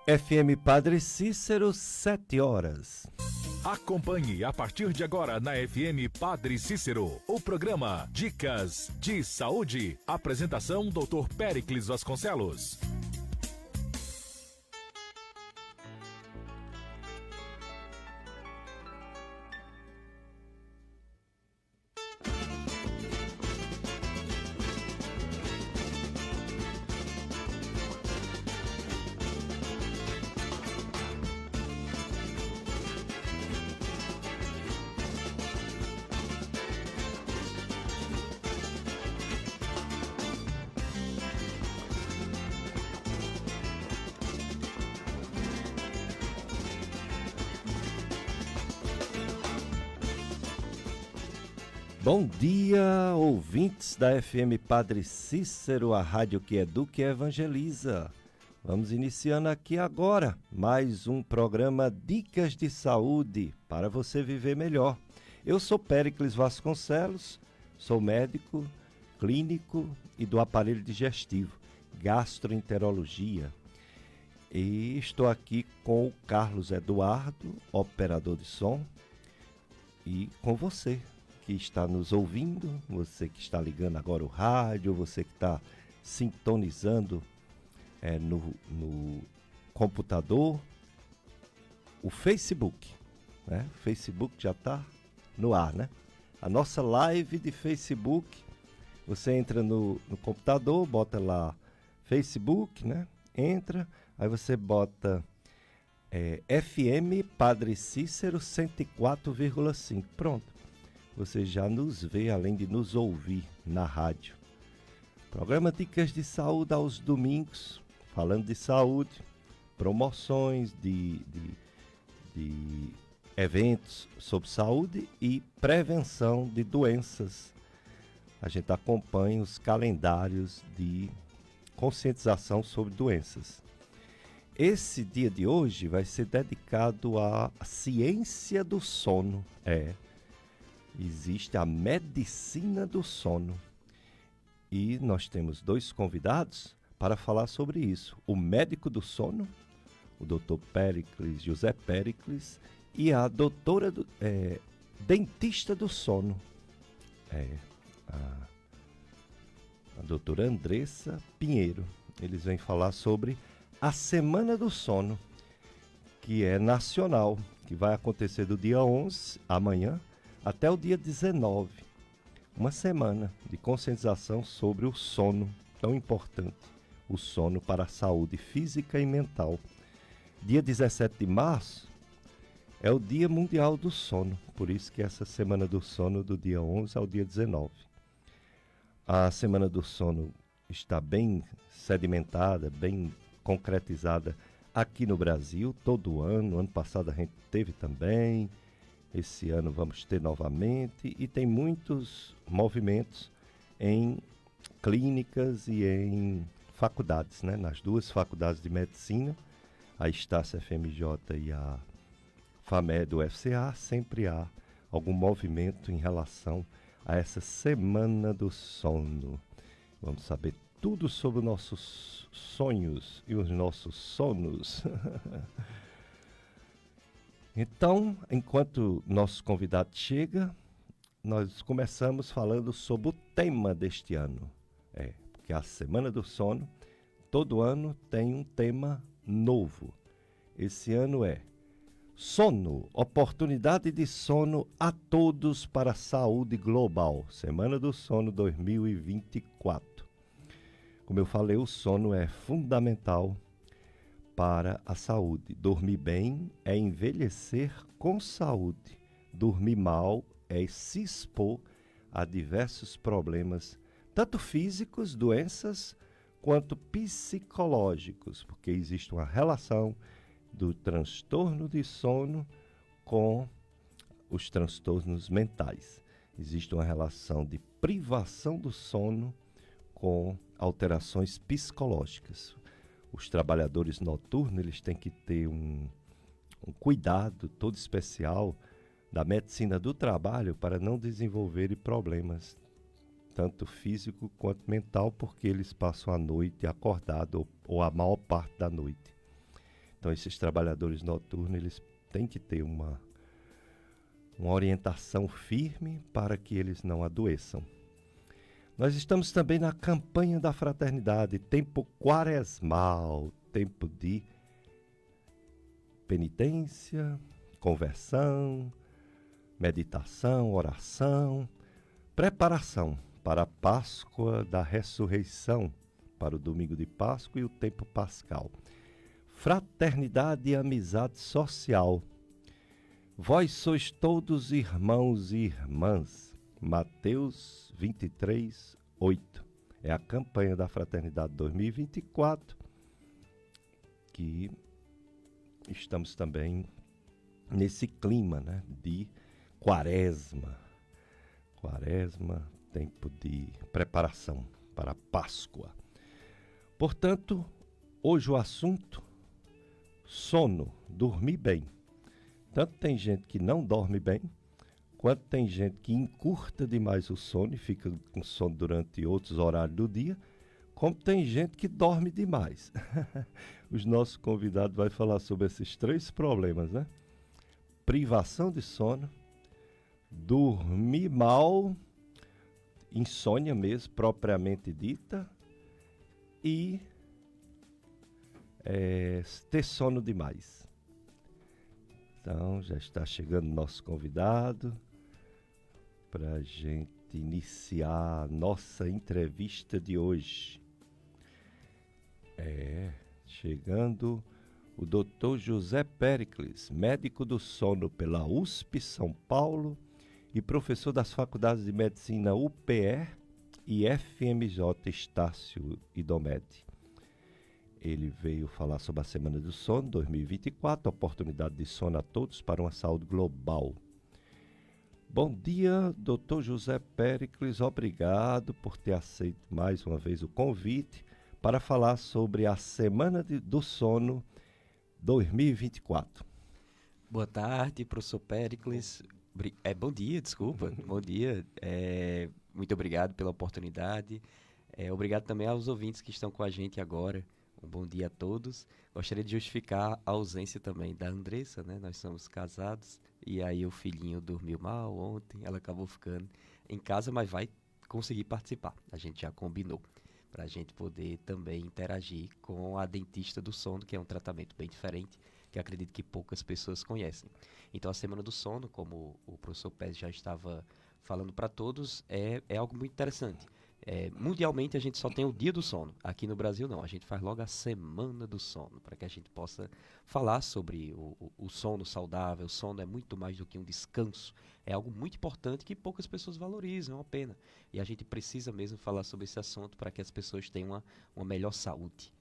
FM Padre Cícero, 7 horas. Acompanhe a partir de agora na FM Padre Cícero o programa Dicas de Saúde. Apresentação Dr. Péricles Vasconcelos. Bom dia, ouvintes da FM Padre Cícero, a rádio que educa e evangeliza. Vamos iniciando aqui agora mais um programa Dicas de Saúde para você viver melhor. Eu sou Péricles Vasconcelos, sou médico, clínico e do aparelho digestivo, gastroenterologia. E estou aqui com o Carlos Eduardo, operador de som, e com você que está nos ouvindo, você que está ligando agora o rádio, você que está sintonizando no computador, o Facebook, né? O Facebook já está no ar, né? A nossa live de Facebook, você entra no computador, bota lá Facebook, né? Entra, aí você bota FM Padre Cícero 104,5, pronto. Você já nos vê, além de nos ouvir na rádio. Programa Dicas de Saúde aos domingos, falando de saúde, promoções de eventos sobre saúde e prevenção de doenças. A gente acompanha os calendários de conscientização sobre doenças. Esse dia de hoje vai ser dedicado à ciência do sono. Existe a medicina do sono e nós temos dois convidados para falar sobre isso. O médico do sono, o Dr. Péricles, José Péricles, e a doutora dentista do sono, a doutora Andressa Pinheiro. Eles vêm falar sobre a Semana do Sono, que é nacional, que vai acontecer do dia 11, amanhã, até o dia 19, uma semana de conscientização sobre o sono, tão importante, o sono para a saúde física e mental. Dia 17 de março é o Dia Mundial do Sono, por isso que essa Semana do Sono do dia 11 ao dia 19. A Semana do Sono está bem sedimentada, bem concretizada aqui no Brasil, todo ano. Ano passado a gente teve também. Esse ano vamos ter novamente e tem muitos movimentos em clínicas e em faculdades, né? Nas duas faculdades de medicina, a Estácio FMJ e a FAMED UFCA, sempre há algum movimento em relação a essa Semana do Sono. Vamos saber tudo sobre os nossos sonhos e os nossos sonos. Então, enquanto nosso convidado chega, nós começamos falando sobre o tema deste ano. Porque a Semana do Sono, todo ano tem um tema novo. Esse ano é Sono, oportunidade de sono a todos para a saúde global. Semana do Sono 2024. Como eu falei, o sono é fundamental para a saúde. Dormir bem é envelhecer com saúde. Dormir mal é se expor a diversos problemas, tanto físicos, doenças, quanto psicológicos, porque existe uma relação do transtorno de sono com os transtornos mentais. Existe uma relação de privação do sono com alterações psicológicas. Os trabalhadores noturnos, eles têm que ter um cuidado todo especial da medicina do trabalho para não desenvolverem problemas, tanto físico quanto mental, porque eles passam a noite acordados ou a maior parte da noite. Então, esses trabalhadores noturnos, eles têm que ter uma orientação firme para que eles não adoeçam. Nós estamos também na campanha da fraternidade, tempo quaresmal, tempo de penitência, conversão, meditação, oração, preparação para a Páscoa da Ressurreição, para o domingo de Páscoa e o tempo pascal. Fraternidade e amizade social. Vós sois todos irmãos e irmãs. Mateus 23, 8. É a campanha da Fraternidade 2024, que estamos também nesse clima, né, de quaresma. Quaresma, tempo de preparação para a Páscoa. Portanto, hoje o assunto, sono, dormir bem. Tanto tem gente que não dorme bem, quanto tem gente que encurta demais o sono e fica com sono durante outros horários do dia, como tem gente que dorme demais. Os nossos convidados vão falar sobre esses 3 problemas, né? Privação de sono, dormir mal, insônia mesmo, propriamente dita, e ter sono demais. Então, já está chegando o nosso convidado para a gente iniciar a nossa entrevista de hoje. Chegando o Dr. José Péricles, médico do sono pela USP São Paulo e professor das faculdades de medicina UPE e FMJ Estácio Idomed. Ele veio falar sobre a Semana do Sono 2024, oportunidade de sono a todos para uma saúde global. Bom dia, Dr. José Péricles, obrigado por ter aceito mais uma vez o convite para falar sobre a Semana do Sono 2024. Boa tarde, professor Péricles. Bom dia, desculpa. Bom dia. Muito obrigado pela oportunidade. Obrigado também aos ouvintes que estão com a gente agora. Um bom dia a todos. Gostaria de justificar a ausência também da Andressa, né? Nós somos casados e aí o filhinho dormiu mal ontem, ela acabou ficando em casa, mas vai conseguir participar. A gente já combinou para a gente poder também interagir com a dentista do sono, que é um tratamento bem diferente, que acredito que poucas pessoas conhecem. Então, a Semana do Sono, como o professor Pérez já estava falando para todos, é algo muito interessante. Mundialmente, a gente só tem o Dia do Sono. Aqui no Brasil, não. A gente faz logo a Semana do Sono, para que a gente possa falar sobre o sono saudável. O sono é muito mais do que um descanso. É algo muito importante que poucas pessoas valorizam, é uma pena. E a gente precisa mesmo falar sobre esse assunto para que as pessoas tenham uma melhor saúde.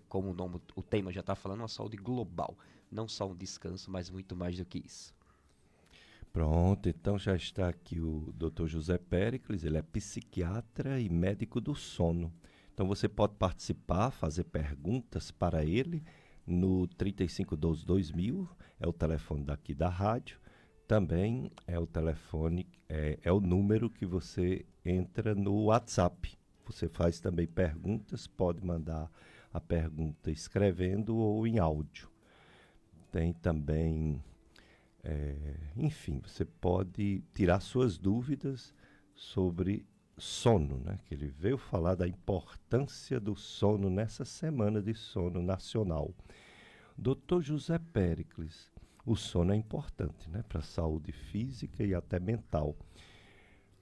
Como o tema já está falando, uma saúde global. Não só um descanso, mas muito mais do que isso. Pronto, então já está aqui o Dr. José Péricles, ele é psiquiatra e médico do sono. Então você pode participar, fazer perguntas para ele no 3512-2000, é o telefone daqui da rádio. Também é o telefone, é o número que você entra no WhatsApp. Você faz também perguntas, pode mandar a pergunta escrevendo ou em áudio. Tem também... enfim, você pode tirar suas dúvidas sobre sono, né? Que ele veio falar da importância do sono nessa Semana de Sono Nacional. Dr. José Péricles, o sono é importante, né? Para a saúde física e até mental.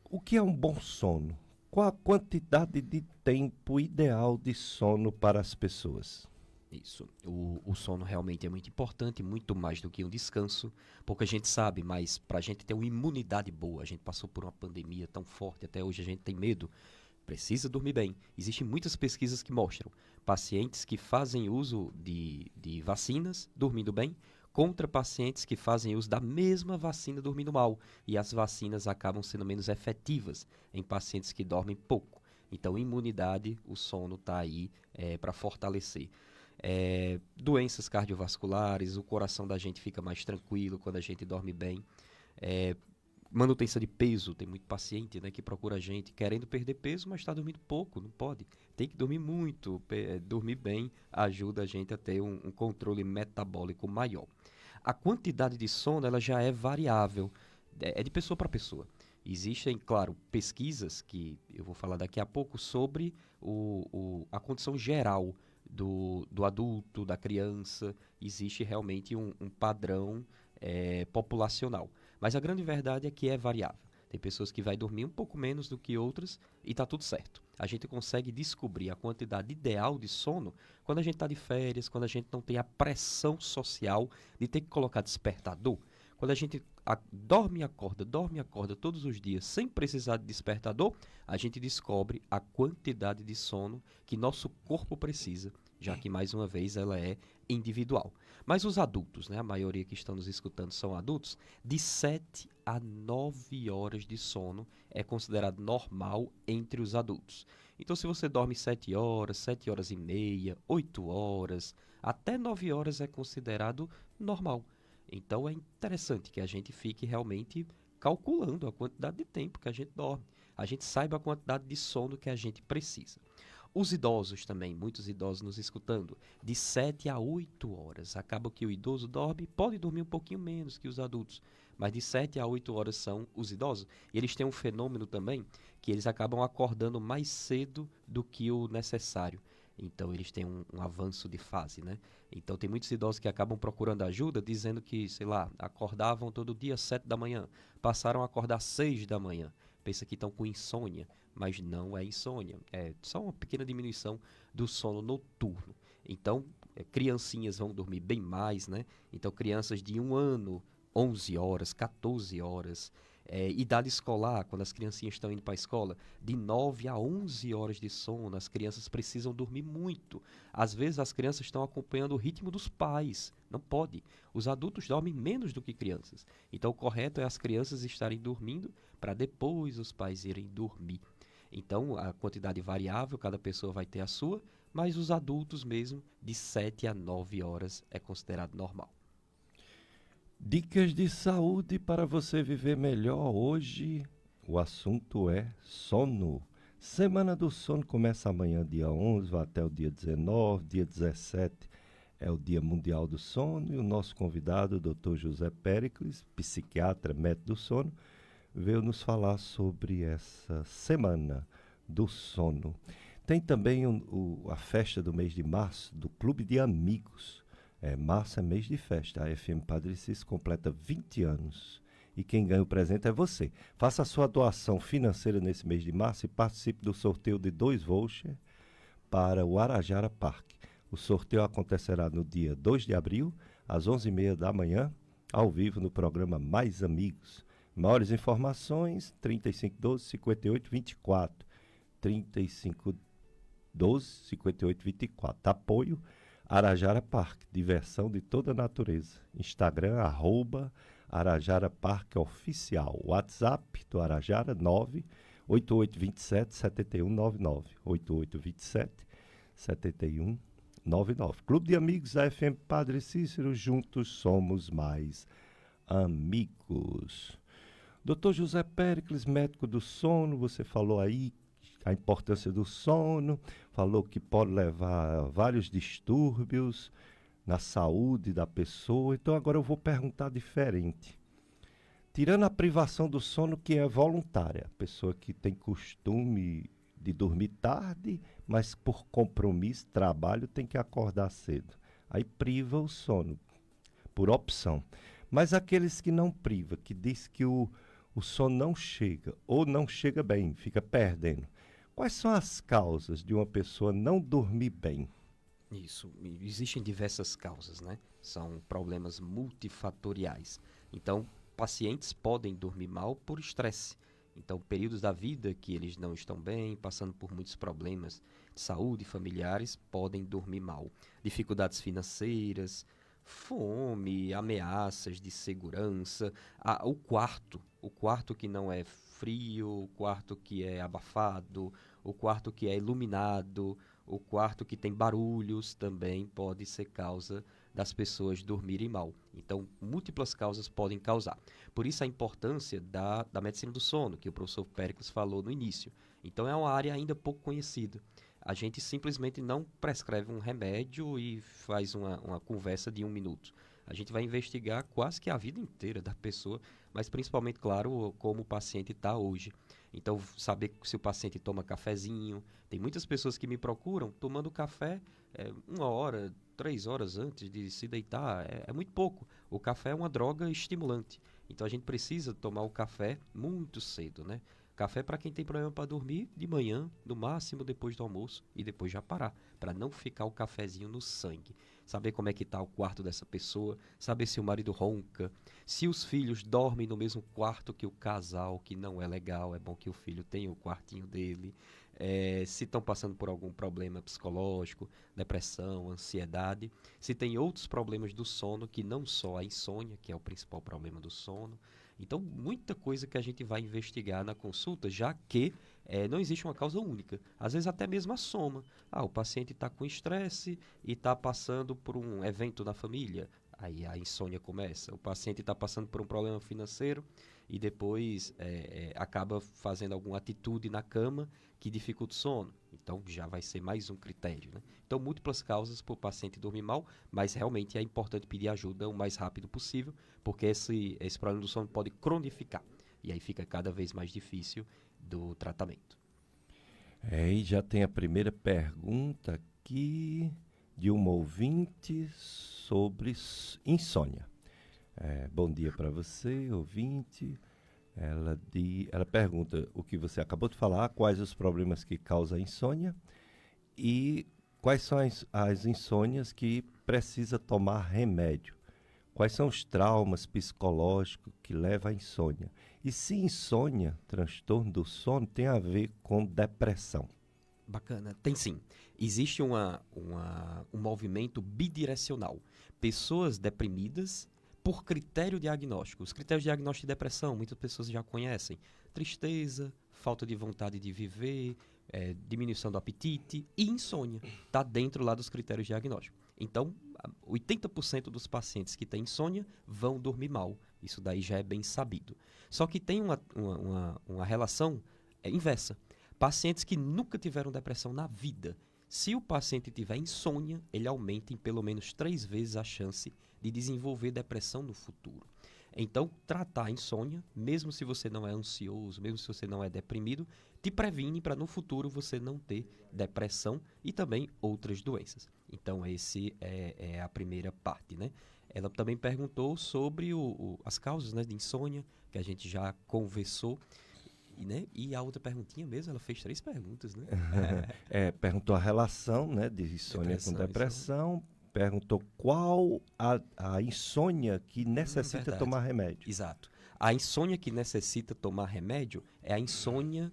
O que é um bom sono? Qual a quantidade de tempo ideal de sono para as pessoas? Isso. O sono realmente é muito importante, muito mais do que um descanso. Pouca gente sabe, mas para a gente ter uma imunidade boa, a gente passou por uma pandemia tão forte, até hoje a gente tem medo, precisa dormir bem. Existem muitas pesquisas que mostram pacientes que fazem uso de vacinas dormindo bem, contra pacientes que fazem uso da mesma vacina dormindo mal. E as vacinas acabam sendo menos efetivas em pacientes que dormem pouco. Então, imunidade, o sono está aí para fortalecer. Doenças cardiovasculares, o coração da gente fica mais tranquilo quando a gente dorme bem. Manutenção de peso, tem muito paciente, né, que procura a gente querendo perder peso, mas está dormindo pouco, não pode. Tem que dormir muito, dormir bem ajuda a gente a ter um controle metabólico maior. A quantidade de sono ela já é variável, é de pessoa para pessoa. Existem, claro, pesquisas que eu vou falar daqui a pouco sobre a condição geral do adulto, da criança. Existe realmente um padrão populacional. Mas a grande verdade é que é variável. Tem pessoas que vai dormir um pouco menos do que outras e está tudo certo. A gente consegue descobrir a quantidade ideal de sono quando a gente está de férias, quando a gente não tem a pressão social de ter que colocar despertador. Quando a gente dorme e acorda todos os dias sem precisar de despertador, a gente descobre a quantidade de sono que nosso corpo precisa, já que, mais uma vez, ela é individual. Mas os adultos, né, a maioria que estão nos escutando são adultos, de 7 a 9 horas de sono é considerado normal entre os adultos. Então, se você dorme 7 horas e meia, 8 horas, até 9 horas é considerado normal. Então, é interessante que a gente fique realmente calculando a quantidade de tempo que a gente dorme. A gente saiba a quantidade de sono que a gente precisa. Os idosos também, muitos idosos nos escutando, de 7 a 8 horas. Acaba que o idoso dorme, pode dormir um pouquinho menos que os adultos, mas de 7 a 8 horas são os idosos. E eles têm um fenômeno também, que eles acabam acordando mais cedo do que o necessário. Então, eles têm um avanço de fase, né? Então, tem muitos idosos que acabam procurando ajuda, dizendo que, sei lá, acordavam todo dia às 7 da manhã, passaram a acordar às 6 da manhã. Pensa que estão com insônia, mas não é insônia. É só uma pequena diminuição do sono noturno. Então, criancinhas vão dormir bem mais, né? Então, crianças de 1 ano, 11 horas, 14 horas. Idade escolar, quando as criancinhas estão indo para a escola, de 9 a 11 horas de sono, as crianças precisam dormir muito. Às vezes as crianças estão acompanhando o ritmo dos pais, não pode. Os adultos dormem menos do que crianças. Então o correto é as crianças estarem dormindo para depois os pais irem dormir. Então a quantidade variável, cada pessoa vai ter a sua, mas os adultos mesmo, de 7 a 9 horas é considerado normal. Dicas de saúde para você viver melhor. Hoje o assunto é sono. Semana do Sono começa amanhã, dia 11, vai até o dia 19. Dia 17 é o Dia Mundial do Sono. E o nosso convidado, o Dr. José Péricles, psiquiatra, médico do sono, veio nos falar sobre essa Semana do Sono. Tem também a festa do mês de março, do Clube de Amigos. Março é mês de festa. A FM Padre Cícero completa 20 anos. E quem ganha o presente é você. Faça a sua doação financeira nesse mês de março e participe do sorteio de 2 vouchers para o Arajara Park. O sorteio acontecerá no dia 2 de abril, às 11h30 da manhã, ao vivo no programa Mais Amigos. Maiores informações, 3512-5824. 3512-5824. Apoio Arajara Park, diversão de toda natureza. Instagram, @Arajara Park Oficial. WhatsApp do Arajara, 98827-7199. 8827-7199. Clube de Amigos da FM Padre Cícero, juntos somos mais amigos. Dr. José Péricles, médico do sono, você falou aí a importância do sono, falou que pode levar a vários distúrbios na saúde da pessoa. Então agora eu vou perguntar diferente. Tirando a privação do sono que é voluntária, a pessoa que tem costume de dormir tarde, mas por compromisso, trabalho, tem que acordar cedo. Aí priva o sono, por opção. Mas aqueles que não priva, que diz que o sono não chega, ou não chega bem, fica perdendo. Quais são as causas de uma pessoa não dormir bem? Isso, existem diversas causas, né? São problemas multifatoriais. Então, pacientes podem dormir mal por estresse. Então, períodos da vida que eles não estão bem, passando por muitos problemas de saúde familiares, podem dormir mal. Dificuldades financeiras, fome, ameaças de segurança, o quarto que não é frio, o quarto que é abafado, o quarto que é iluminado, o quarto que tem barulhos também pode ser causa das pessoas dormirem mal. Então, múltiplas causas podem causar. Por isso a importância da medicina do sono, que o professor Péricles falou no início. Então, é uma área ainda pouco conhecida. A gente simplesmente não prescreve um remédio e faz uma conversa de 1 minuto. A gente vai investigar quase que a vida inteira da pessoa, mas principalmente, claro, como o paciente está hoje. Então, saber se o paciente toma cafezinho. Tem muitas pessoas que me procuram tomando café 1 hora, 3 horas antes de se deitar. É muito pouco. O café é uma droga estimulante. Então, a gente precisa tomar o café muito cedo, né? Café para quem tem problema para dormir de manhã, no máximo depois do almoço e depois já parar, para não ficar o cafezinho no sangue. Saber como é que está o quarto dessa pessoa, saber se o marido ronca, se os filhos dormem no mesmo quarto que o casal, que não é legal, é bom que o filho tenha o quartinho dele, se estão passando por algum problema psicológico, depressão, ansiedade, se tem outros problemas do sono, que não só a insônia, que é o principal problema do sono. Então, muita coisa que a gente vai investigar na consulta, já que não existe uma causa única. Às vezes até mesmo a soma. O paciente está com estresse e está passando por um evento na família. Aí a insônia começa. O paciente está passando por um problema financeiro e depois acaba fazendo alguma atitude na cama que dificulta o sono. Então, já vai ser mais um critério, né? Então, múltiplas causas para o paciente dormir mal, mas realmente é importante pedir ajuda o mais rápido possível, porque esse problema do sono pode cronificar. E aí fica cada vez mais difícil do tratamento. E já tem a primeira pergunta aqui de uma ouvinte sobre insônia. Bom dia para você, ouvinte. Ela pergunta o que você acabou de falar, quais os problemas que causam a insônia e quais são as insônias que precisa tomar remédio. Quais são os traumas psicológicos que levam à insônia? E se insônia, transtorno do sono, tem a ver com depressão? Bacana. Tem sim. Existe um movimento bidirecional. Pessoas deprimidas por critério diagnóstico. Os critérios de diagnóstico de depressão, muitas pessoas já conhecem. Tristeza, falta de vontade de viver, diminuição do apetite e insônia. Está dentro lá dos critérios diagnósticos. Então, 80% dos pacientes que têm insônia vão dormir mal. Isso daí já é bem sabido. Só que tem uma relação inversa. Pacientes que nunca tiveram depressão na vida, se o paciente tiver insônia, ele aumenta em pelo menos 3 vezes a chance de desenvolver depressão no futuro. Então, tratar a insônia, mesmo se você não é ansioso, mesmo se você não é deprimido, te previne para no futuro você não ter depressão e também outras doenças. Então, esse é a primeira parte, né? Ela também perguntou sobre as causas, né, de insônia, que a gente já conversou. E a outra perguntinha mesmo, ela fez 3 perguntas, né? Perguntou a relação, né, de insônia com depressão. Perguntou qual a insônia que necessita tomar remédio. Exato. A insônia que necessita tomar remédio é a insônia...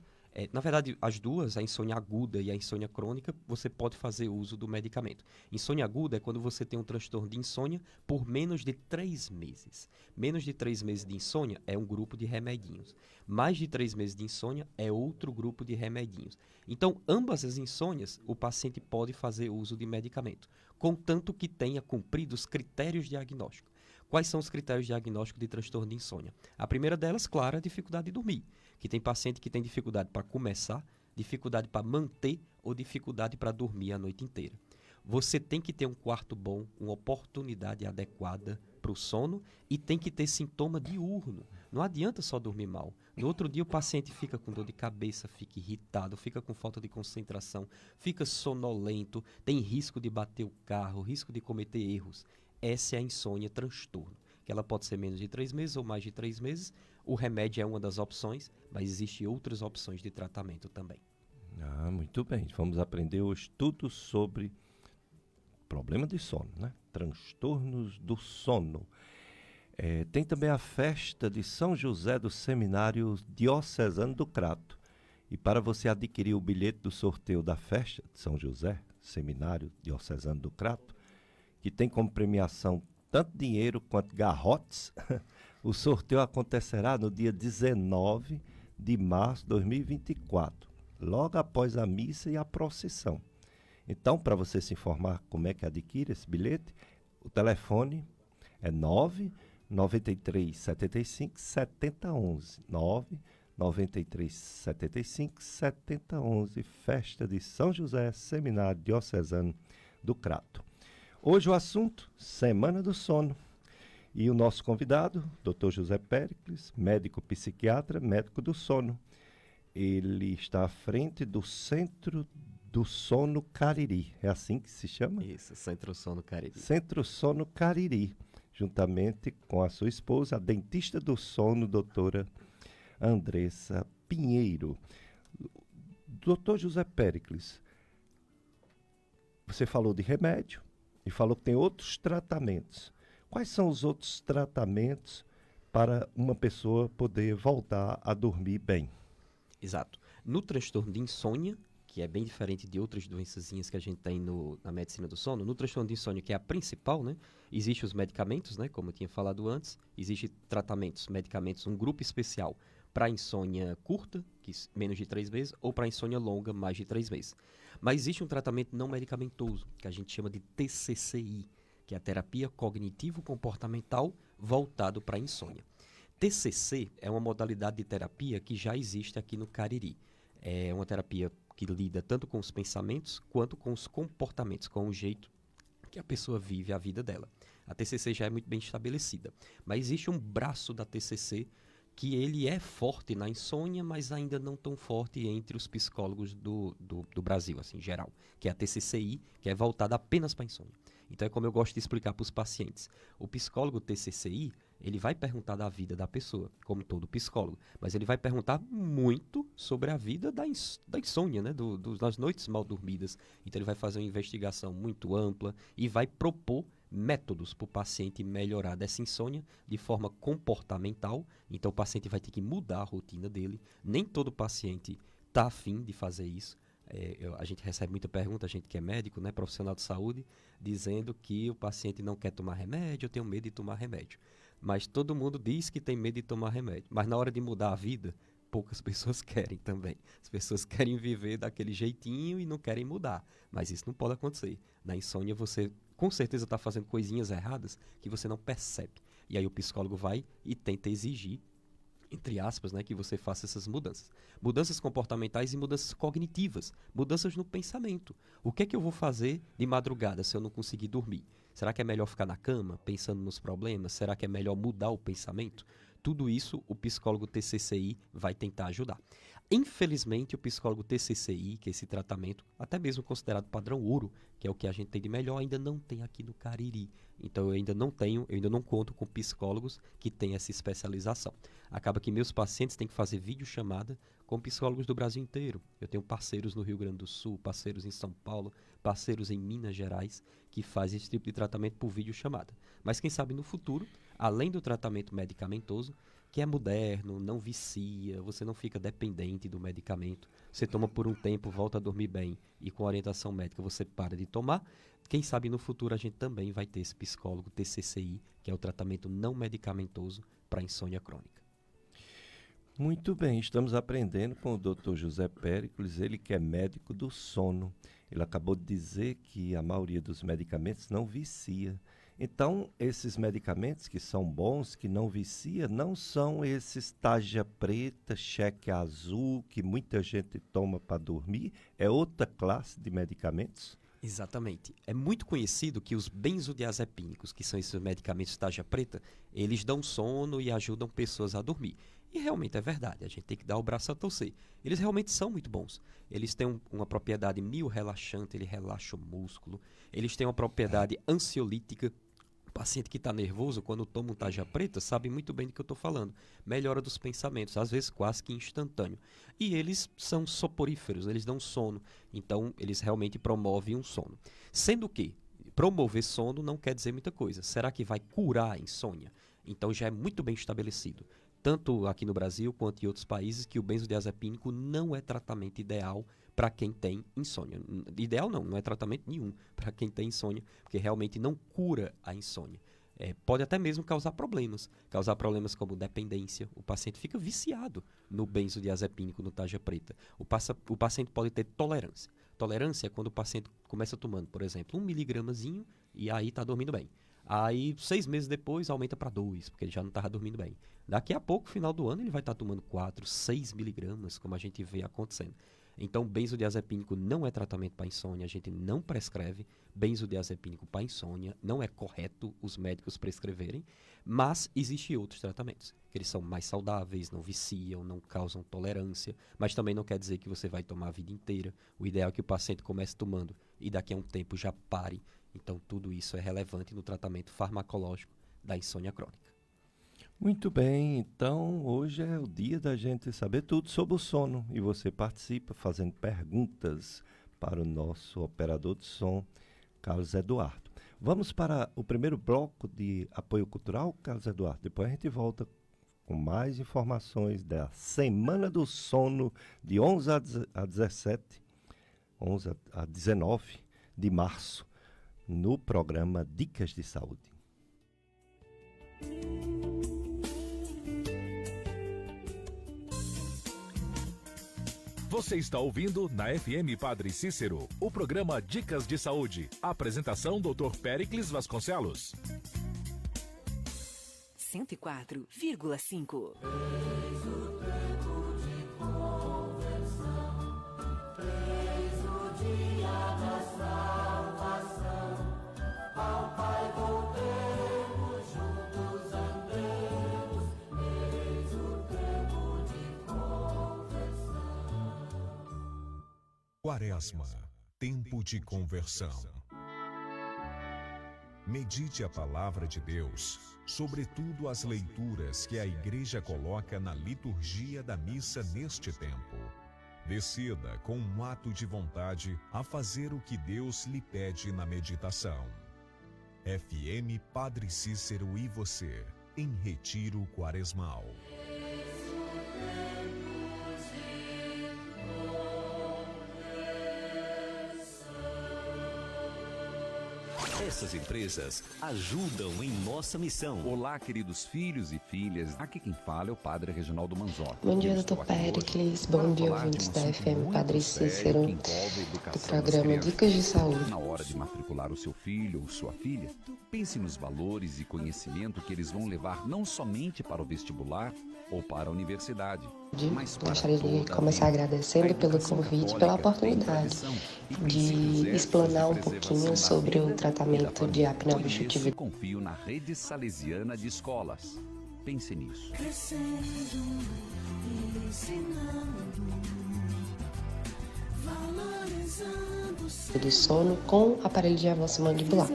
na verdade, as duas, a insônia aguda e a insônia crônica, você pode fazer uso do medicamento. Insônia aguda é quando você tem um transtorno de insônia por menos de 3 meses. Menos de 3 meses de insônia é um grupo de remedinhos. Mais de 3 meses de insônia é outro grupo de remedinhos. Então, ambas as insônias, o paciente pode fazer uso de medicamento, contanto que tenha cumprido os critérios diagnósticos. Quais são os critérios diagnósticos de transtorno de insônia? A primeira delas, claro, é a dificuldade de dormir. Que tem paciente que tem dificuldade para começar, dificuldade para manter ou dificuldade para dormir a noite inteira. Você tem que ter um quarto bom, uma oportunidade adequada para o sono e tem que ter sintoma diurno. Não adianta só dormir mal. No outro dia o paciente fica com dor de cabeça, fica irritado, fica com falta de concentração, fica sonolento, tem risco de bater o carro, risco de cometer erros. Essa é a insônia transtorno, que ela pode ser menos de 3 meses ou mais de 3 meses. O remédio é uma das opções, mas existem outras opções de tratamento também. Muito bem. Vamos aprender hoje tudo sobre problema de sono, né? Transtornos do sono. Tem também a festa de São José do Seminário Diocesano do Crato. E para você adquirir o bilhete do sorteio da festa de São José, Seminário Diocesano do Crato, que tem como premiação tanto dinheiro quanto garrotes, o sorteio acontecerá no dia 19 de março de 2024, logo após a missa e a procissão. Então, para você se informar como é que adquire esse bilhete, O telefone é 993 75 7011. 993 75 7011. Festa de São José, Seminário Diocesano do Crato. Hoje o assunto, Semana do Sono. E o nosso convidado, Dr. José Péricles, médico psiquiatra, médico do sono. Ele está à frente do Centro do Sono Cariri. É assim que se chama? Isso, Centro Sono Cariri. Centro Sono Cariri, juntamente com a sua esposa, a dentista do sono, doutora Andressa Pinheiro. Dr. José Péricles, você falou de remédio e falou que tem outros tratamentos. Quais são os outros tratamentos para uma pessoa poder voltar a dormir bem? Exato. No transtorno de insônia, que é bem diferente de outras doençazinhas que a gente tem na medicina do sono, no transtorno de insônia, que é a principal, né? Existem os medicamentos, né? Como eu tinha falado antes, existem tratamentos, medicamentos, um grupo especial para insônia curta, menos de 3 meses, ou para insônia longa, mais de 3 meses. Mas existe um tratamento não medicamentoso, que a gente chama de TCCI, que é a terapia cognitivo-comportamental voltado para a insônia. TCC é uma modalidade de terapia que já existe aqui no Cariri. É uma terapia que lida tanto com os pensamentos quanto com os comportamentos, com o jeito que a pessoa vive a vida dela. A TCC já é muito bem estabelecida, mas existe um braço da TCC que ele é forte na insônia, mas ainda não tão forte entre os psicólogos do Brasil, assim, em geral, que é a TCCI, que é voltada apenas para a insônia. Então é como eu gosto de explicar para os pacientes. O psicólogo TCCI, ele vai perguntar da vida da pessoa, como todo psicólogo, mas ele vai perguntar muito sobre a vida da insônia, né? Das noites mal dormidas. Então ele vai fazer uma investigação muito ampla e vai propor métodos para o paciente melhorar dessa insônia de forma comportamental. Então o paciente vai ter que mudar a rotina dele. Nem todo paciente está afim de fazer isso. A gente recebe muita pergunta, a gente que é médico, né, profissional de saúde, dizendo que o paciente não quer tomar remédio, eu tenho medo de tomar remédio. Mas todo mundo diz que tem medo de tomar remédio. Mas na hora de mudar a vida, poucas pessoas querem também. As pessoas querem viver daquele jeitinho e não querem mudar. Mas isso não pode acontecer. Na insônia você com certeza está fazendo coisinhas erradas que você não percebe. E aí o psicólogo vai e tenta exigir, entre aspas, né, que você faça essas mudanças. Mudanças comportamentais e mudanças cognitivas. Mudanças no pensamento. O que é que eu vou fazer de madrugada se eu não conseguir dormir? Será que é melhor ficar na cama, pensando nos problemas? Será que é melhor mudar o pensamento? Tudo isso o psicólogo TCCI vai tentar ajudar. Infelizmente, o psicólogo TCCI, que é esse tratamento, até mesmo considerado padrão ouro, que é o que a gente tem de melhor, ainda não tem aqui no Cariri. Então, eu ainda não conto com psicólogos que têm essa especialização. Acaba que meus pacientes têm que fazer videochamada com psicólogos do Brasil inteiro. Eu tenho parceiros no Rio Grande do Sul, parceiros em São Paulo, parceiros em Minas Gerais, que fazem esse tipo de tratamento por videochamada. Mas quem sabe no futuro, além do tratamento medicamentoso, que é moderno, não vicia, você não fica dependente do medicamento, você toma por um tempo, volta a dormir bem e com orientação médica você para de tomar. Quem sabe no futuro a gente também vai ter esse psicólogo TCCI, que é o tratamento não medicamentoso para insônia crônica. Muito bem, estamos aprendendo com o Dr. José Péricles, ele que é médico do sono. Ele acabou de dizer que a maioria dos medicamentos não vicia. Então, esses medicamentos que são bons, que não vicia, não são esses tarja preta, cheque azul, que muita gente toma para dormir. É outra classe de medicamentos? Exatamente. É muito conhecido que os benzodiazepínicos, que são esses medicamentos tarja preta, eles dão sono e ajudam pessoas a dormir. E realmente é verdade, a gente tem que dar o braço a torcer. Eles realmente são muito bons. Eles têm uma propriedade miorrelaxante, ele relaxa o músculo. Eles têm uma propriedade ansiolítica. O paciente que está nervoso, quando toma um tarja preta, sabe muito bem do que eu estou falando. Melhora dos pensamentos, às vezes quase que instantâneo. E eles são soporíferos, eles dão sono. Então, eles realmente promovem um sono. Sendo que promover sono não quer dizer muita coisa. Será que vai curar a insônia? Então, já é muito bem estabelecido, tanto aqui no Brasil quanto em outros países, que o benzodiazepínico não é tratamento ideal para quem tem insônia. Ideal não é tratamento nenhum para quem tem insônia, porque realmente não cura a insônia. Pode até mesmo causar problemas como dependência. O paciente fica viciado no benzodiazepínico, no tarja preta. O paciente pode ter tolerância. Tolerância é quando o paciente começa tomando, por exemplo, 1 miligramazinho e aí está dormindo bem. Aí, 6 meses depois, aumenta para 2, porque ele já não estava dormindo bem. Daqui a pouco, final do ano, ele vai estar tomando 4, 6 miligramas, como a gente vê acontecendo. Então, benzodiazepínico não é tratamento para insônia, a gente não prescreve benzodiazepínico para insônia, não é correto os médicos prescreverem, mas existem outros tratamentos, que eles são mais saudáveis, não viciam, não causam tolerância, mas também não quer dizer que você vai tomar a vida inteira. O ideal é que o paciente comece tomando e daqui a um tempo já pare. Então, tudo isso é relevante no tratamento farmacológico da insônia crônica. Muito bem, então hoje é o dia da gente saber tudo sobre o sono e você participa fazendo perguntas para o nosso operador de som, Carlos Eduardo. Vamos para o primeiro bloco de apoio cultural, Carlos Eduardo. Depois a gente volta com mais informações da Semana do Sono de 11 a 17, 11 a 19 de março, no programa Dicas de Saúde. Você está ouvindo na FM Padre Cícero, o programa Dicas de Saúde. Apresentação Dr. Péricles Vasconcelos. 104,5. Quaresma, tempo de conversão. Medite a palavra de Deus, sobretudo as leituras que a Igreja coloca na liturgia da missa neste tempo. Decida, com um ato de vontade, a fazer o que Deus lhe pede na meditação. FM Padre Cícero e você, em Retiro Quaresmal. Essas empresas ajudam em nossa missão. Olá, queridos filhos e filhas. Aqui quem fala é o Padre Reginaldo Manzotti. Bom dia, Dr. Péricles. Bom dia, ouvintes da FM Padre Cícero, do programa Dicas de Saúde. Na hora de matricular o seu filho ou sua filha, pense nos valores e conhecimento que eles vão levar não somente para o vestibular ou para a universidade, mas para gostaria de começar agradecendo pelo convite, pela oportunidade de explanar um pouquinho sobre o tratamento de apneia obstrutiva. Confio na rede salesiana de escolas. Pense nisso. Crescendo, ensinando, valorizando do sono com aparelho de avanço mandibular.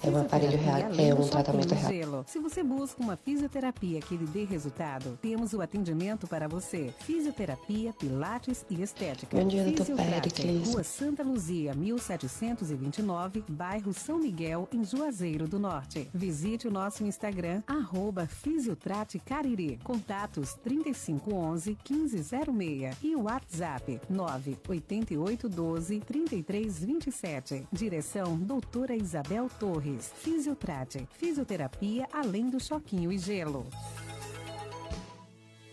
É um aparelho real, é um tratamento real. Se você busca uma fisioterapia que lhe dê resultado, temos o atendimento para você. Fisioterapia, pilates e estética. Bom dia, Dr. Péricles. Rua Santa Luzia, 1729, bairro São Miguel, em Juazeiro do Norte. Visite o nosso Instagram, @Fisiotrate Cariri. Contatos 3511-1506 e o WhatsApp 98812-3327. Direção doutora Isabel Torres. Fisiotrate, fisioterapia além do choquinho e gelo.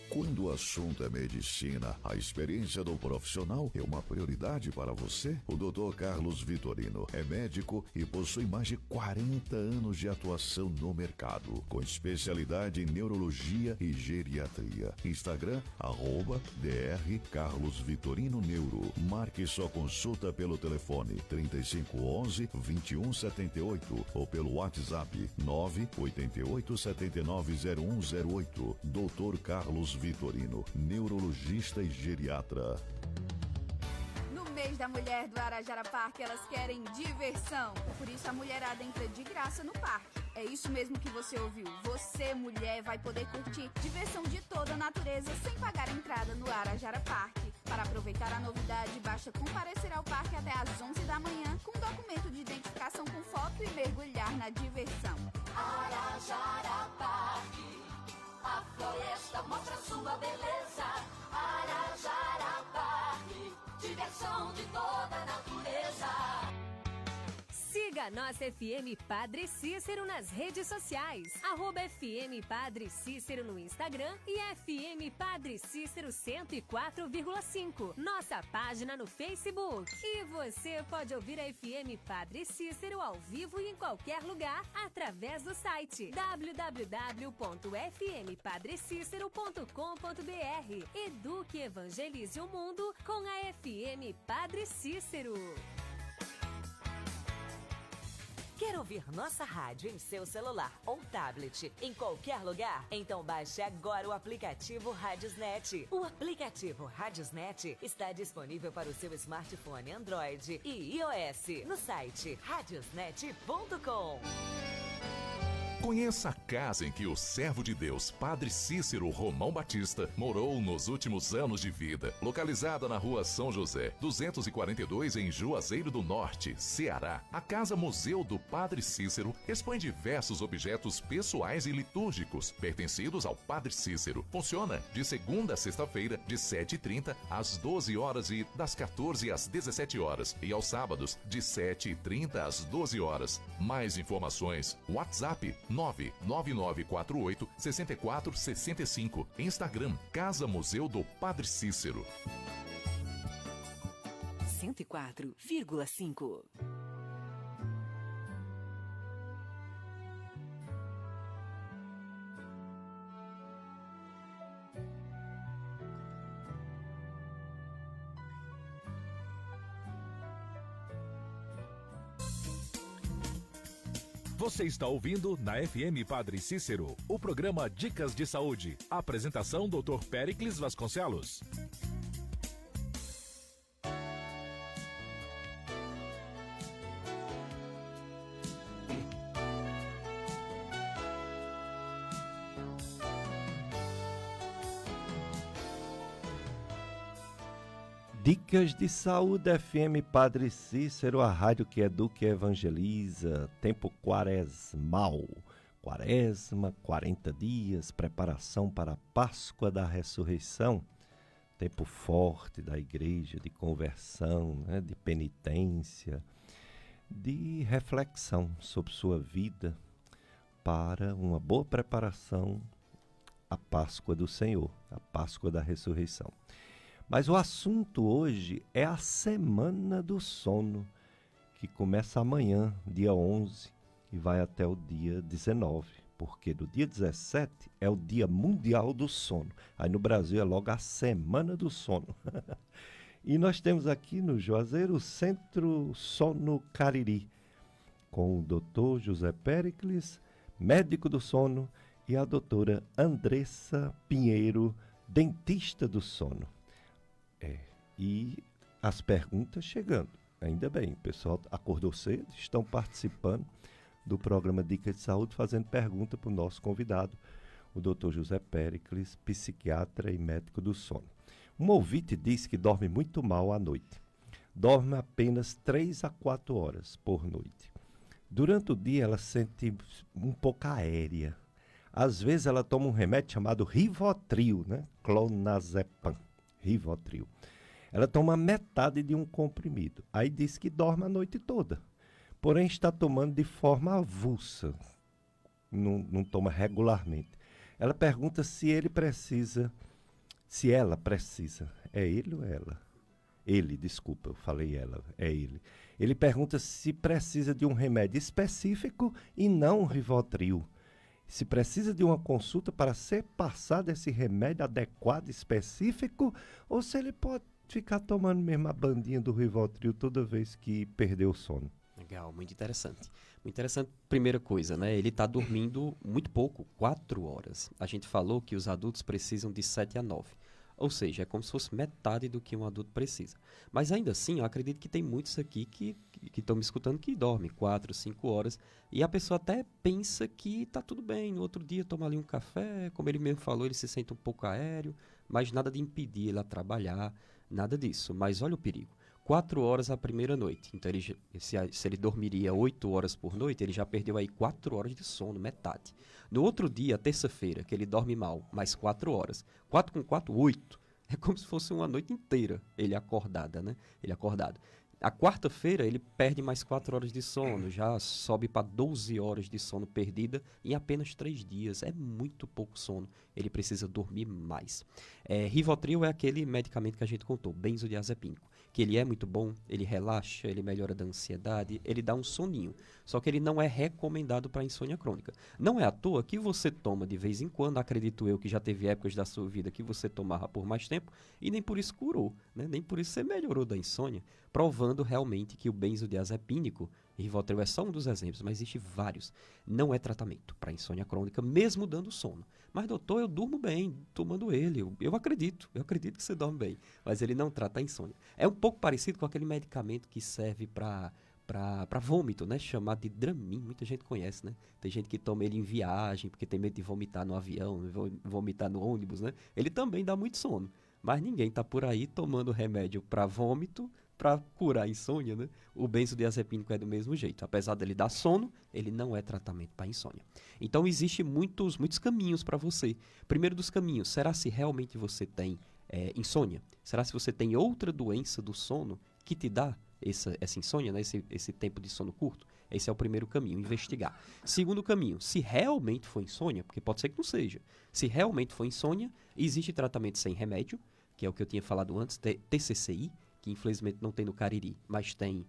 Quando o assunto é medicina, a experiência do profissional é uma prioridade para você? O Dr. Carlos Vitorino é médico e possui mais de 40 anos de atuação no mercado, com especialidade em neurologia e geriatria. Instagram, @Dr. Carlos Vitorino Neuro. Marque sua consulta pelo telefone 3511-2178 ou pelo WhatsApp 988790108. Dr. Carlos Vitorino, neurologista e geriatra. No mês da mulher do Arajara Parque, elas querem diversão. Por isso a mulherada entra de graça no parque. É isso mesmo que você ouviu. Você, mulher, vai poder curtir diversão de toda a natureza sem pagar a entrada no Arajara Parque. Para aproveitar a novidade, basta comparecer ao parque até às 11 da manhã com documento de identificação com foto e mergulhar na diversão. Arajara Parque. A floresta mostra sua beleza. Arajara Parque, diversão de toda a natureza. Siga Siga a nossa FM Padre Cícero nas redes sociais. @FM Padre Cícero no Instagram e FM Padre Cícero 104,5. Nossa página no Facebook. E você pode ouvir a FM Padre Cícero ao vivo e em qualquer lugar através do site www.fmpadrecícero.com.br. Eduque e evangelize o mundo com a FM Padre Cícero. Quer ouvir nossa rádio em seu celular ou tablet, em qualquer lugar? Então baixe agora o aplicativo Radiosnet. O aplicativo Radiosnet está disponível para o seu smartphone Android e iOS no site radiosnet.com. Conheça a casa em que o servo de Deus, Padre Cícero Romão Batista, morou nos últimos anos de vida. Localizada na rua São José, 242, em Juazeiro do Norte, Ceará. A Casa Museu do Padre Cícero expõe diversos objetos pessoais e litúrgicos pertencidos ao Padre Cícero. Funciona de segunda a sexta-feira, de 7h30 às 12 horas e das 14 às 17 horas. E aos sábados, de 7h30 às 12 horas. Mais informações, WhatsApp 99948-6465. Instagram, Casa Museu do Padre Cícero. 104,5. Você está ouvindo na FM Padre Cícero, o programa Dicas de Saúde. Apresentação Dr. Péricles Vasconcelos. Dicas de Saúde, FM Padre Cícero, a rádio que educa e evangeliza. Tempo quaresmal. Quaresma, 40 dias, preparação para a Páscoa da Ressurreição. Tempo forte da igreja, de conversão, né, de penitência, de reflexão sobre sua vida para uma boa preparação à Páscoa do Senhor, a Páscoa da Ressurreição. Mas o assunto hoje é a Semana do Sono, que começa amanhã, dia 11, e vai até o dia 19, porque do dia 17 é o Dia Mundial do Sono. Aí no Brasil é logo a Semana do Sono. E nós temos aqui no Juazeiro o Centro Sono Cariri, com o Dr. José Péricles, médico do sono, e a doutora Andressa Pinheiro, dentista do sono. E as perguntas chegando, ainda bem, o pessoal acordou cedo, estão participando do programa Dicas de Saúde, fazendo pergunta para o nosso convidado, o Dr. José Péricles, psiquiatra e médico do sono. Um ouvinte diz que dorme muito mal à noite, dorme apenas 3 a 4 horas por noite. Durante o dia ela se sente um pouco aérea, às vezes ela toma um remédio chamado Rivotril, né? Clonazepam. Rivotril. Ela toma metade de um comprimido. Aí diz que dorme a noite toda. Porém, está tomando de forma avulsa. Não toma regularmente. Ela pergunta se ela precisa. É ele ou ela? Ele, desculpa, eu falei ela, é ele. Ele pergunta se precisa de um remédio específico e não um Rivotril. Se precisa de uma consulta para ser passado esse remédio adequado, específico, ou se ele pode ficar tomando mesmo a bandinha do Rivotril toda vez que perdeu o sono. Legal, muito interessante. Muito interessante, primeira coisa, né? Ele está dormindo muito pouco, 4 horas. A gente falou que os adultos precisam de 7 a 9. Ou seja, é como se fosse metade do que um adulto precisa. Mas ainda assim, eu acredito que tem muitos aqui que estão me escutando que dormem 4, 5 horas. E a pessoa até pensa que está tudo bem. No outro dia toma ali um café, como ele mesmo falou, ele se sente um pouco aéreo. Mas nada de impedir ele a trabalhar, nada disso. Mas olha o perigo. 4 horas a primeira noite. Então, se ele dormiria 8 horas por noite, ele já perdeu aí 4 horas de sono, metade. No outro dia, terça-feira, que ele dorme mal, mais 4 horas. 4 com 4, 8. É como se fosse uma noite inteira ele acordado. A quarta-feira ele perde mais 4 horas de sono, já sobe para 12 horas de sono perdida em apenas 3 dias. É muito pouco sono, ele precisa dormir mais. Rivotril é aquele medicamento que a gente contou, benzodiazepínico, que ele é muito bom, ele relaxa, ele melhora da ansiedade, ele dá um soninho. Só que ele não é recomendado para insônia crônica. Não é à toa que você toma de vez em quando, acredito eu que já teve épocas da sua vida que você tomava por mais tempo e nem por isso curou, né? Nem por isso você melhorou da insônia, provando realmente que o benzodiazepínico, Rivotril é só um dos exemplos, mas existe vários, não é tratamento para insônia crônica, mesmo dando sono. Mas doutor, eu durmo bem tomando ele, eu acredito que você dorme bem, mas ele não trata a insônia. É um pouco parecido com aquele medicamento que serve para vômito, né? Chamado de Dramin, muita gente conhece, né? Tem gente que toma ele em viagem, porque tem medo de vomitar no avião, vomitar no ônibus, né? Ele também dá muito sono, mas ninguém tá por aí tomando remédio para vômito, para curar a insônia, né? O benzodiazepínico é do mesmo jeito. Apesar dele dar sono, ele não é tratamento para insônia. Então, existem muitos caminhos para você. Primeiro dos caminhos, será se realmente você tem insônia? Será se você tem outra doença do sono que te dá essa insônia, né? esse tempo de sono curto? Esse é o primeiro caminho, investigar. Segundo caminho, se realmente for insônia, porque pode ser que não seja, se realmente for insônia, existe tratamento sem remédio, que é o que eu tinha falado antes, TCCI, que infelizmente não tem no Cariri, mas tem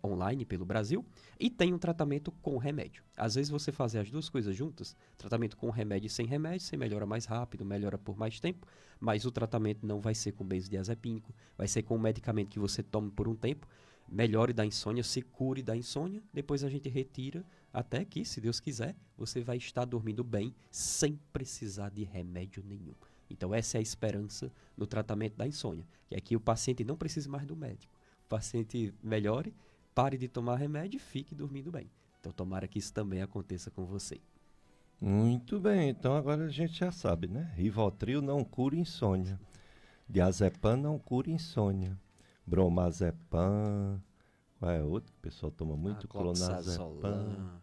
online pelo Brasil, e tem um tratamento com remédio. Às vezes você fazer as duas coisas juntas, tratamento com remédio e sem remédio, você melhora mais rápido, melhora por mais tempo, mas o tratamento não vai ser com benzodiazepínico, vai ser com um medicamento que você tome por um tempo, melhore da insônia, se cure da insônia, depois a gente retira, até que, se Deus quiser, você vai estar dormindo bem, sem precisar de remédio nenhum. Então essa é a esperança no tratamento da insônia, que é que o paciente não precise mais do médico. O paciente melhore, pare de tomar remédio e fique dormindo bem. Então tomara que isso também aconteça com você. Muito bem, então agora a gente já sabe, né? Rivotril não cura insônia. Diazepam não cura insônia. Bromazepam, qual é outro que o pessoal toma muito? Clonazepam.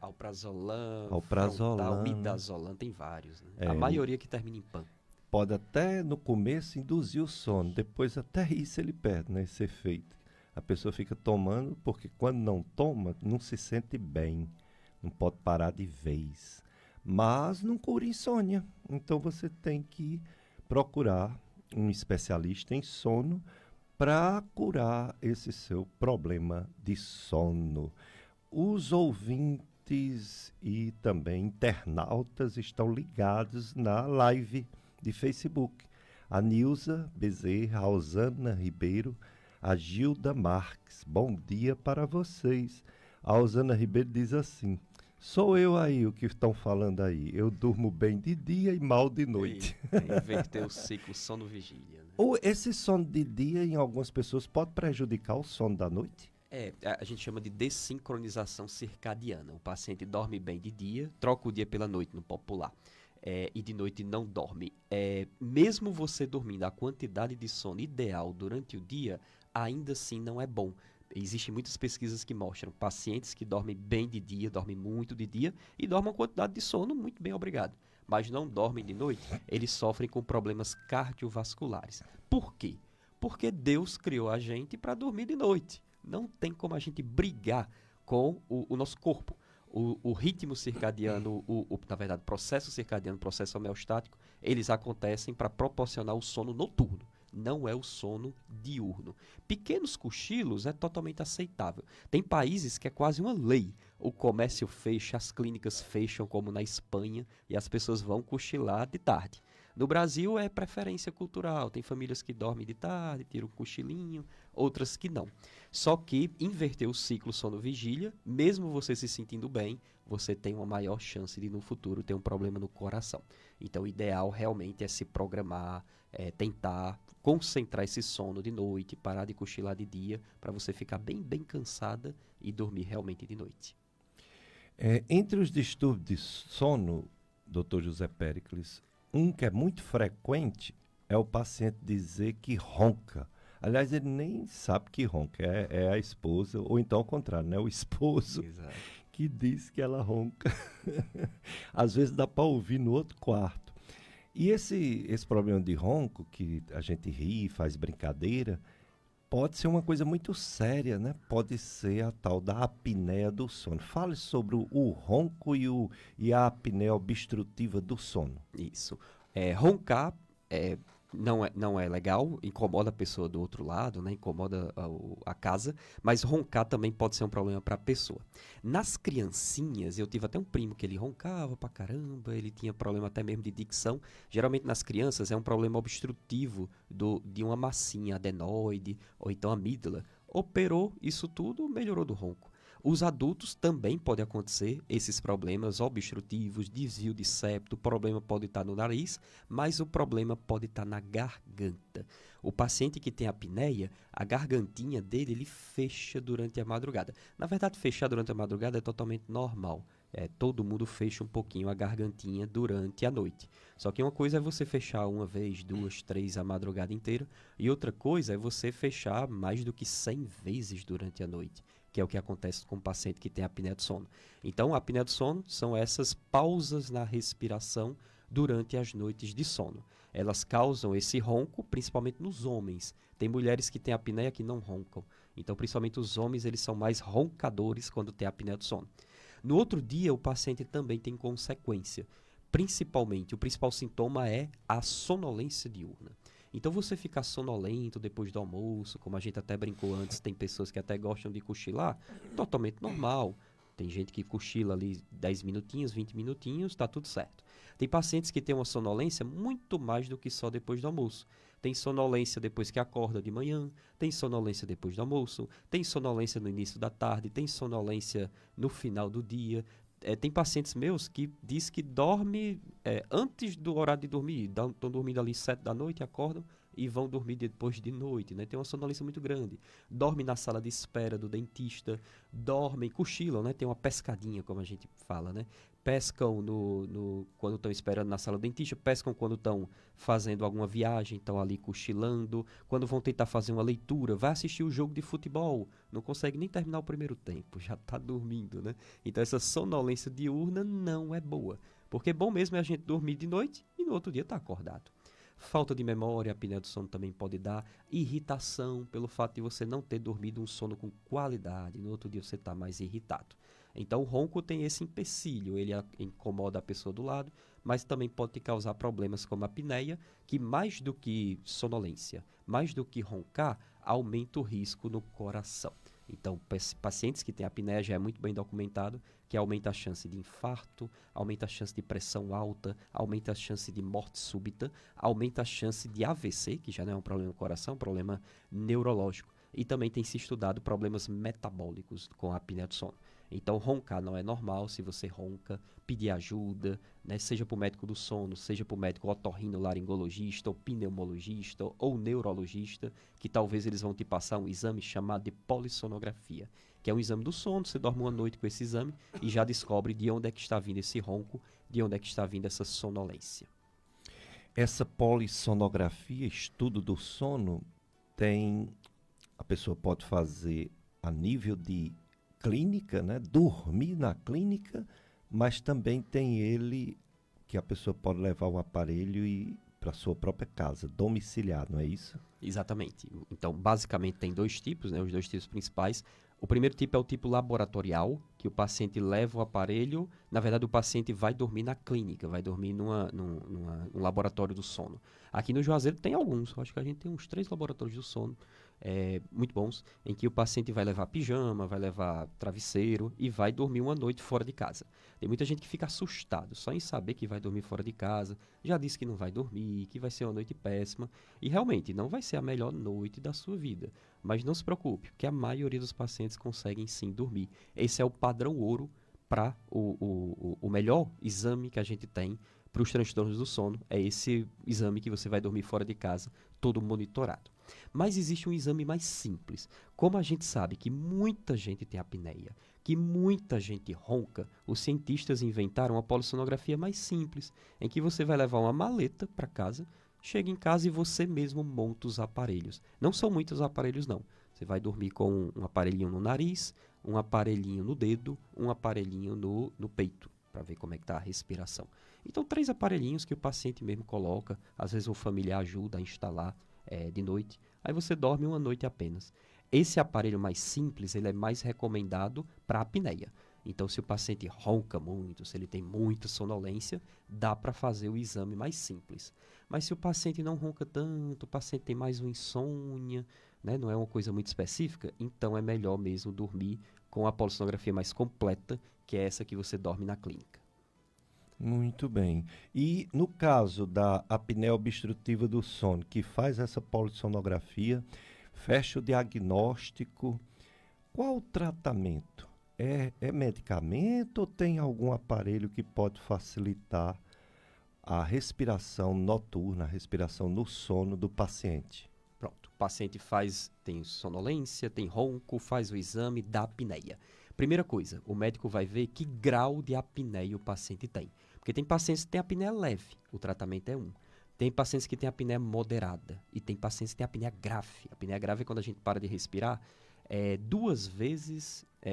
Alprazolam, Alprazolam, midazolam, tem vários, né? A maioria que termina em pan. Pode até no começo induzir o sono, depois até isso ele perde, né, esse efeito. A pessoa fica tomando porque quando não toma não se sente bem, não pode parar de vez, mas não cura insônia. Então você tem que procurar um especialista em sono para curar esse seu problema de sono. Os ouvintes e também internautas estão ligados na live de Facebook. A Nilza Bezerra, a Osana Ribeiro, a Gilda Marques. Bom dia para vocês. A Osana Ribeiro diz assim: sou eu aí o que estão falando aí. Eu durmo bem de dia e mal de noite. Inverter o ciclo sono-vigília. Né? Ou esse sono de dia em algumas pessoas pode prejudicar o sono da noite? A gente chama de dessincronização circadiana. O paciente dorme bem de dia, troca o dia pela noite no popular. E de noite não dorme. Mesmo você dormindo a quantidade de sono ideal durante o dia, ainda assim não é bom. Existem muitas pesquisas que mostram pacientes que dormem bem de dia, dormem muito de dia e dormem uma quantidade de sono muito bem, obrigado. Mas não dormem de noite, eles sofrem com problemas cardiovasculares. Por quê? Porque Deus criou a gente para dormir de noite. Não tem como a gente brigar com o nosso corpo. O ritmo circadiano, na verdade, processo circadiano, processo homeostático, eles acontecem para proporcionar o sono noturno. Não é o sono diurno. Pequenos cochilos é totalmente aceitável. Tem países que é quase uma lei. O comércio fecha, as clínicas fecham, como na Espanha, e as pessoas vão cochilar de tarde. No Brasil é preferência cultural, tem famílias que dormem de tarde, tiram um cochilinho, outras que não. Só que inverter o ciclo sono-vigília, mesmo você se sentindo bem, você tem uma maior chance de no futuro ter um problema no coração. Então o ideal realmente é se programar, tentar concentrar esse sono de noite, parar de cochilar de dia, para você ficar bem cansada e dormir realmente de noite. Entre os distúrbios de sono, Dr. José Péricles, um que é muito frequente é o paciente dizer que ronca. Aliás, ele nem sabe que ronca, é a esposa, ou então ao contrário, né? O esposo Exato. Que diz que ela ronca. Às vezes dá para ouvir no outro quarto. E esse problema de ronco, que a gente ri, faz brincadeira, pode ser uma coisa muito séria, né? Pode ser a tal da apneia do sono. Fale sobre o ronco e a apneia obstrutiva do sono. Isso. Roncar não é legal, incomoda a pessoa do outro lado, né? Incomoda a casa, mas roncar também pode ser um problema para a pessoa. Nas criancinhas, eu tive até um primo que ele roncava pra caramba, ele tinha problema até mesmo de dicção. Geralmente nas crianças é um problema obstrutivo de uma massinha adenoide ou então amígdala. Operou isso tudo, melhorou do ronco. Os adultos também podem acontecer esses problemas obstrutivos, desvio de septo, o problema pode estar no nariz, mas o problema pode estar na garganta. O paciente que tem apneia, a gargantinha dele, ele fecha durante a madrugada. Na verdade, fechar durante a madrugada é totalmente normal. Todo mundo fecha um pouquinho a gargantinha durante a noite. Só que uma coisa é você fechar uma vez, duas, três a madrugada inteira, e outra coisa é você fechar mais do que 100 vezes durante a noite, que é o que acontece com o paciente que tem apneia do sono. Então, a apneia do sono são essas pausas na respiração durante as noites de sono. Elas causam esse ronco, principalmente nos homens. Tem mulheres que têm apneia que não roncam. Então, principalmente os homens, eles são mais roncadores quando tem apneia do sono. No outro dia, o paciente também tem consequência. Principalmente, o principal sintoma é a sonolência diurna. Então, você ficar sonolento depois do almoço, como a gente até brincou antes, tem pessoas que até gostam de cochilar, totalmente normal. Tem gente que cochila ali 10 minutinhos, 20 minutinhos, tá tudo certo. Tem pacientes que têm uma sonolência muito mais do que só depois do almoço. Tem sonolência depois que acorda de manhã, tem sonolência depois do almoço, tem sonolência no início da tarde, tem sonolência no final do dia. Tem pacientes meus que diz que dorme antes do horário de dormir. Estão dormindo ali 7 da noite, acordam e vão dormir depois de noite, né? Tem uma sonolência muito grande. Dorme na sala de espera do dentista, dormem, cochilam, né? Tem uma pescadinha, como a gente fala, né? Pescam quando estão esperando na sala do dentista, pescam quando estão fazendo alguma viagem, estão ali cochilando, quando vão tentar fazer uma leitura, vai assistir o jogo de futebol, não consegue nem terminar o primeiro tempo, já está dormindo, né? Então essa sonolência diurna não é boa, porque bom mesmo é a gente dormir de noite e no outro dia estar acordado. Falta de memória, a apneia do sono também pode dar, irritação pelo fato de você não ter dormido um sono com qualidade, no outro dia você está mais irritado. Então o ronco tem esse empecilho, ele incomoda a pessoa do lado, mas também pode te causar problemas como a apneia, que mais do que sonolência, mais do que roncar, aumenta o risco no coração. Então, pacientes que têm apneia já é muito bem documentado que aumenta a chance de infarto, aumenta a chance de pressão alta, aumenta a chance de morte súbita, aumenta a chance de AVC, que já não é um problema no coração, é um problema neurológico. E também tem se estudado problemas metabólicos com a apneia do sono. Então, roncar não é normal. Se você ronca, pedir ajuda, né? Seja para o médico do sono, seja para o médico otorrinolaringologista, ou pneumologista, ou neurologista, que talvez eles vão te passar um exame chamado de polissonografia, que é um exame do sono. Você dorme uma noite com esse exame e já descobre de onde é que está vindo esse ronco, de onde é que está vindo essa sonolência. Essa polissonografia, estudo do sono, a pessoa pode fazer a nível de clínica, né? Dormir na clínica, mas também tem ele que a pessoa pode levar o aparelho e para sua própria casa, domiciliar, não é isso? Exatamente. Então, basicamente tem dois tipos, né? Os dois tipos principais. O primeiro tipo é o tipo laboratorial, que o paciente leva o aparelho. Na verdade, o paciente vai dormir na clínica, vai dormir num laboratório do sono. Aqui no Juazeiro tem alguns, acho que a gente tem uns 3 laboratórios do sono muito bons, em que o paciente vai levar pijama, vai levar travesseiro e vai dormir uma noite fora de casa. Tem muita gente que fica assustado só em saber que vai dormir fora de casa, já disse que não vai dormir, que vai ser uma noite péssima, e realmente não vai ser a melhor noite da sua vida. Mas não se preocupe, porque a maioria dos pacientes conseguem sim dormir. Esse é o padrão ouro para o melhor exame que a gente tem para os transtornos do sono. É esse exame que você vai dormir fora de casa, todo monitorado. Mas existe um exame mais simples. Como a gente sabe que muita gente tem apneia, que muita gente ronca, os cientistas inventaram uma polissonografia mais simples, em que você vai levar uma maleta para casa, chega em casa e você mesmo monta os aparelhos. Não são muitos aparelhos, não. Você vai dormir com um aparelhinho no nariz, um aparelhinho no dedo, um aparelhinho no peito, para ver como é que está a respiração. Então, 3 aparelhinhos que o paciente mesmo coloca, às vezes o familiar ajuda a instalar. de noite. Aí você dorme uma noite apenas. Esse aparelho mais simples, ele é mais recomendado para a apneia. Então, se o paciente ronca muito, se ele tem muita sonolência, dá para fazer o exame mais simples. Mas se o paciente não ronca tanto, o paciente tem mais uma insônia, né, não é uma coisa muito específica, então é melhor mesmo dormir com a polissonografia mais completa, que é essa que você dorme na clínica. Muito bem. E no caso da apneia obstrutiva do sono, que faz essa polissonografia, fecha o diagnóstico, qual o tratamento? É medicamento ou tem algum aparelho que pode facilitar a respiração noturna, a respiração no sono do paciente? Pronto, o paciente tem sonolência, tem ronco, faz o exame da apneia. Primeira coisa, o médico vai ver que grau de apneia o paciente tem. Porque tem pacientes que têm apneia leve, o tratamento é 1. Tem pacientes que têm apneia moderada e tem pacientes que têm apneia grave. A apneia grave é quando a gente para de respirar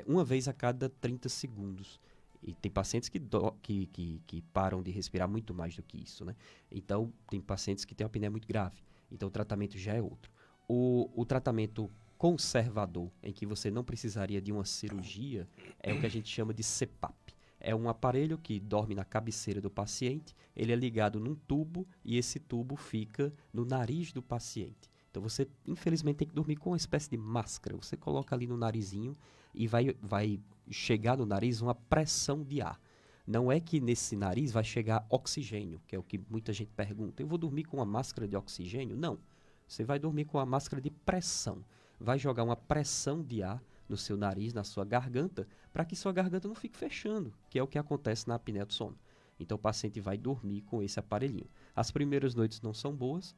uma vez a cada 30 segundos. E tem pacientes que param de respirar muito mais do que isso, né? Então, tem pacientes que têm uma apneia muito grave. Então, o tratamento já é outro. O tratamento conservador, em que você não precisaria de uma cirurgia, é o que a gente chama de CPAP. É um aparelho que dorme na cabeceira do paciente, ele é ligado num tubo e esse tubo fica no nariz do paciente. Então você, infelizmente, tem que dormir com uma espécie de máscara. Você coloca ali no narizinho e vai chegar no nariz uma pressão de ar. Não é que nesse nariz vai chegar oxigênio, que é o que muita gente pergunta. Eu vou dormir com uma máscara de oxigênio? Não. Você vai dormir com uma máscara de pressão. Vai jogar uma pressão de ar no seu nariz, na sua garganta, para que sua garganta não fique fechando, que é o que acontece na apneia do sono. Então o paciente vai dormir com esse aparelhinho. As primeiras noites não são boas.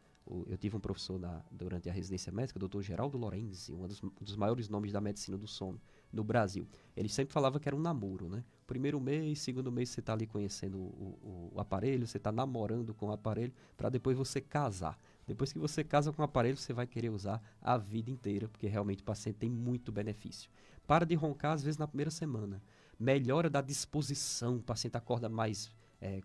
Eu tive um professor durante a residência médica, o Dr. Geraldo Lorenzi, um dos maiores nomes da medicina do sono no Brasil. Ele sempre falava que era um namoro, né? Primeiro mês, segundo mês você está ali conhecendo o aparelho, você está namorando com o aparelho, para depois você casar. Depois que você casa com o aparelho, você vai querer usar a vida inteira, porque realmente o paciente tem muito benefício. Para de roncar, às vezes, na primeira semana. Melhora da disposição, o paciente acorda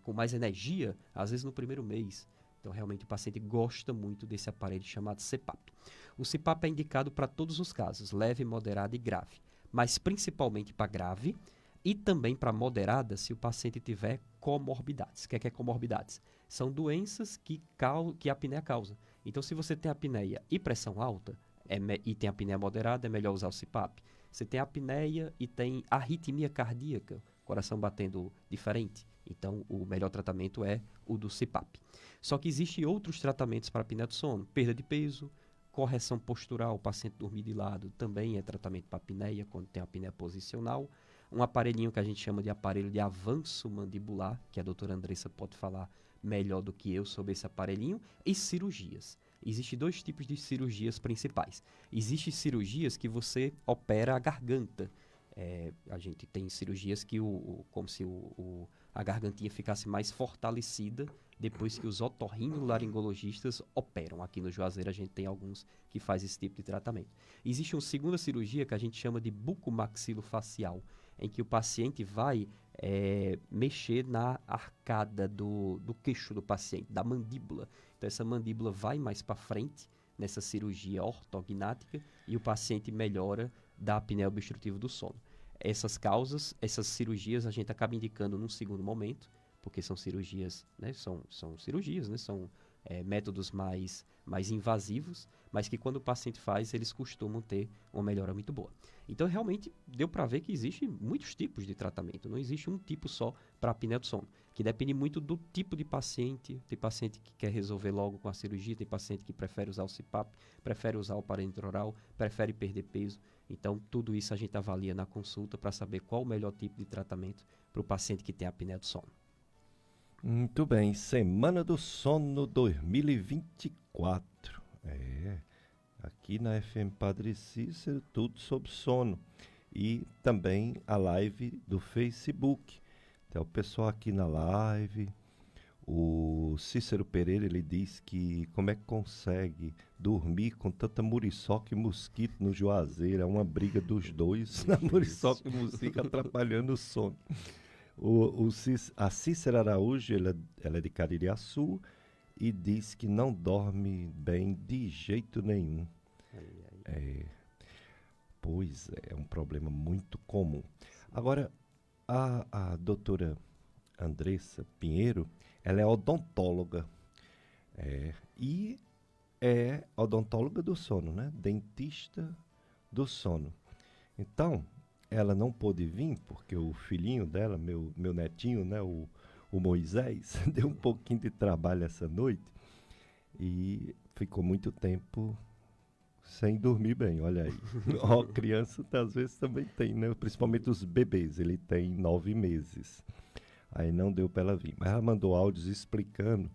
com mais energia, às vezes no primeiro mês. Então, realmente, o paciente gosta muito desse aparelho chamado CPAP. O CPAP é indicado para todos os casos, leve, moderada e grave. Mas principalmente para grave e também para moderada se o paciente tiver comorbidades. O que é comorbidades? São doenças que a apneia causa. Então, se você tem apneia e pressão alta e tem apneia moderada, é melhor usar o CPAP. Você tem apneia e tem arritmia cardíaca, coração batendo diferente. Então, o melhor tratamento é o do CPAP. Só que existem outros tratamentos para apneia do sono. Perda de peso, correção postural, o paciente dormir de lado, também é tratamento para apneia, quando tem apneia posicional. Um aparelhinho que a gente chama de aparelho de avanço mandibular, que a doutora Andressa pode falar melhor do que eu sobre esse aparelhinho, e cirurgias. Existem 2 tipos de cirurgias principais. Existem cirurgias que você opera a garganta. A gente tem cirurgias que como se a gargantinha ficasse mais fortalecida depois que os otorrinolaringologistas operam. Aqui no Juazeiro a gente tem alguns que fazem esse tipo de tratamento. Existe uma segunda cirurgia que a gente chama de bucomaxilofacial, em que o paciente vai mexer na arcada do queixo do paciente, da mandíbula. Então essa mandíbula vai mais para frente nessa cirurgia ortognática e o paciente melhora da apneia obstrutiva do sono. Essas cirurgias a gente acaba indicando num segundo momento, porque são cirurgias, né, são cirurgias, né, são métodos mais invasivos, mas que quando o paciente faz, eles costumam ter uma melhora muito boa. Então, realmente, deu para ver que existem muitos tipos de tratamento, não existe um tipo só para a apneia do sono, que depende muito do tipo de paciente. Tem paciente que quer resolver logo com a cirurgia, tem paciente que prefere usar o CPAP, prefere usar o aparelho intraoral, prefere perder peso. Então, tudo isso a gente avalia na consulta para saber qual o melhor tipo de tratamento para o paciente que tem apneia do sono. Muito bem, Semana do Sono 2024. Aqui na FM Padre Cícero, tudo sobre sono. E também a live do Facebook. Tem o pessoal aqui na live. O Cícero Pereira, ele diz que como é que consegue dormir com tanta muriçoca e mosquito no Juazeiro. É uma briga dos dois, a muriçoca e o mosquito atrapalhando o sono. A Cícera Araújo, ela é de Caririaçu, e diz que não dorme bem de jeito nenhum. Pois é um problema muito comum. Agora, a doutora Andressa Pinheiro, ela é odontóloga. E é odontóloga do sono, né? Dentista do sono. Então, ela não pôde vir porque o filhinho dela, meu netinho, né? O Moisés, deu um pouquinho de trabalho essa noite e ficou muito tempo sem dormir bem, olha aí. Criança às vezes também tem, né? Principalmente os bebês, ele tem 9 meses. Aí não deu para ela vir. Mas ela mandou áudios explicando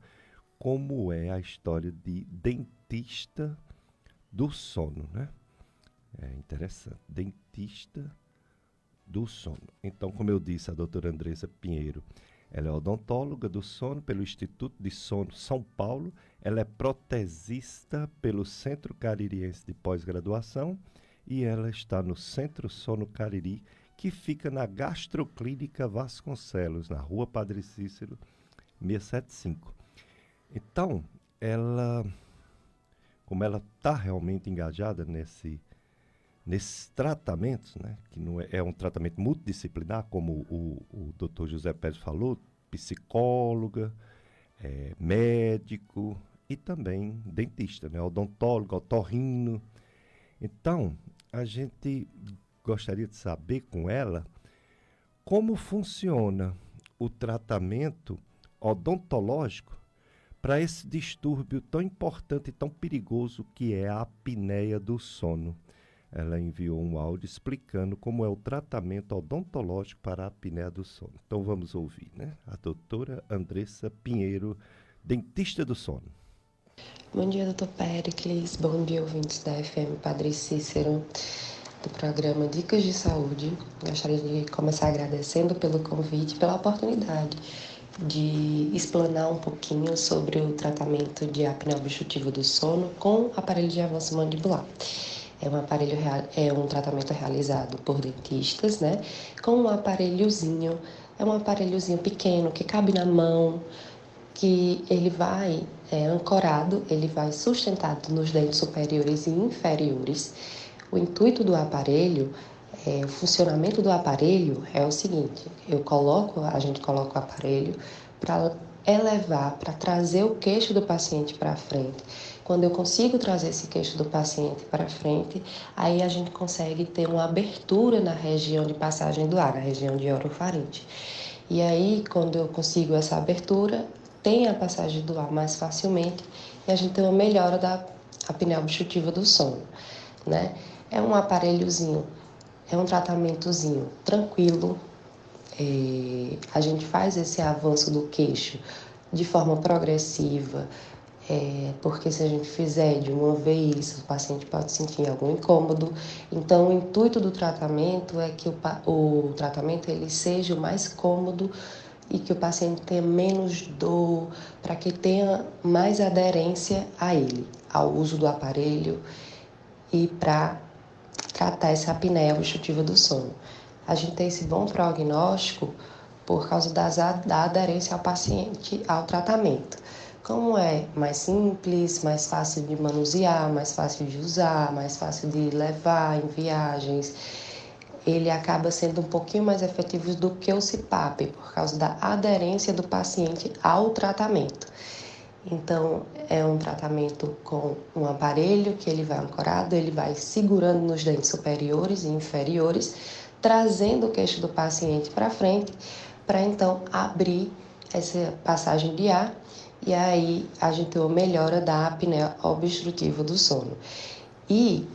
como é a história de dentista do sono, né? É interessante. Dentista do sono. Então, como eu disse, a doutora Andressa Pinheiro, ela é odontóloga do sono pelo Instituto de Sono São Paulo. Ela é protesista pelo Centro Caririense de Pós-Graduação e ela está no Centro Sono Cariri, que fica na Gastroclínica Vasconcelos, na Rua Padre Cícero, 675. Então, como ela está realmente engajada nesses tratamentos, né, que não é um tratamento multidisciplinar, como o Dr. José Pérez falou, psicóloga, médico e também dentista, né, odontólogo, otorrino. Então, a gente gostaria de saber com ela como funciona o tratamento odontológico para esse distúrbio tão importante e tão perigoso que é a apneia do sono. Ela enviou um áudio explicando como é o tratamento odontológico para a apneia do sono. Então vamos ouvir, né? A doutora Andressa Pinheiro, dentista do sono. Bom dia, doutor Péricles. Bom dia, ouvintes da FM Padre Cícero, do programa Dicas de Saúde. Gostaria de começar agradecendo pelo convite, pela oportunidade de explanar um pouquinho sobre o tratamento de apneia obstrutiva do sono com aparelho de avanço mandibular. É um tratamento realizado por dentistas, né? Com um aparelhozinho, é um aparelhozinho pequeno que cabe na mão, que ele vai ancorado, ele vai sustentado nos dentes superiores e inferiores. O intuito do aparelho, o funcionamento do aparelho é o seguinte: a gente coloca o aparelho para elevar, para trazer o queixo do paciente para frente. Quando eu consigo trazer esse queixo do paciente para frente, aí a gente consegue ter uma abertura na região de passagem do ar, na região de orofaringe. E aí, quando eu consigo essa abertura, tem a passagem do ar mais facilmente e a gente tem uma melhora da apneia obstrutiva do sono, né? É um aparelhozinho, é um tratamentozinho tranquilo. A gente faz esse avanço do queixo de forma progressiva, porque se a gente fizer de uma vez, o paciente pode sentir algum incômodo. Então, o intuito do tratamento é que o tratamento ele seja o mais cômodo e que o paciente tenha menos dor, para que tenha mais aderência a ele, ao uso do aparelho e para tratar essa apneia obstrutiva do sono. A gente tem esse bom prognóstico por causa da aderência ao paciente ao tratamento. Como é mais simples, mais fácil de manusear, mais fácil de usar, mais fácil de levar em viagens, ele acaba sendo um pouquinho mais efetivo do que o CPAP, por causa da aderência do paciente ao tratamento. Então, é um tratamento com um aparelho que ele vai ancorado, ele vai segurando nos dentes superiores e inferiores, trazendo o queixo do paciente para frente, para então abrir essa passagem de ar, e aí a gente tem uma melhora da apneia obstrutiva do sono. E,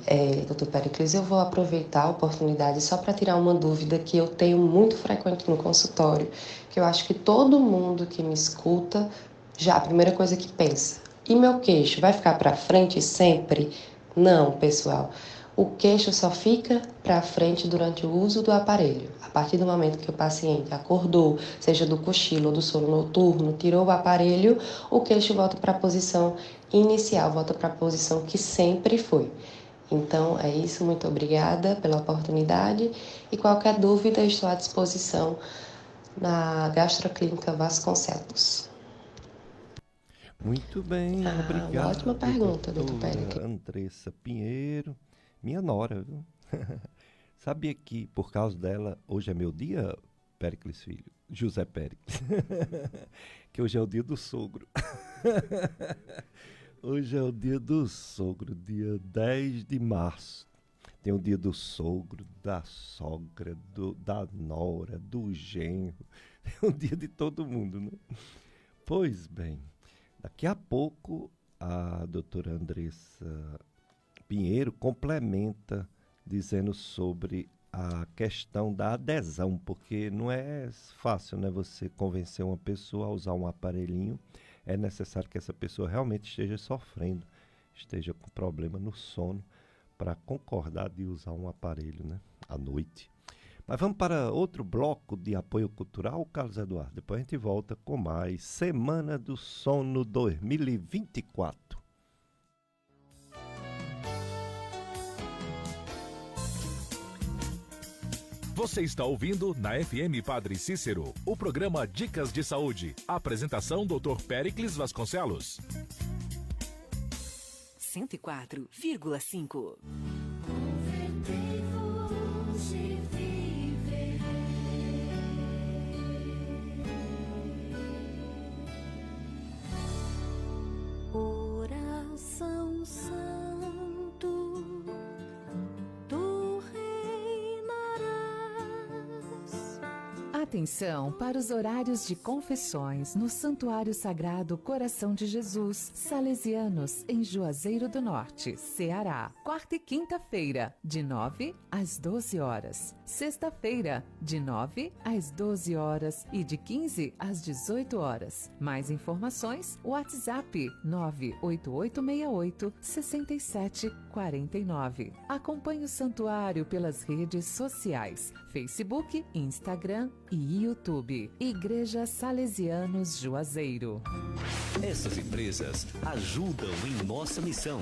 doutor Péricles, eu vou aproveitar a oportunidade só para tirar uma dúvida que eu tenho muito frequente no consultório, que eu acho que todo mundo que me escuta, já a primeira coisa que pensa: e meu queixo vai ficar para frente sempre? Não, pessoal. O queixo só fica para frente durante o uso do aparelho. A partir do momento que o paciente acordou, seja do cochilo ou do sono noturno, tirou o aparelho, o queixo volta para a posição inicial, volta para a posição que sempre foi. Então é isso, muito obrigada pela oportunidade e qualquer dúvida estou à disposição na Gastroclínica Vasconcelos. Muito bem, Ah, obrigado. uma ótima pergunta, doutor doutora Péricles. Andressa Pinheiro, minha nora, viu? Sabia que por causa dela, hoje é meu dia, Péricles Filho? José Péricles. Que hoje é o dia do sogro. Hoje é o dia do sogro, dia 10 de março. Tem o dia do sogro, da sogra, da nora, do genro. É o dia de todo mundo, né? Pois bem, daqui a pouco a doutora Andressa Pinheiro complementa dizendo sobre a questão da adesão, porque não é fácil, né, você convencer uma pessoa a usar um aparelhinho. É necessário que essa pessoa realmente esteja sofrendo, esteja com problema no sono, para concordar de usar um aparelho, né, à noite. Mas vamos para outro bloco de apoio cultural, Carlos Eduardo. Depois a gente volta com mais Semana do Sono 2024. Você está ouvindo na FM Padre Cícero, o programa Dicas de Saúde. Apresentação Dr. Péricles Vasconcelos. 104,5. Oração Santo, tu reinarás. Atenção para os horários de confissões no Santuário Sagrado Coração de Jesus, Salesianos, em Juazeiro do Norte, Ceará. Quarta e quinta-feira, de 9 às 12 horas. Sexta-feira, de 9 às 12 horas e de 15 às 18 horas. Mais informações, WhatsApp 98868-6749. Acompanhe o santuário pelas redes sociais, Facebook, Instagram e YouTube. Igreja Salesianos Juazeiro. Essas empresas ajudam em nossa missão.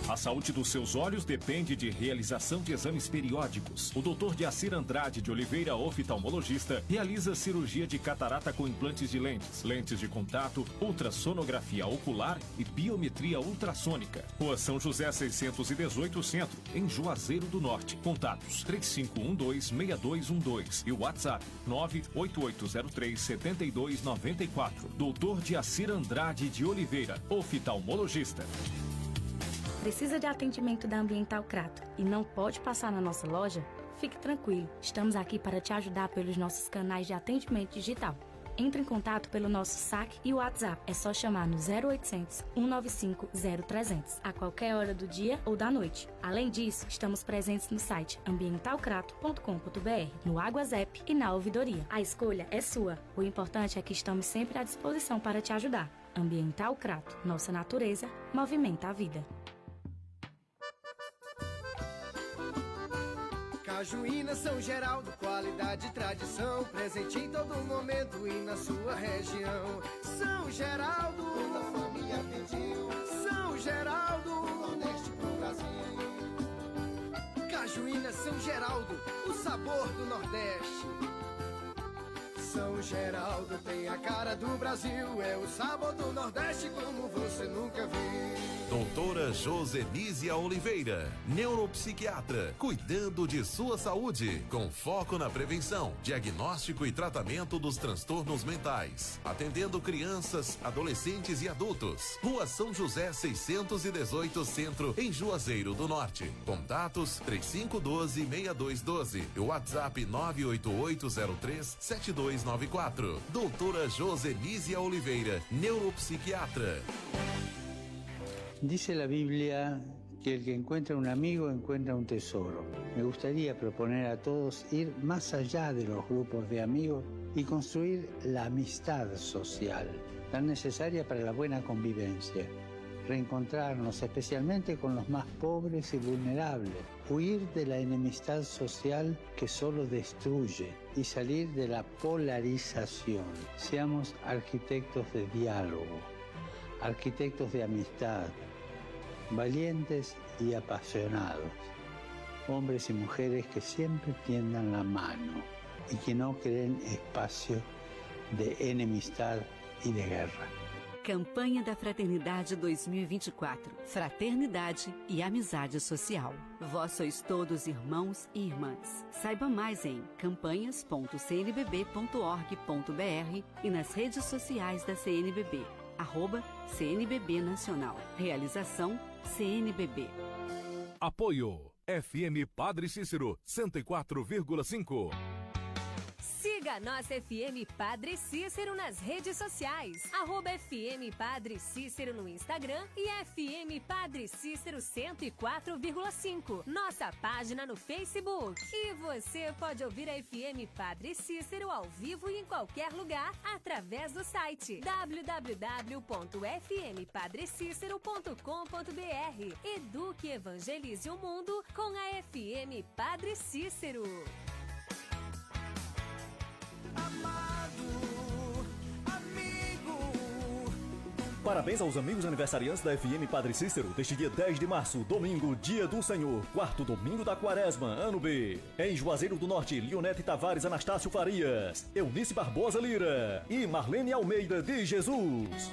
A saúde dos seus olhos depende de realização de exames periódicos. O Dr. Diacir Andrade de Oliveira, oftalmologista, realiza cirurgia de catarata com implantes de lentes, lentes de contato, ultrassonografia ocular e biometria ultrassônica. Rua São José 618 Centro, em Juazeiro do Norte. Contatos 3512-6212 e o WhatsApp 98803-7294. Dr. Diacir Andrade de Oliveira, oftalmologista. Precisa de atendimento da Ambiental Crato e não pode passar na nossa loja? Fique tranquilo, estamos aqui para te ajudar pelos nossos canais de atendimento digital. Entre em contato pelo nosso saque e WhatsApp. É só chamar no 0800 195 0300 a qualquer hora do dia ou da noite. Além disso, estamos presentes no site ambientalcrato.com.br, no AguaZep e na ouvidoria. A escolha é sua. O importante é que estamos sempre à disposição para te ajudar. Ambiental Crato. Nossa natureza movimenta a vida. Cajuína São Geraldo, qualidade e tradição, presente em todo momento e na sua região. São Geraldo, toda a família pediu. São Geraldo, Nordeste pro Brasil. Cajuína São Geraldo, o sabor do Nordeste. São Geraldo tem a cara do Brasil, é o sabor do Nordeste como você nunca viu. Doutora Josenísia Oliveira, neuropsiquiatra, cuidando de sua saúde, com foco na prevenção, diagnóstico e tratamento dos transtornos mentais, atendendo crianças, adolescentes e adultos. Rua São José 618 Centro, em Juazeiro do Norte. Contatos 3512-6212 e WhatsApp 98803-7294. Doutora Josenísia Oliveira, neuropsiquiatra. Dice la Biblia que el que encuentra un amigo encuentra un tesoro. Me gustaría proponer a todos ir más allá de los grupos de amigos y construir la amistad social, tan necesaria para la buena convivencia. Reencontrarnos especialmente con los más pobres y vulnerables, huir de la enemistad social que solo destruye y salir de la polarización. Seamos arquitectos de diálogo, arquitectos de amistad, valientes y apasionados, hombres y mujeres que siempre tiendan la mano y que no creen espacio de enemistad y de guerra. Campanha da Fraternidade 2024. Fraternidade e amizade social. Vós sois todos irmãos e irmãs. Saiba mais em campanhas.cnbb.org.br e nas redes sociais da CNBB. @CNBB Nacional. Realização CNBB. Apoio FM Padre Cícero 104,5. Siga a nossa FM Padre Cícero nas redes sociais. @FM Padre Cícero no Instagram e FM Padre Cícero 104,5. Nossa página no Facebook. E você pode ouvir a FM Padre Cícero ao vivo e em qualquer lugar através do site www.fmpadrecícero.com.br. Eduque e evangelize o mundo com a FM Padre Cícero. Parabéns aos amigos aniversariantes da FM Padre Cícero, deste dia 10 de março, domingo, dia do Senhor, quarto domingo da quaresma, ano B. Em Juazeiro do Norte, Lionete Tavares Anastácio Farias, Eunice Barbosa Lira e Marlene Almeida de Jesus.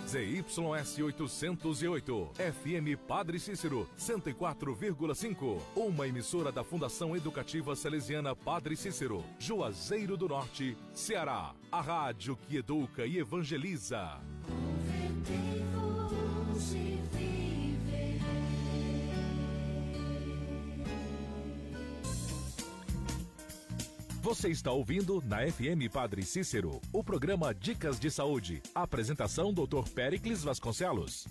ZYS 808, FM Padre Cícero 104,5. Uma emissora da Fundação Educativa Salesiana Padre Cícero, Juazeiro do Norte, Ceará. A rádio que educa e evangeliza. Você está ouvindo na FM Padre Cícero, o programa Dicas de Saúde. Apresentação Dr. Péricles Vasconcelos.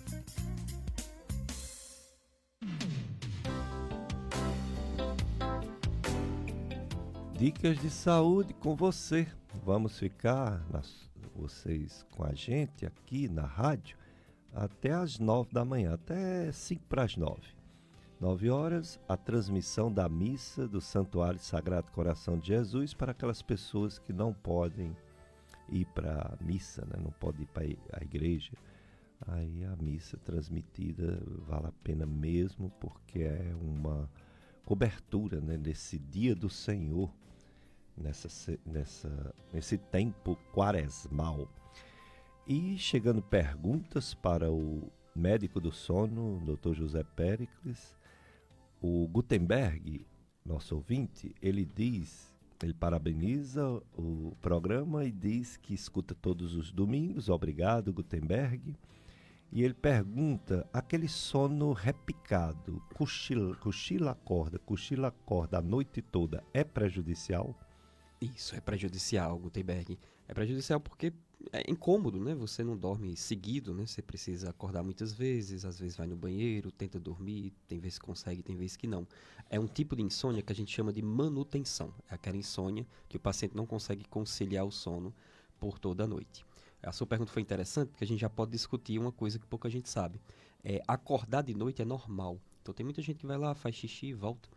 Dicas de saúde com você. Vamos ficar, vocês com a gente aqui na rádio, até às 9 da manhã, até 5 para as 9. 9 horas, a transmissão da missa do Santuário Sagrado Coração de Jesus para aquelas pessoas que não podem ir para a missa, né? Não podem ir para a igreja. Aí a missa transmitida vale a pena mesmo, porque é uma cobertura, né, nesse dia do Senhor, nesse tempo quaresmal. E chegando perguntas para o médico do sono, Dr. José Péricles. O Gutenberg, nosso ouvinte, ele parabeniza o programa e diz que escuta todos os domingos. Obrigado, Gutenberg. E ele pergunta, aquele sono repicado, cochila acorda a noite toda, é prejudicial? Isso, é prejudicial, Gutenberg. É prejudicial porque é incômodo, né? Você não dorme seguido, né? Você precisa acordar muitas vezes, às vezes vai no banheiro, tenta dormir, tem vezes que consegue, tem vezes que não. É um tipo de insônia que a gente chama de manutenção. É aquela insônia que o paciente não consegue conciliar o sono por toda a noite. A sua pergunta foi interessante porque a gente já pode discutir uma coisa que pouca gente sabe. Acordar de noite é normal. Então tem muita gente que vai lá, faz xixi e volta.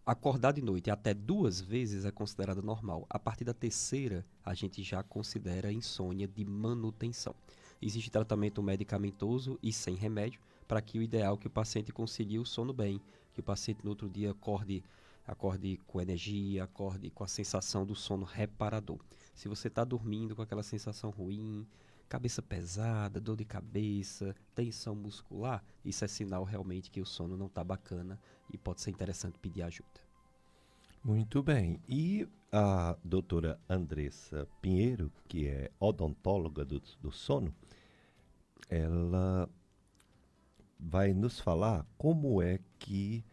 Acordar de noite até 2 vezes é considerado normal. A partir da 3ª, a gente já considera insônia de manutenção. Existe tratamento medicamentoso e sem remédio para que o ideal é que o paciente concilie o sono bem, que o paciente no outro dia acorde com energia, acorde com a sensação do sono reparador. Se você está dormindo com aquela sensação ruim, cabeça pesada, dor de cabeça, tensão muscular, isso é sinal realmente que o sono não está bacana e pode ser interessante pedir ajuda. Muito bem. E a doutora Andressa Pinheiro, que é odontóloga do sono, ela vai nos falar como é que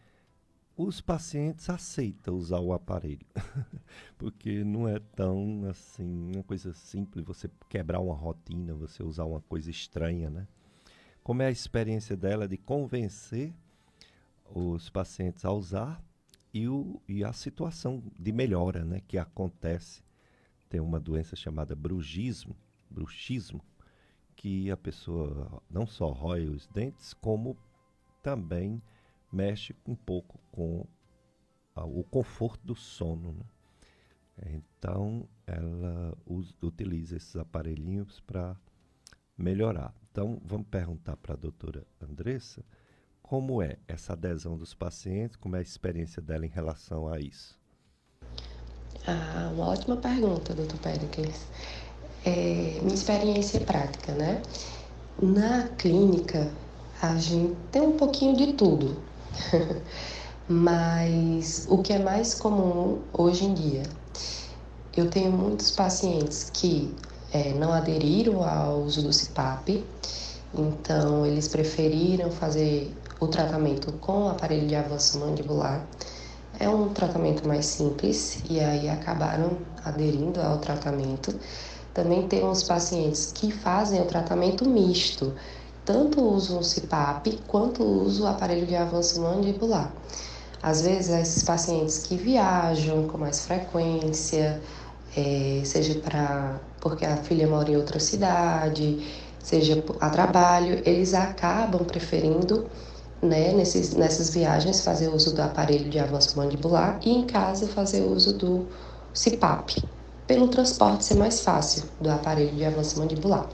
os pacientes aceitam usar o aparelho. Porque não é tão assim, uma coisa simples, você quebrar uma rotina, você usar uma coisa estranha, né? Como é a experiência dela de convencer os pacientes a usar e a situação de melhora, né, que acontece. Tem uma doença chamada bruxismo, que a pessoa não só rói os dentes, como também mexe um pouco com o conforto do sono, né? Então, ela utiliza esses aparelhinhos para melhorar. Então, vamos perguntar para a doutora Andressa como é essa adesão dos pacientes, como é a experiência dela em relação a isso. Uma ótima pergunta, doutor Péricles. minha experiência prática, né? Na clínica, a gente tem um pouquinho de tudo, mas o que é mais comum hoje em dia, eu tenho muitos pacientes que não aderiram ao uso do CPAP, então eles preferiram fazer o tratamento com o aparelho de avanço mandibular. É um tratamento mais simples e aí acabaram aderindo ao tratamento. Também temos pacientes que fazem o tratamento misto, tanto usam o CPAP quanto usam o aparelho de avanço mandibular. Às vezes, esses pacientes que viajam com mais frequência, seja porque a filha mora em outra cidade, seja a trabalho, eles acabam preferindo, né, nessas viagens, fazer uso do aparelho de avanço mandibular e em casa fazer uso do CPAP, pelo transporte ser mais fácil do aparelho de avanço mandibular.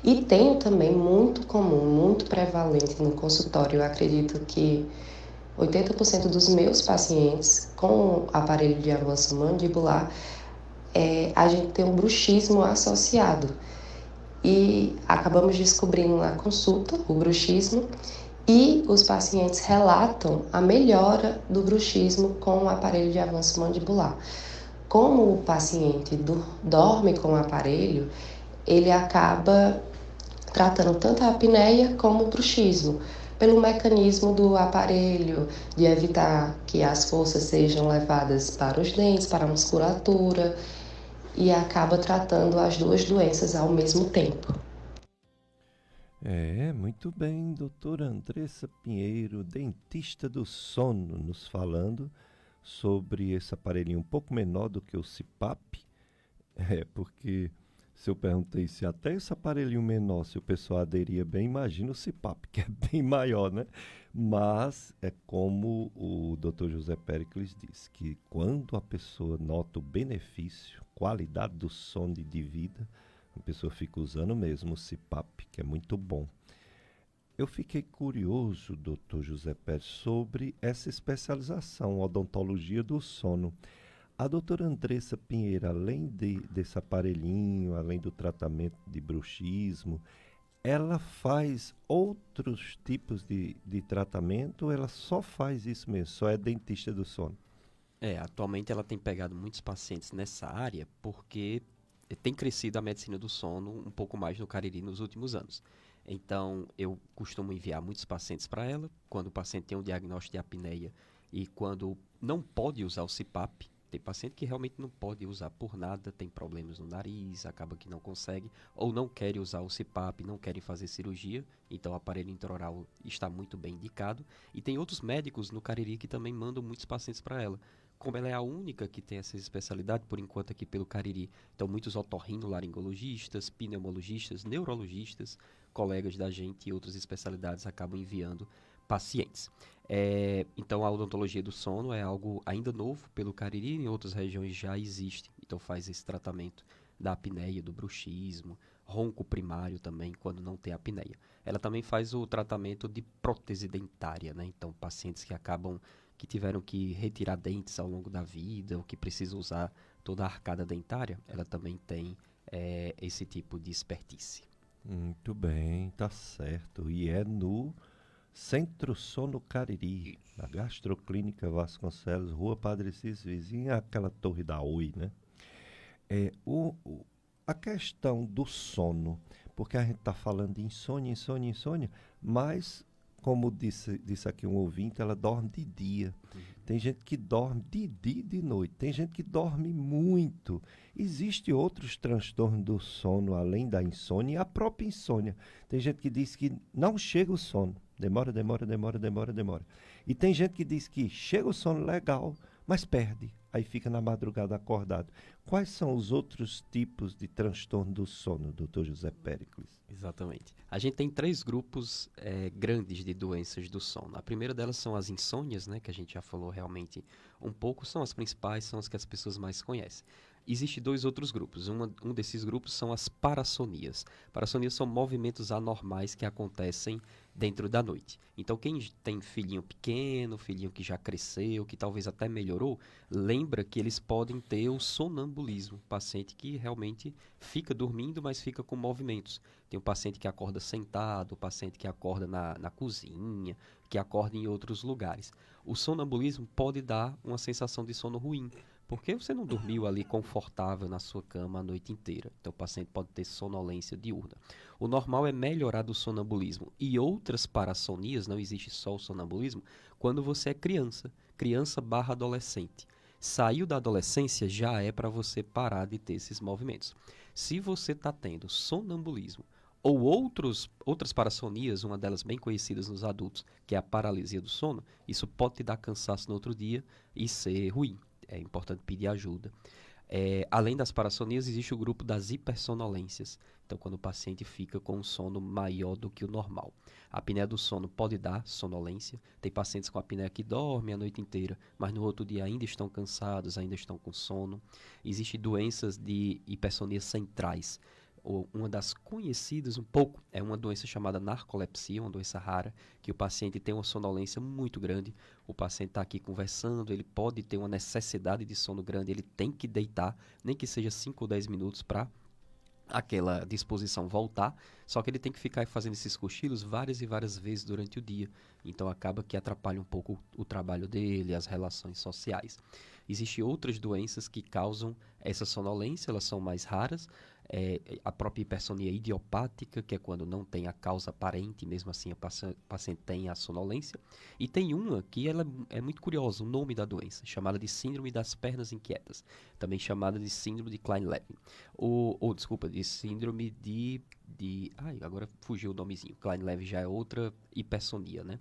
E tem também muito comum, muito prevalente no consultório, eu acredito que 80% dos meus pacientes com aparelho de avanço mandibular, a gente tem um bruxismo associado. E acabamos descobrindo na consulta o bruxismo e os pacientes relatam a melhora do bruxismo com o aparelho de avanço mandibular. Como o paciente dorme com o aparelho, ele acaba tratando tanto a apneia como o bruxismo, pelo mecanismo do aparelho, de evitar que as forças sejam levadas para os dentes, para a musculatura, e acaba tratando as duas doenças ao mesmo tempo. Muito bem, doutora Andressa Pinheiro, dentista do sono, nos falando sobre esse aparelhinho um pouco menor do que o CPAP. Porque se eu perguntei se até esse aparelhinho menor, se o pessoal aderia bem, imagina o CPAP, que é bem maior, né? Mas é como o Dr. José Péricles diz, que quando a pessoa nota o benefício, qualidade do sono e de vida, a pessoa fica usando mesmo o CPAP, que é muito bom. Eu fiquei curioso, Dr. José Pérez, sobre essa especialização, odontologia do sono. A doutora Andressa Pinheiro, além desse aparelhinho, além do tratamento de bruxismo, ela faz outros tipos de tratamento ou ela só faz isso mesmo, só é dentista do sono? Atualmente ela tem pegado muitos pacientes nessa área porque tem crescido a medicina do sono um pouco mais no Cariri nos últimos anos. Então, eu costumo enviar muitos pacientes para ela, quando o paciente tem um diagnóstico de apneia e quando não pode usar o CPAP. Tem paciente que realmente não pode usar por nada, tem problemas no nariz, acaba que não consegue, ou não quer usar o CPAP, não querem fazer cirurgia, então o aparelho intraoral está muito bem indicado. E tem outros médicos no Cariri que também mandam muitos pacientes para ela. Como ela é a única que tem essa especialidade, por enquanto aqui pelo Cariri, então muitos otorrinolaringologistas, pneumologistas, neurologistas, colegas da gente e outras especialidades acabam enviando pacientes. Então a odontologia do sono é algo ainda novo pelo Cariri, em outras regiões já existe, então faz esse tratamento da apneia, do bruxismo, ronco primário também, quando não tem apneia. Ela também faz o tratamento de prótese dentária, né? Então pacientes que tiveram que retirar dentes ao longo da vida, ou que precisam usar toda a arcada dentária, ela também tem esse tipo de expertise. Muito bem, tá certo. E é no Centro Sono Cariri, na Gastroclínica Vasconcelos, Rua Padre Cícero, vizinha àquela torre da Oi, né? A questão do sono, porque a gente está falando de insônia, mas, como disse aqui um ouvinte, ela dorme de dia. Tem gente que dorme de dia e de noite, tem gente que dorme muito. Existem outros transtornos do sono, além da insônia, e a própria insônia. Tem gente que diz que não chega o sono, demora. E tem gente que diz que chega o sono legal, mas perde, aí fica na madrugada acordado. Quais são os outros tipos de transtorno do sono, Dr. José Péricles? Exatamente. A gente tem 3 grupos grandes de doenças do sono. A primeira delas são as insônias, né, que a gente já falou realmente um pouco, são as principais, são as que as pessoas mais conhecem. Existem 2 outros grupos. Um desses grupos são as parassonias. Parassonias são movimentos anormais que acontecem dentro da noite. Então, quem tem filhinho pequeno, filhinho que já cresceu, que talvez até melhorou, lembra que eles podem ter o sonambulismo. Paciente que realmente fica dormindo, mas fica com movimentos. Tem um paciente que acorda sentado, o paciente que acorda na cozinha, que acorda em outros lugares. O sonambulismo pode dar uma sensação de sono ruim, porque você não dormiu ali confortável na sua cama a noite inteira. Então o paciente pode ter sonolência diurna. O normal é melhorar do sonambulismo. E outras parassonias, não existe só o sonambulismo, quando você é criança/adolescente. Saiu da adolescência, já é para você parar de ter esses movimentos. Se você está tendo sonambulismo ou outras parassonias, uma delas bem conhecidas nos adultos, que é a paralisia do sono, isso pode te dar cansaço no outro dia e ser ruim. É importante pedir ajuda. Além das parassonias, existe o grupo das hipersonolências. Então, quando o paciente fica com um sono maior do que o normal. A apneia do sono pode dar sonolência. Tem pacientes com apneia que dormem a noite inteira, mas no outro dia ainda estão cansados, ainda estão com sono. Existem doenças de hipersonia centrais. Uma das conhecidas um pouco é uma doença chamada narcolepsia, uma doença rara, que o paciente tem uma sonolência muito grande. O paciente está aqui conversando, ele pode ter uma necessidade de sono grande, ele tem que deitar, nem que seja 5 ou 10 minutos para aquela disposição voltar, só que ele tem que ficar fazendo esses cochilos várias e várias vezes durante o dia. Então acaba que atrapalha um pouco o trabalho dele, as relações sociais. Existem outras doenças que causam essa sonolência, elas são mais raras. A própria hipersonia idiopática, que é quando não tem a causa aparente, mesmo assim o paciente tem a sonolência. E tem uma que ela é muito curiosa, o nome da doença, chamada de síndrome das pernas inquietas, também chamada de síndrome de Klein-Levin. De síndrome agora fugiu o nomezinho. Klein-Levin já é outra hipersonia, né?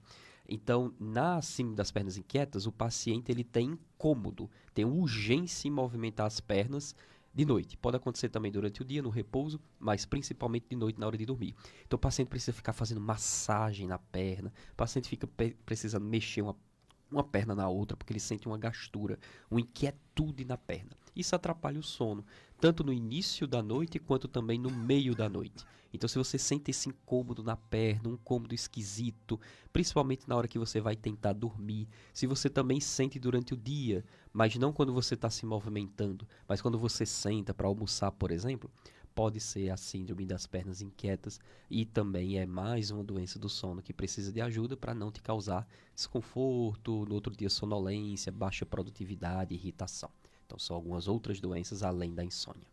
Então, na síndrome das pernas inquietas, o paciente ele tem incômodo, tem urgência em movimentar as pernas de noite. Pode acontecer também durante o dia, no repouso, mas principalmente de noite, na hora de dormir. Então, o paciente precisa ficar fazendo massagem na perna, o paciente fica precisando mexer uma perna na outra, porque ele sente uma gastura, uma inquietude na perna. Isso atrapalha o sono, tanto no início da noite, quanto também no meio da noite. Então, se você sente esse incômodo na perna, um incômodo esquisito, principalmente na hora que você vai tentar dormir, se você também sente durante o dia, mas não quando você está se movimentando, mas quando você senta para almoçar, por exemplo, pode ser a síndrome das pernas inquietas e também é mais uma doença do sono que precisa de ajuda para não te causar desconforto, no outro dia sonolência, baixa produtividade, irritação. Então, são algumas outras doenças além da insônia.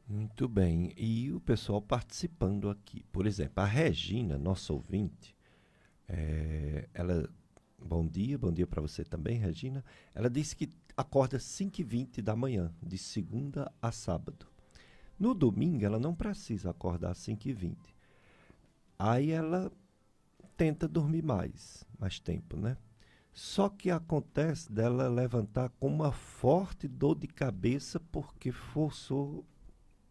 Muito bem. E o pessoal participando aqui. Por exemplo, a Regina, nossa ouvinte, ela... Bom dia para você também, Regina. Ela disse que acorda 5h20 da manhã, de segunda a sábado. No domingo, ela não precisa acordar às 5h20. Aí ela tenta dormir mais tempo, né? Só que acontece dela levantar com uma forte dor de cabeça porque forçou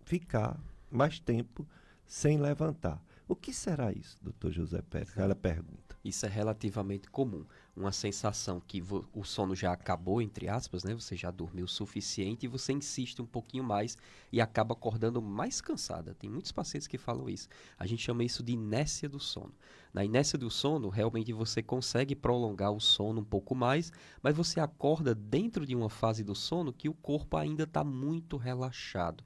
ficar mais tempo sem levantar. O que será isso, doutor José Pérez? Ela pergunta. Isso é relativamente comum. Uma sensação que o sono já acabou, entre aspas, né? Você já dormiu o suficiente e você insiste um pouquinho mais e acaba acordando mais cansada. Tem muitos pacientes que falam isso. A gente chama isso de inércia do sono. Na inércia do sono, realmente você consegue prolongar o sono um pouco mais, mas você acorda dentro de uma fase do sono que o corpo ainda está muito relaxado.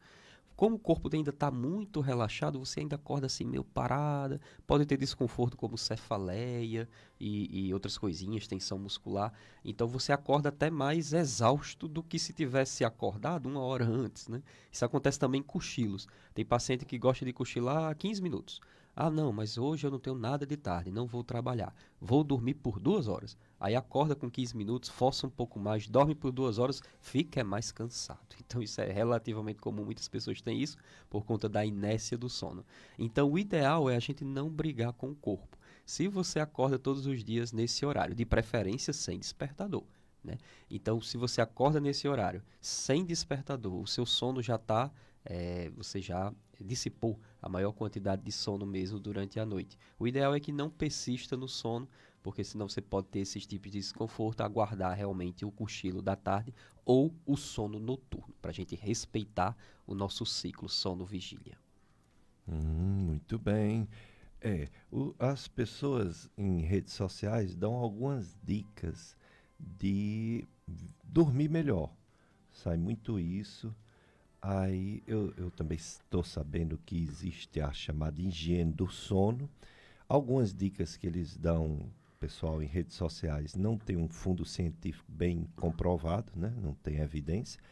Como o corpo ainda está muito relaxado, você ainda acorda assim meio parada, pode ter desconforto como cefaleia e outras coisinhas, tensão muscular. Então você acorda até mais exausto do que se tivesse acordado 1 hora antes, né? Isso acontece também em cochilos. Tem paciente que gosta de cochilar 15 minutos. Ah, não, mas hoje eu não tenho nada de tarde, não vou trabalhar. Vou dormir por 2 horas. Aí acorda com 15 minutos, força um pouco mais, dorme por 2 horas, fica mais cansado. Então isso é relativamente comum, muitas pessoas têm isso por conta da inércia do sono. Então o ideal é a gente não brigar com o corpo. Se você acorda todos os dias nesse horário, de preferência sem despertador, né? Então se você acorda nesse horário sem despertador, o seu sono já está... você já dissipou a maior quantidade de sono mesmo durante a noite. O ideal é que não persista no sono, porque senão você pode ter esses tipos de desconforto, aguardar realmente o cochilo da tarde ou o sono noturno, para a gente respeitar o nosso ciclo sono-vigília. Muito bem. As pessoas em redes sociais dão algumas dicas de dormir melhor. Sai muito isso. Aí eu também estou sabendo que existe a chamada higiene do sono. Algumas dicas que eles dão, pessoal, em redes sociais, não tem um fundo científico bem comprovado, né? Não tem evidência.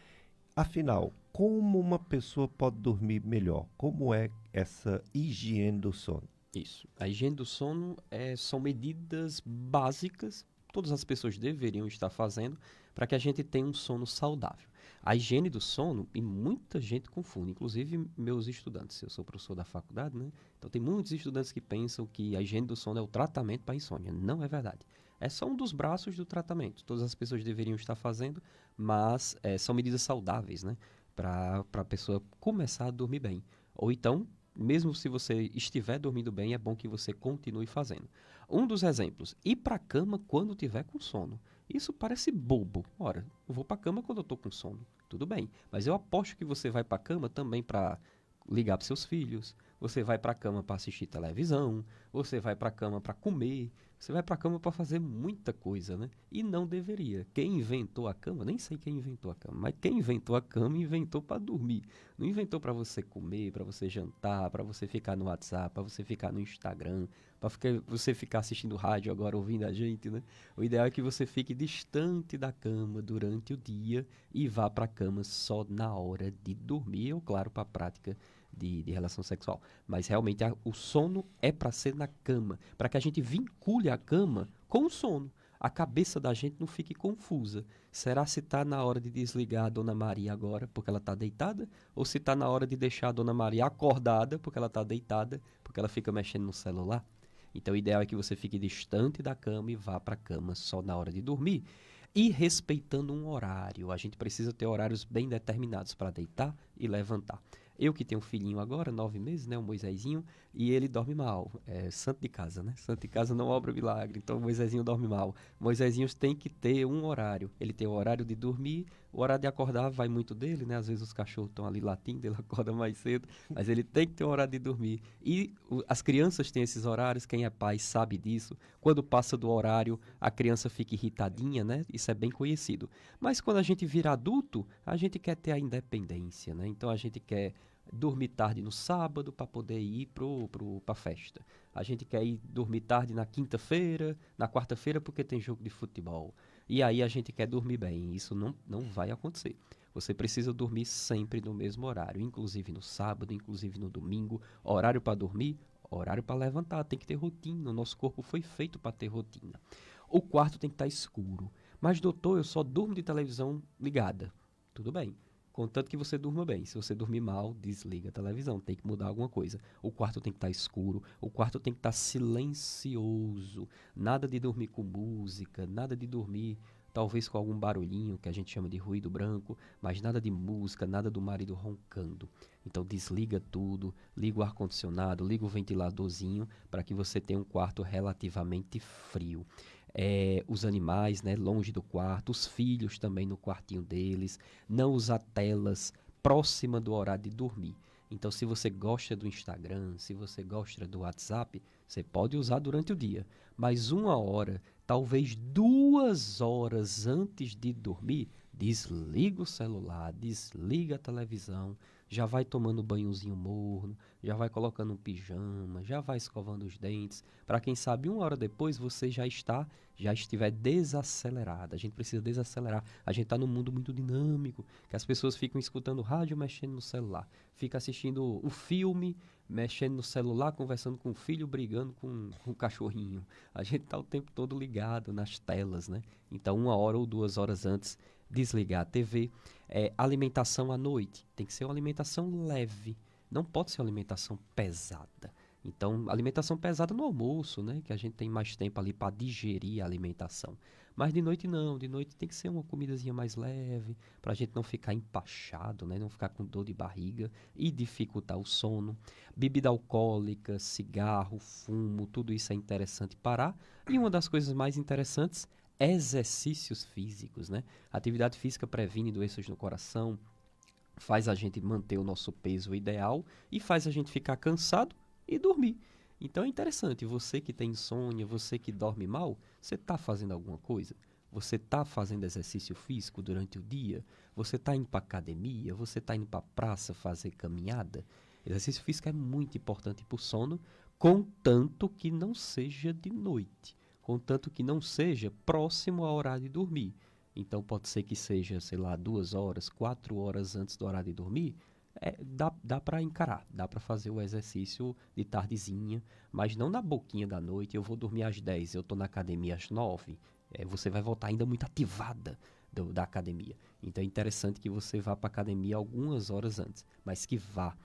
Afinal, como uma pessoa pode dormir melhor? Como é essa higiene do sono? Isso. A higiene do sono são medidas básicas, todas as pessoas deveriam estar fazendo, para que a gente tenha um sono saudável. A higiene do sono, e muita gente confunde, inclusive meus estudantes. Eu sou professor da faculdade, né? Então tem muitos estudantes que pensam que a higiene do sono é o tratamento para a insônia. Não é verdade. É só um dos braços do tratamento. Todas as pessoas deveriam estar fazendo, mas são medidas saudáveis, né? Para a pessoa começar a dormir bem. Ou então, mesmo se você estiver dormindo bem, é bom que você continue fazendo. Um dos exemplos, ir para a cama quando tiver com sono. Isso parece bobo. Ora, eu vou para a cama quando eu estou com sono. Tudo bem, mas eu aposto que você vai para a cama também para ligar para seus filhos, você vai para a cama para assistir televisão, você vai para a cama para comer, você vai para a cama para fazer muita coisa, né? E não deveria. Quem inventou a cama, nem sei quem inventou a cama, mas quem inventou a cama inventou para dormir. Não inventou para você comer, para você jantar, para você ficar no WhatsApp, para você ficar no Instagram, para você ficar assistindo rádio agora, ouvindo a gente, né? O ideal é que você fique distante da cama durante o dia e vá para a cama só na hora de dormir, ou claro, para a prática de relação sexual. Mas realmente o sono é para ser na cama, para que a gente vincule a cama com o sono. A cabeça da gente não fique confusa. Será se está na hora de desligar a Dona Maria agora, porque ela está deitada? Ou se está na hora de deixar a Dona Maria acordada, porque ela está deitada, porque ela fica mexendo no celular? Então o ideal é que você fique distante da cama e vá para a cama só na hora de dormir. E respeitando um horário. A gente precisa ter horários bem determinados para deitar e levantar. Eu que tenho um filhinho agora, 9 meses, né, o Moisésinho, e ele dorme mal. É santo de casa, né? Santo de casa não obra milagre, então o Moisésinho dorme mal. Moisésinhos tem que ter um horário. Ele tem o horário de dormir, o horário de acordar vai muito dele, né? Às vezes os cachorros estão ali latindo, ele acorda mais cedo, mas ele tem que ter um horário de dormir. E as crianças têm esses horários, quem é pai sabe disso. Quando passa do horário, a criança fica irritadinha, né? Isso é bem conhecido. Mas quando a gente vira adulto, a gente quer ter a independência, né? Então a gente quer dormir tarde no sábado para poder ir para a festa. A gente quer ir dormir tarde na quinta-feira, na quarta-feira porque tem jogo de futebol. E aí a gente quer dormir bem. Isso não vai acontecer. Você precisa dormir sempre no mesmo horário, inclusive no sábado, inclusive no domingo. Horário para dormir, horário para levantar. Tem que ter rotina. O nosso corpo foi feito para ter rotina. O quarto tem que estar escuro. Mas, doutor, eu só durmo de televisão ligada. Tudo bem. Contanto que você durma bem. Se você dormir mal, desliga a televisão. Tem que mudar alguma coisa. O quarto tem que estar escuro. O quarto tem que estar silencioso. Nada de dormir com música. Nada de dormir, talvez com algum barulhinho, que a gente chama de ruído branco. Mas nada de música, nada do marido roncando. Então desliga tudo. Liga o ar-condicionado, liga o ventiladorzinho, para que você tenha um quarto relativamente frio. Os animais, né, longe do quarto, os filhos também no quartinho deles, não usar telas próxima do horário de dormir. Então, se você gosta do Instagram, se você gosta do WhatsApp, você pode usar durante o dia, mas 1 hora, talvez 2 horas antes de dormir, desliga o celular, desliga a televisão, já vai tomando um banhozinho morno, já vai colocando um pijama, já vai escovando os dentes, para quem sabe 1 hora depois você já estiver desacelerado. A gente precisa desacelerar. A gente está num mundo muito dinâmico, que as pessoas ficam escutando rádio, mexendo no celular, fica assistindo o filme, mexendo no celular, conversando com o filho, brigando com o cachorrinho. A gente está o tempo todo ligado nas telas, né? Então 1 hora ou 2 horas antes, desligar a TV. Alimentação à noite tem que ser uma alimentação leve, não pode ser uma alimentação pesada. Então, alimentação pesada no almoço, né? Que a gente tem mais tempo ali para digerir a alimentação. Mas de noite não, de noite tem que ser uma comidazinha mais leve, para a gente não ficar empachado, né? Não ficar com dor de barriga e dificultar o sono. Bebida alcoólica, cigarro, fumo, tudo isso é interessante parar. E uma das coisas mais interessantes, exercícios físicos, né? Atividade física previne doenças no coração, faz a gente manter o nosso peso ideal e faz a gente ficar cansado e dormir. Então é interessante, você que tem insônia, você que dorme mal, você está fazendo alguma coisa? Você está fazendo exercício físico durante o dia? Você está indo para academia? Você está indo para a praça fazer caminhada? Exercício físico é muito importante para o sono, contanto que não seja de noite, contanto que não seja próximo ao horário de dormir. Então pode ser que seja, sei lá, 2 horas, 4 horas antes do horário de dormir. Dá para encarar, dá para fazer o exercício de tardezinha, mas não na boquinha da noite. Eu vou dormir às 10, eu estou na academia às 9, você vai voltar ainda muito ativada da academia. Então é interessante que você vá para a academia algumas horas antes, mas que vá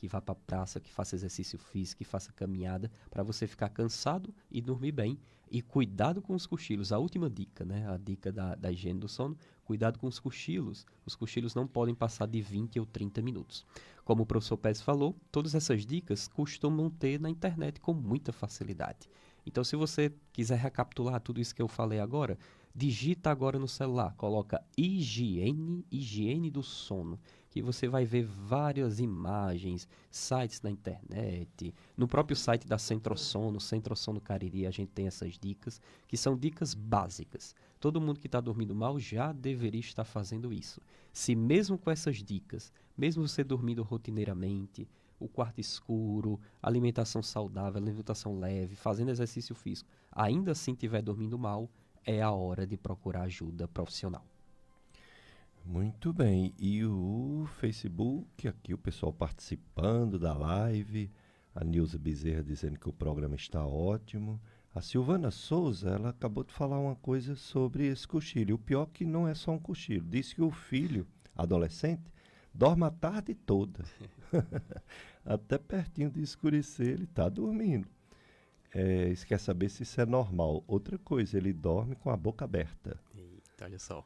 para a praça, que faça exercício físico, que faça caminhada, para você ficar cansado e dormir bem. E cuidado com os cochilos. A última dica, né? A dica da higiene do sono, cuidado com os cochilos. Os cochilos não podem passar de 20 ou 30 minutos. Como o professor Pérez falou, todas essas dicas costumam ter na internet com muita facilidade. Então, se você quiser recapitular tudo isso que eu falei agora, digita agora no celular, coloca higiene do sono, que você vai ver várias imagens, sites na internet, no próprio site da Centro-Sono Cariri, a gente tem essas dicas, que são dicas básicas. Todo mundo que está dormindo mal já deveria estar fazendo isso. Se mesmo com essas dicas, mesmo você dormindo rotineiramente, o quarto escuro, alimentação saudável, alimentação leve, fazendo exercício físico, ainda assim estiver dormindo mal, é a hora de procurar ajuda profissional. Muito bem, e o Facebook, aqui o pessoal participando da live, a Nilza Bezerra dizendo que o programa está ótimo. A Silvana Souza, ela acabou de falar uma coisa sobre esse cochilo. O pior que não é só um cochilo. Diz que o filho, adolescente, dorme a tarde toda. Até pertinho de escurecer, ele está dormindo. Você quer saber se isso é normal. Outra coisa, ele dorme com a boca aberta. Eita, olha só.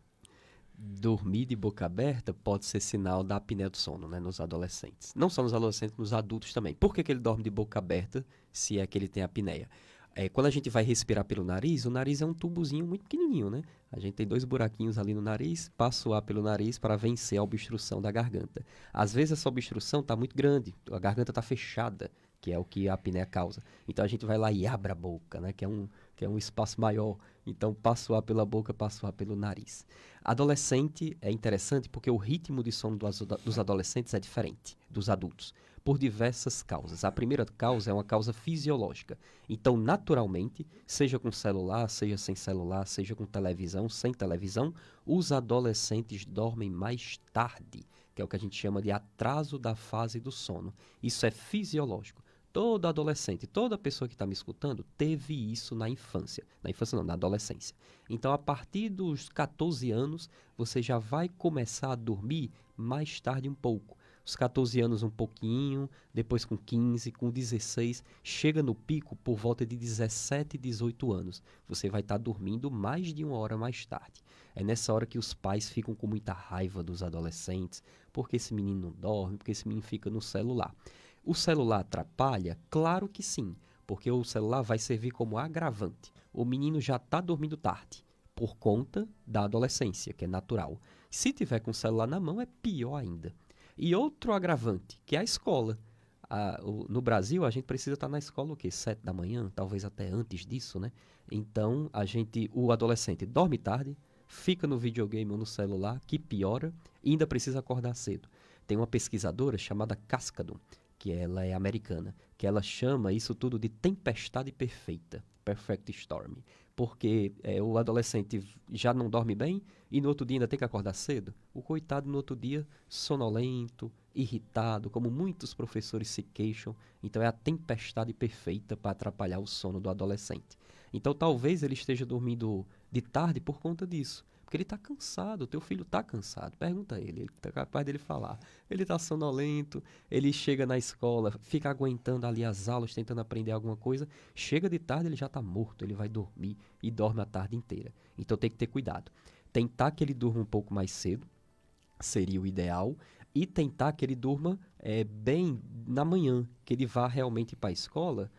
Dormir de boca aberta pode ser sinal da apneia do sono, né, nos adolescentes. Não só nos adolescentes, nos adultos também. Por que ele dorme de boca aberta se é que ele tem apneia? Quando a gente vai respirar pelo nariz, o nariz é um tubozinho muito pequenininho, né? A gente tem 2 buraquinhos ali no nariz, passa o ar pelo nariz para vencer a obstrução da garganta. Às vezes essa obstrução está muito grande, a garganta está fechada, que é o que a apneia causa. Então a gente vai lá e abre a boca, né? Que é um espaço maior. Então passa o ar pela boca, passa o ar pelo nariz. Adolescente é interessante porque o ritmo de sono dos adolescentes é diferente dos adultos, por diversas causas. A primeira causa é uma causa fisiológica. Então, naturalmente, seja com celular, seja sem celular, seja com televisão, sem televisão, os adolescentes dormem mais tarde, que é o que a gente chama de atraso da fase do sono. Isso é fisiológico. Todo adolescente, toda pessoa que está me escutando teve isso na infância. Na infância não, na adolescência. Então, a partir dos 14 anos, você já vai começar a dormir mais tarde um pouco. Os 14 anos um pouquinho, depois com 15, com 16, chega no pico por volta de 17, 18 anos. Você vai estar dormindo mais de 1 hora mais tarde. É nessa hora que os pais ficam com muita raiva dos adolescentes, porque esse menino não dorme, porque esse menino fica no celular. O celular atrapalha? Claro que sim, porque o celular vai servir como agravante. O menino já está dormindo tarde, por conta da adolescência, que é natural. Se tiver com o celular na mão, é pior ainda. E outro agravante, que é a escola. No Brasil, a gente precisa estar na escola o quê? 7 da manhã, talvez até antes disso, né? Então, o adolescente dorme tarde, fica no videogame ou no celular, que piora, e ainda precisa acordar cedo. Tem uma pesquisadora chamada Cascadon, que ela é americana, que ela chama isso tudo de tempestade perfeita, perfect storm, porque o adolescente já não dorme bem e no outro dia ainda tem que acordar cedo. O coitado no outro dia sonolento, irritado, como muitos professores se queixam. Então é a tempestade perfeita para atrapalhar o sono do adolescente. Então talvez ele esteja dormindo de tarde por conta disso, Porque ele está cansado, o teu filho está cansado. Pergunta a ele, ele está capaz dele falar. Ele está sonolento, ele chega na escola, fica aguentando ali as aulas, tentando aprender alguma coisa. Chega de tarde, ele já está morto, ele vai dormir e dorme a tarde inteira. Então tem que ter cuidado. Tentar que ele durma um pouco mais cedo seria o ideal. E tentar que ele durma bem na manhã, que ele vá realmente para a escola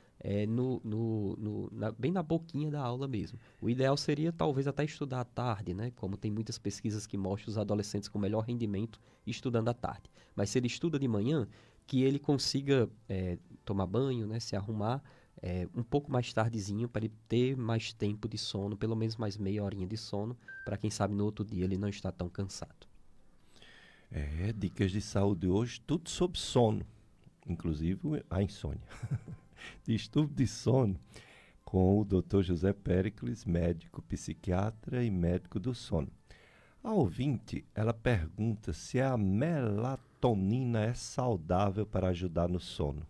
bem na boquinha da aula mesmo. O ideal seria talvez até estudar à tarde, né? Como tem muitas pesquisas que mostram os adolescentes com melhor rendimento estudando à tarde. Mas se ele estuda de manhã, que ele consiga tomar banho, né? Se arrumar um pouco mais tardezinho para ele ter mais tempo de sono, pelo menos mais meia horinha de sono, para quem sabe no outro dia ele não está tão cansado. Dicas de saúde hoje, tudo sobre sono, inclusive a insônia. Distúrbio de sono com o Dr. José Péricles, médico psiquiatra e médico do sono. A ouvinte, ela pergunta se a melatonina é saudável para ajudar no sono.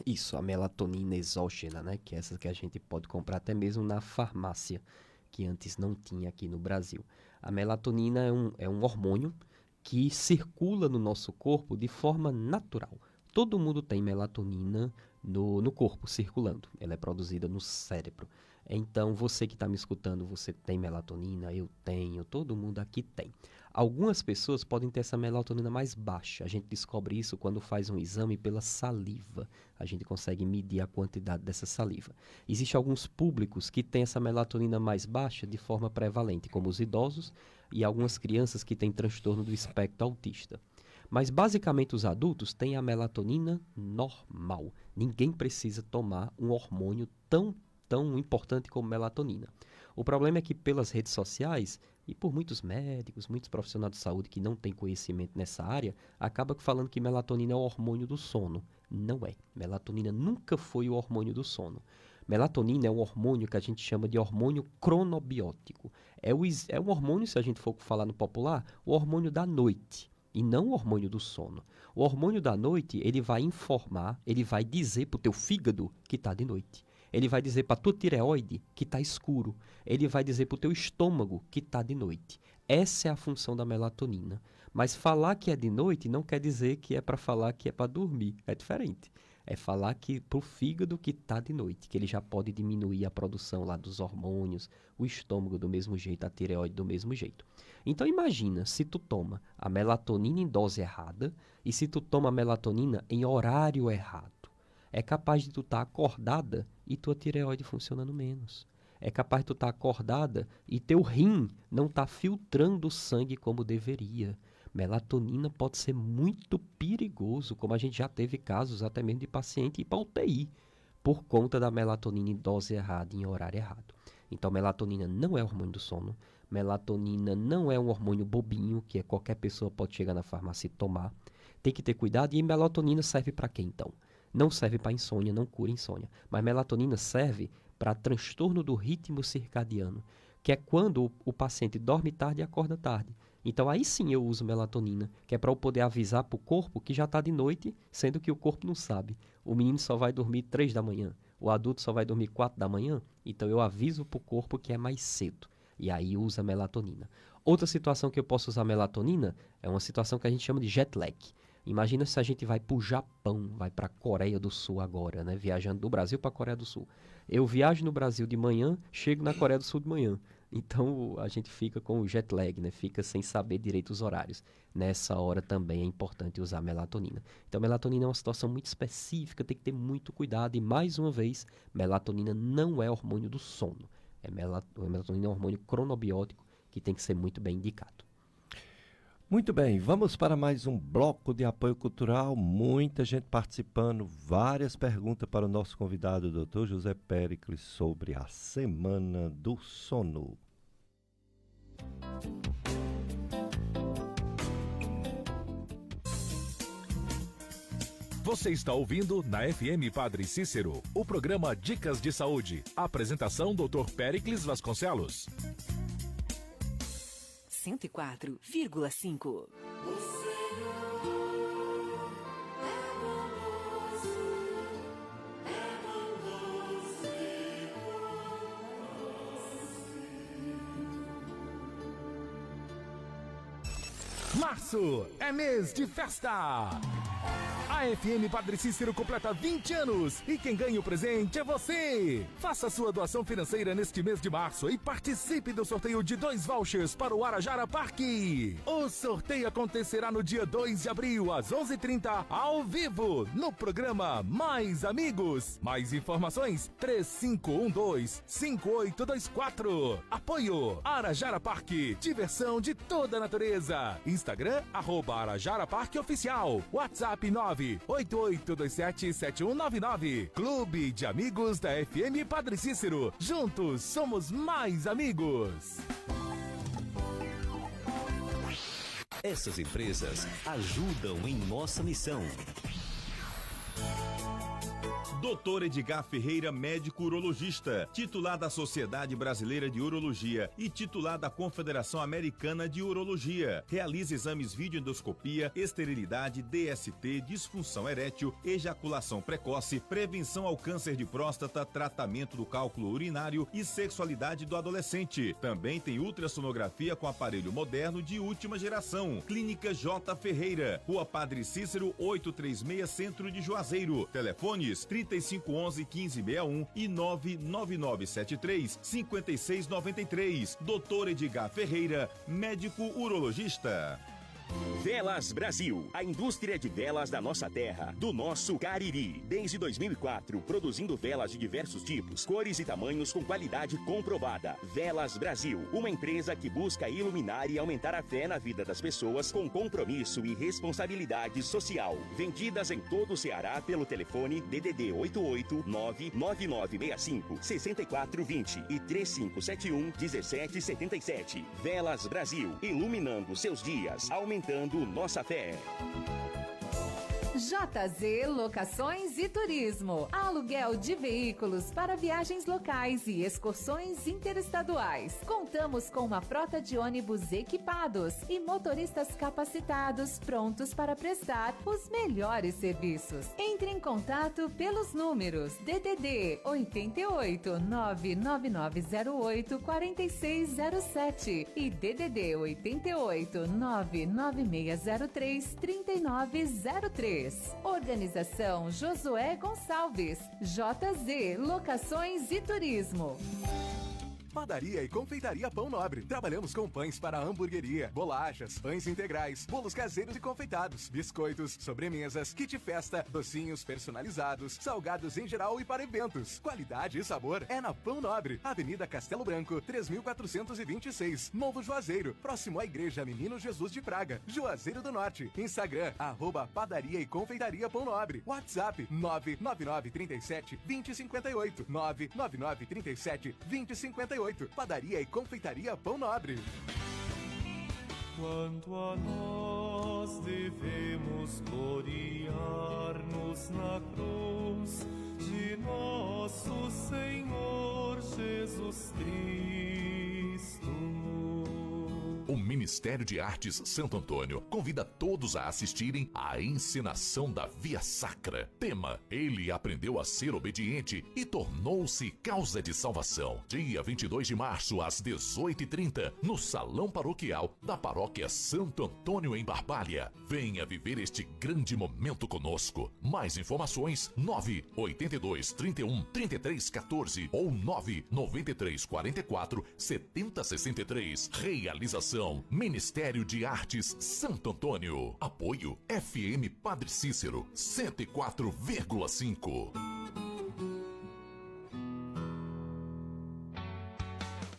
Isso, a melatonina exógena, né? Que é essa que a gente pode comprar até mesmo na farmácia, que antes não tinha aqui no Brasil. A melatonina é um hormônio que circula no nosso corpo de forma natural. Todo mundo tem melatonina no corpo circulando. Ela é produzida no cérebro. Então, você que está me escutando, você tem melatonina, eu tenho, todo mundo aqui tem. Algumas pessoas podem ter essa melatonina mais baixa. A gente descobre isso quando faz um exame pela saliva. A gente consegue medir a quantidade dessa saliva. Existem alguns públicos que têm essa melatonina mais baixa de forma prevalente, como os idosos e algumas crianças que têm transtorno do espectro autista. Mas, basicamente, os adultos têm a melatonina normal. Ninguém precisa tomar um hormônio tão importante como melatonina. O problema é que, pelas redes sociais, e por muitos médicos, muitos profissionais de saúde que não têm conhecimento nessa área, acaba falando que melatonina é o hormônio do sono. Não é. Melatonina nunca foi o hormônio do sono. Melatonina é um hormônio que a gente chama de hormônio cronobiótico. É um hormônio, se a gente for falar no popular, o hormônio da noite. E não o hormônio do sono. O hormônio da noite, ele vai informar, ele vai dizer para o teu fígado que está de noite. Ele vai dizer para a tua tireoide que está escuro. Ele vai dizer para o teu estômago que está de noite. Essa é a função da melatonina. Mas falar que é de noite não quer dizer que é para falar que é para dormir. É diferente. É falar que para o fígado que está de noite, que ele já pode diminuir a produção lá dos hormônios, o estômago do mesmo jeito, a tireoide do mesmo jeito. Então imagina se tu toma a melatonina em dose errada e se tu toma a melatonina em horário errado. É capaz de tu estar acordada e tua tireoide funcionando menos. É capaz de tu estar acordada e teu rim não estar filtrando o sangue como deveria. Melatonina pode ser muito perigoso, como a gente já teve casos até mesmo de paciente ir para UTI, por conta da melatonina em dose errada e em horário errado. Então, melatonina não é hormônio do sono. Melatonina não é um hormônio bobinho, que qualquer pessoa pode chegar na farmácia e tomar. Tem que ter cuidado. E melatonina serve para quê, então? Não serve para insônia, não cura insônia. Mas melatonina serve para transtorno do ritmo circadiano, que é quando o paciente dorme tarde e acorda tarde. Então aí sim eu uso melatonina, que é para eu poder avisar para o corpo que já está de noite, sendo que o corpo não sabe. O menino só vai dormir 3 da manhã, o adulto só vai dormir 4 da manhã, então eu aviso para o corpo que é mais cedo. E aí usa melatonina. Outra situação que eu posso usar melatonina é uma situação que a gente chama de jet lag. Imagina se a gente vai para o Japão, vai para a Coreia do Sul agora, né? Viajando do Brasil para a Coreia do Sul. Eu viajo no Brasil de manhã, chego na Coreia do Sul de manhã. Então a gente fica com o jet lag, né? Fica sem saber direito os horários. Nessa hora também é importante usar melatonina. Então melatonina é uma situação muito específica, tem que ter muito cuidado. E mais uma vez, melatonina não é hormônio do sono. Melatonina é um hormônio cronobiótico que tem que ser muito bem indicado. Muito bem, vamos para mais um bloco de apoio cultural, muita gente participando, várias perguntas para o nosso convidado, Dr. José Péricles, sobre a Semana do Sono. Você está ouvindo na FM Padre Cícero, o programa Dicas de Saúde. Apresentação Dr. Péricles Vasconcelos. 104,5. Março é mês de festa. A FM Padre Cícero completa 20 anos e quem ganha o presente é você. Faça sua doação financeira neste mês de março e participe do sorteio de 2 vouchers para o Arajara Parque. O sorteio acontecerá no dia 2 de abril, às 11h30, ao vivo, no programa Mais Amigos. Mais informações, 3512-5824. Apoio Arajara Parque, diversão de toda a natureza. Instagram, @Arajara Parque Oficial. WhatsApp 988277199. Clube de Amigos da FM Padre Cícero. Juntos somos mais amigos. Essas empresas ajudam em nossa missão. Dr. Edgar Ferreira, médico urologista, titular da Sociedade Brasileira de Urologia e titular da Confederação Americana de Urologia. Realiza exames videoendoscopia, esterilidade, DST, disfunção erétil, ejaculação precoce, prevenção ao câncer de próstata, tratamento do cálculo urinário e sexualidade do adolescente. Também tem ultrassonografia com aparelho moderno de última geração. Clínica J. Ferreira, Rua Padre Cícero, 836, Centro de Juazeiro. Telefones 3511-1561 e 99973-5693. Dr. Edgar Ferreira, médico urologista. Velas Brasil, a indústria de velas da nossa terra, do nosso Cariri. Desde 2004, produzindo velas de diversos tipos, cores e tamanhos com qualidade comprovada. Velas Brasil, uma empresa que busca iluminar e aumentar a fé na vida das pessoas com compromisso e responsabilidade social. Vendidas em todo o Ceará pelo telefone DDD 889-9965-6420 e 3571-1777. Velas Brasil, iluminando seus dias, aumentando nossa fé. JZ Locações e Turismo. Aluguel de veículos para viagens locais e excursões interestaduais. Contamos com uma frota de ônibus equipados e motoristas capacitados prontos para prestar os melhores serviços. Entre em contato pelos números DDD 88 99908 4607 e DDD 88 99603 3903. Organização Josué Gonçalves. JZ Locações e Turismo. Padaria e Confeitaria Pão Nobre. Trabalhamos com pães para hamburgueria, bolachas, pães integrais, bolos caseiros e confeitados, biscoitos, sobremesas, kit festa, docinhos personalizados, salgados em geral e para eventos. Qualidade e sabor é na Pão Nobre. Avenida Castelo Branco, 3426, Novo Juazeiro, próximo à Igreja Menino Jesus de Praga, Juazeiro do Norte. Instagram, @Padaria e Confeitaria Pão Nobre. WhatsApp, 99937-2058, 99937-2058. Padaria e Confeitaria Pão Nobre. Quanto a nós devemos gloriar-nos na cruz de nosso Senhor Jesus Cristo. O Ministério de Artes Santo Antônio convida todos a assistirem à encenação da Via Sacra. Tema: Ele aprendeu a ser obediente e tornou-se causa de salvação. Dia 22 de março, às 18h30, no Salão Paroquial da Paróquia Santo Antônio, em Barbalha. Venha viver este grande momento conosco. Mais informações: 982 31 33 14 ou 993 44 70 63. Realização Ministério de Artes Santo Antônio. Apoio FM Padre Cícero 104,5.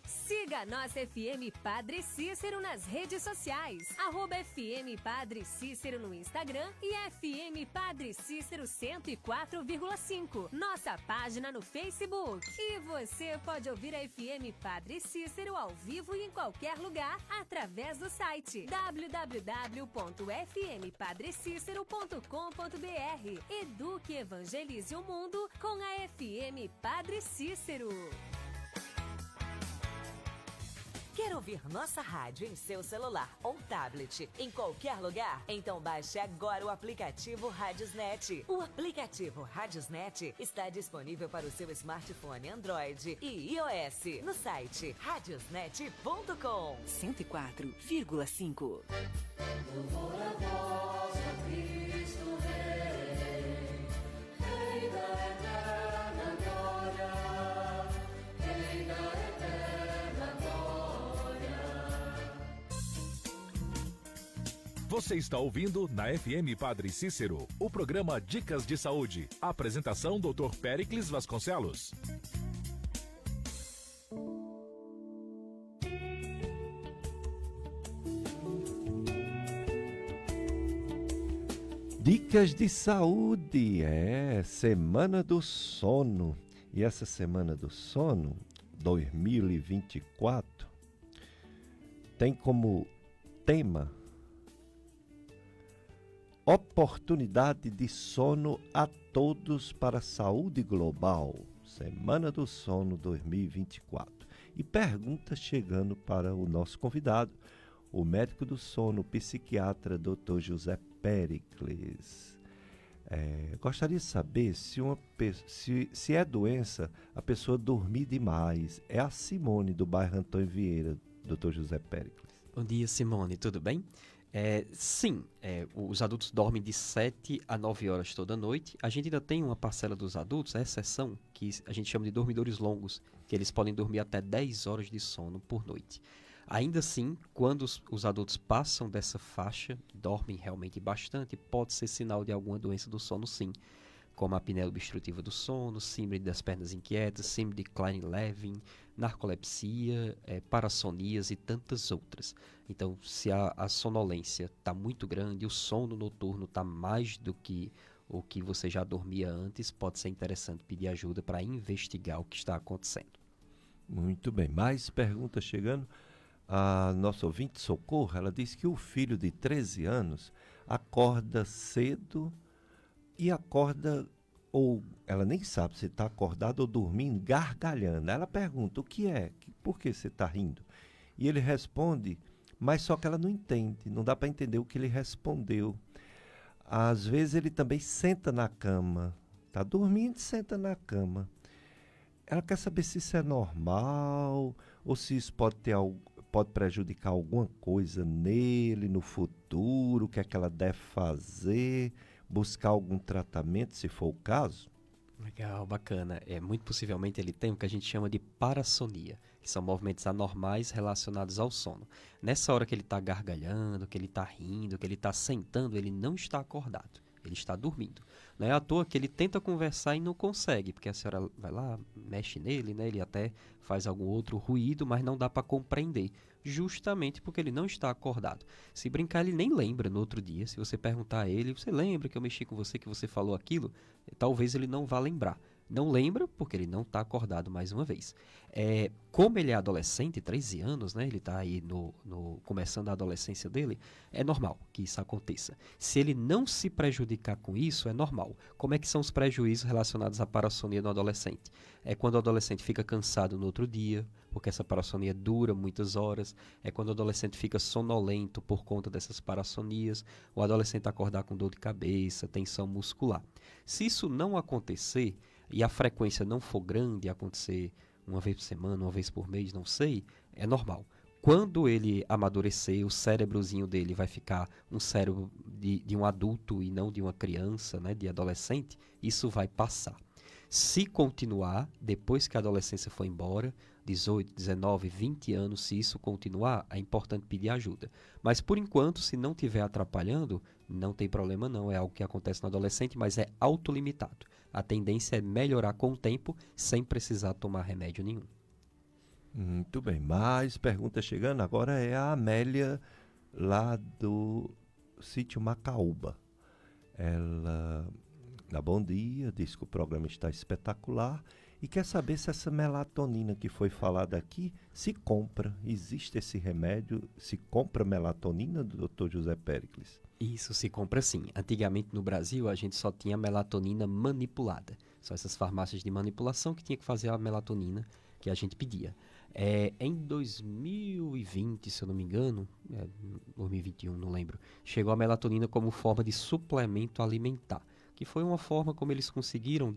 Siga a nossa FM Padre Cícero nas redes sociais. @FM Padre Cícero no Instagram e FM Padre Cícero 104,5. Nossa página no Facebook. E você pode ouvir a FM Padre Cícero ao vivo e em qualquer lugar através do site www.fmpadrecícero.com.br. Eduque e evangelize o mundo com a FM Padre Cícero. Quer ouvir nossa rádio em seu celular ou tablet, em qualquer lugar? Então baixe agora o aplicativo Radiosnet. O aplicativo Radiosnet está disponível para o seu smartphone Android e iOS no site radiosnet.com. 104,5. Louvor a vós, ó Cristo Rei, Rei da eterna glória, Rei da eterna glória. Você está ouvindo na FM Padre Cícero, o programa Dicas de Saúde. Apresentação Dr. Péricles Vasconcelos. Dicas de saúde, Semana do Sono. E essa Semana do Sono, 2024, tem como tema Oportunidade de sono a todos para a saúde global. Semana do Sono 2024. E pergunta chegando para o nosso convidado, o médico do sono, o psiquiatra Dr. José Péricles. Gostaria de saber se é doença a pessoa dormir demais. É a Simone, do bairro Antônio Vieira, Dr. José Péricles. Bom dia, Simone, tudo bem? Sim, os adultos dormem de 7 a 9 horas toda noite. A gente ainda tem uma parcela dos adultos, a exceção, que a gente chama de dormidores longos, que eles podem dormir até 10 horas de sono por noite. Ainda assim, quando os adultos passam dessa faixa, dormem realmente bastante, pode ser sinal de alguma doença do sono, sim, como a apneia obstrutiva do sono, síndrome das pernas inquietas, síndrome de Klein-Levin, narcolepsia, parassonias e tantas outras. Então, se a sonolência está muito grande, o sono noturno está mais do que o que você já dormia antes, pode ser interessante pedir ajuda para investigar o que está acontecendo. Muito bem, mais perguntas chegando. A nossa ouvinte Socorro, ela diz que o filho de 13 anos acorda cedo e acorda, ou ela nem sabe se está acordado ou dormindo, gargalhando. Ela pergunta, o que é? Por que você está rindo? E ele responde, mas só que ela não entende, não dá para entender o que ele respondeu. Às vezes ele também senta na cama, está dormindo e senta na cama. Ela quer saber se isso é normal ou se isso pode prejudicar alguma coisa nele no futuro, o que é que ela deve fazer, buscar algum tratamento, se for o caso. Legal, bacana. Muito possivelmente ele tem o que a gente chama de parassonia, que são movimentos anormais relacionados ao sono. Nessa hora que ele está gargalhando, que ele está rindo, que ele está sentando, ele não está acordado, ele está dormindo. Não é à toa que ele tenta conversar e não consegue, porque a senhora vai lá, mexe nele, né? Ele até faz algum outro ruído, mas não dá para compreender, justamente porque ele não está acordado. Se brincar, ele nem lembra no outro dia. Se você perguntar a ele, você lembra que eu mexi com você, que você falou aquilo? Talvez ele não vá lembrar. Não lembra porque ele não está acordado mais uma vez. Como ele é adolescente, 13 anos, né? Ele está aí começando a adolescência dele, é normal que isso aconteça. Se ele não se prejudicar com isso, é normal. Como é que são os prejuízos relacionados à parassonia no adolescente? É quando o adolescente fica cansado no outro dia, porque essa parassonia dura muitas horas. É quando o adolescente fica sonolento por conta dessas parassonias. O adolescente acordar com dor de cabeça, tensão muscular. Se isso não acontecer e a frequência não for grande, acontecer uma vez por semana, uma vez por mês, não sei, é normal. Quando ele amadurecer, o cérebrozinho dele vai ficar um cérebro de um adulto e não de uma criança, né, de adolescente, isso vai passar. Se continuar, depois que a adolescência for embora, 18, 19, 20 anos, se isso continuar, é importante pedir ajuda. Mas, por enquanto, se não estiver atrapalhando, não tem problema não, é algo que acontece no adolescente, mas é autolimitado. A tendência é melhorar com o tempo, sem precisar tomar remédio nenhum. Muito bem, mais perguntas chegando. Agora é a Amélia, lá do sítio Macaúba. Ela dá bom dia, diz que o programa está espetacular e quer saber se essa melatonina que foi falada aqui se compra. Existe esse remédio? Se compra melatonina, Dr. José Péricles? Isso se compra sim. Antigamente no Brasil a gente só tinha melatonina manipulada. São essas farmácias de manipulação que tinha que fazer a melatonina que a gente pedia. Em 2020, se eu não me engano, 2021, não lembro, chegou a melatonina como forma de suplemento alimentar, que foi uma forma como eles conseguiram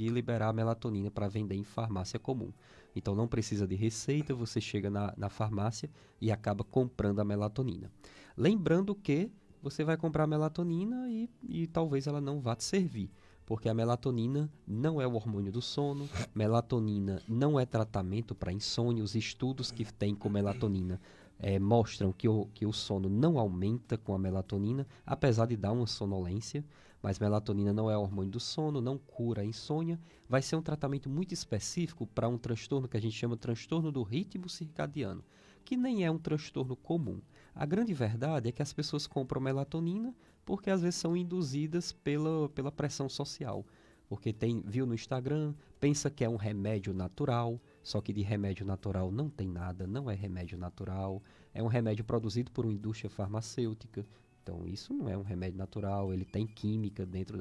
liberar a melatonina para vender em farmácia comum. Então não precisa de receita, você chega na farmácia e acaba comprando a melatonina. Lembrando que você vai comprar a melatonina e talvez ela não vá te servir. Porque a melatonina não é o hormônio do sono, melatonina não é tratamento para insônia. Os estudos que tem com melatonina mostram que o sono não aumenta com a melatonina, apesar de dar uma sonolência, mas melatonina não é o hormônio do sono, não cura a insônia. Vai ser um tratamento muito específico para um transtorno que a gente chama de transtorno do ritmo circadiano, que nem é um transtorno comum. A grande verdade é que as pessoas compram melatonina porque às vezes são induzidas pela pressão social. Porque viu no Instagram, pensa que é um remédio natural, só que de remédio natural não tem nada, não é remédio natural. É um remédio produzido por uma indústria farmacêutica. Então isso não é um remédio natural, ele tem química dentro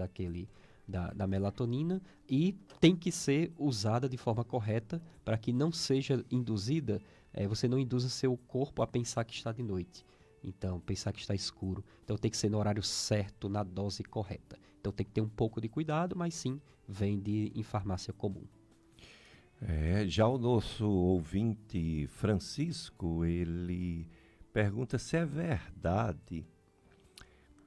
da melatonina e tem que ser usada de forma correta para que não seja induzida, você não induza seu corpo a pensar que está de noite. Então, pensar que está escuro. Então, tem que ser no horário certo, na dose correta. Então, tem que ter um pouco de cuidado, mas sim, vende em farmácia comum. Já o nosso ouvinte Francisco, ele pergunta se é verdade.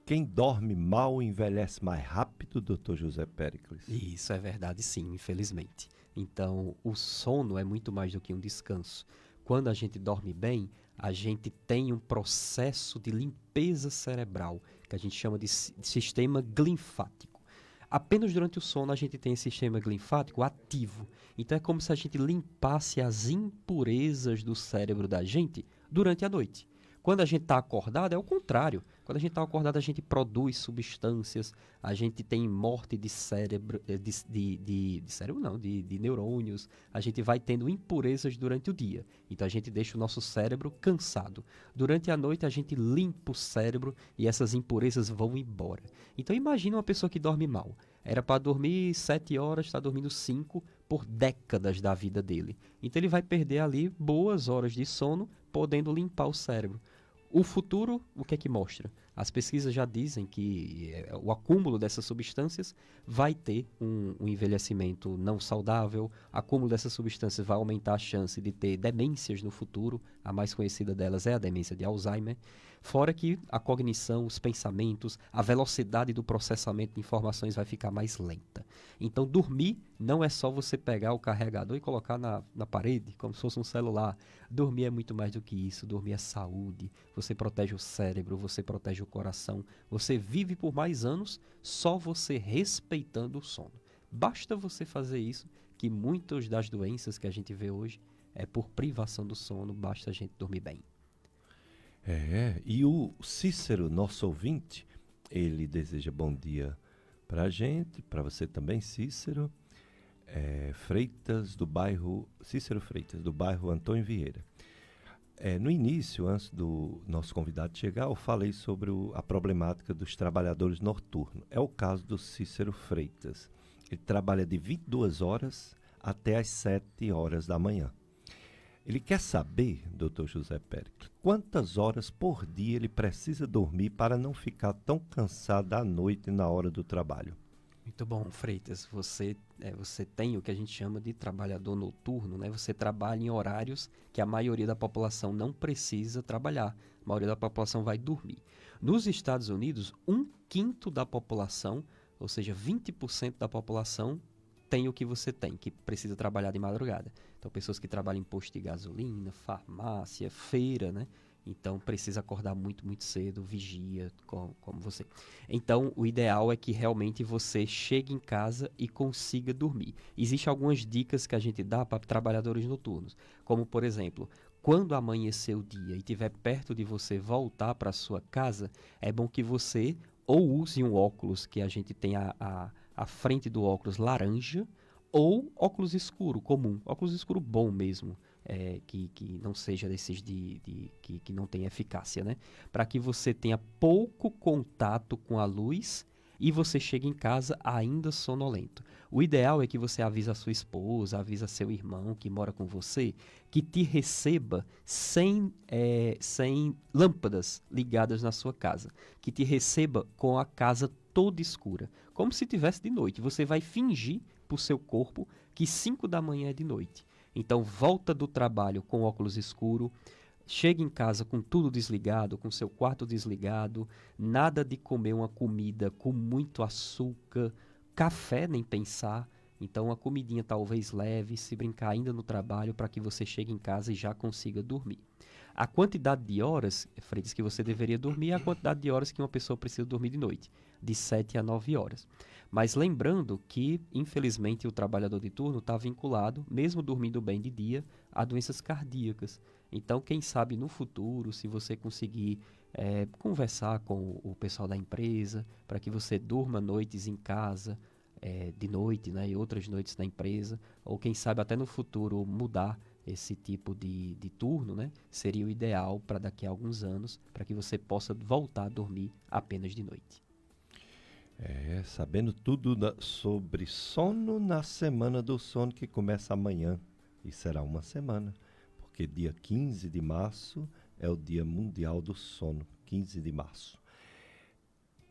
Quem dorme mal envelhece mais rápido, Dr. José Péricles? Isso é verdade, sim, infelizmente. Então, o sono é muito mais do que um descanso. Quando a gente dorme bem, a gente tem um processo de limpeza cerebral, que a gente chama de sistema linfático. Apenas durante o sono a gente tem esse sistema linfático ativo. Então é como se a gente limpasse as impurezas do cérebro da gente durante a noite. Quando a gente está acordado, é o contrário. Quando a gente está acordado, a gente produz substâncias, a gente tem morte de cérebro, de neurônios, a gente vai tendo impurezas durante o dia. Então a gente deixa o nosso cérebro cansado. Durante a noite, a gente limpa o cérebro e essas impurezas vão embora. Então imagina uma pessoa que dorme mal. Era para dormir 7 horas, está dormindo 5 por décadas da vida dele. Então ele vai perder ali boas horas de sono, podendo limpar o cérebro. O futuro, o que é que mostra? As pesquisas já dizem que o acúmulo dessas substâncias vai ter um envelhecimento não saudável, o acúmulo dessas substâncias vai aumentar a chance de ter demências no futuro, a mais conhecida delas é a demência de Alzheimer, fora que a cognição, os pensamentos, a velocidade do processamento de informações vai ficar mais lenta. Então, dormir não é só você pegar o carregador e colocar na parede, como se fosse um celular. Dormir é muito mais do que isso. Dormir é saúde. Você protege o cérebro, você protege o coração. Você vive por mais anos só você respeitando o sono. Basta você fazer isso, que muitas das doenças que a gente vê hoje é por privação do sono, basta a gente dormir bem. E o Cícero, nosso ouvinte, ele deseja bom dia para a gente, para você também, Cícero. Freitas, do bairro Cícero Freitas, do bairro Antônio Vieira. No início, antes do nosso convidado chegar, eu falei sobre a problemática dos trabalhadores noturnos. É o caso do Cícero Freitas. Ele trabalha de 22 horas até as 7 horas da manhã. Ele quer saber, Dr. José Péricles, quantas horas por dia ele precisa dormir para não ficar tão cansado à noite na hora do trabalho. Muito bom, Freitas. Você tem o que a gente chama de trabalhador noturno, né? Você trabalha em horários que a maioria da população não precisa trabalhar. A maioria da população vai dormir. Nos Estados Unidos, 1/5 da população, ou seja, 20% da população, tem o que você tem, que precisa trabalhar de madrugada. Então, pessoas que trabalham em posto de gasolina, farmácia, feira, né? Então, precisa acordar muito, muito cedo, vigia, como você. Então, o ideal é que realmente você chegue em casa e consiga dormir. Existem algumas dicas que a gente dá para trabalhadores noturnos, como, por exemplo, quando amanhecer o dia e estiver perto de você voltar para a sua casa, é bom que você ou use um óculos, que a gente tem a frente do óculos laranja, ou óculos escuro comum, óculos escuro bom mesmo, que não seja desses que não tem eficácia, né? Para que você tenha pouco contato com a luz e você chega em casa ainda sonolento. O ideal é que você avise a sua esposa, avise seu irmão que mora com você, que te receba sem lâmpadas ligadas na sua casa, que te receba com a casa toda escura, como se tivesse de noite. Você vai fingir para o seu corpo que 5 da manhã é de noite. Então volta do trabalho com óculos escuro, chega em casa com tudo desligado, com seu quarto desligado, nada de comer uma comida com muito açúcar, café nem pensar. Então uma comidinha talvez leve, se brincar ainda no trabalho, para que você chegue em casa e já consiga dormir. A quantidade de horas, Freitas, que você deveria dormir é a quantidade de horas que uma pessoa precisa dormir de noite, de 7 a 9 horas. Mas lembrando que, infelizmente, o trabalhador de turno está vinculado, mesmo dormindo bem de dia, a doenças cardíacas. Então, quem sabe no futuro, se você conseguir conversar com o pessoal da empresa, para que você durma noites em casa, de noite, né, e outras noites na empresa, ou quem sabe até no futuro mudar esse tipo de turno, né, seria o ideal para daqui a alguns anos, para que você possa voltar a dormir apenas de noite. Sabendo tudo sobre sono na Semana do Sono, que começa amanhã, e será uma semana, porque dia 15 de março é o Dia Mundial do Sono, 15 de março.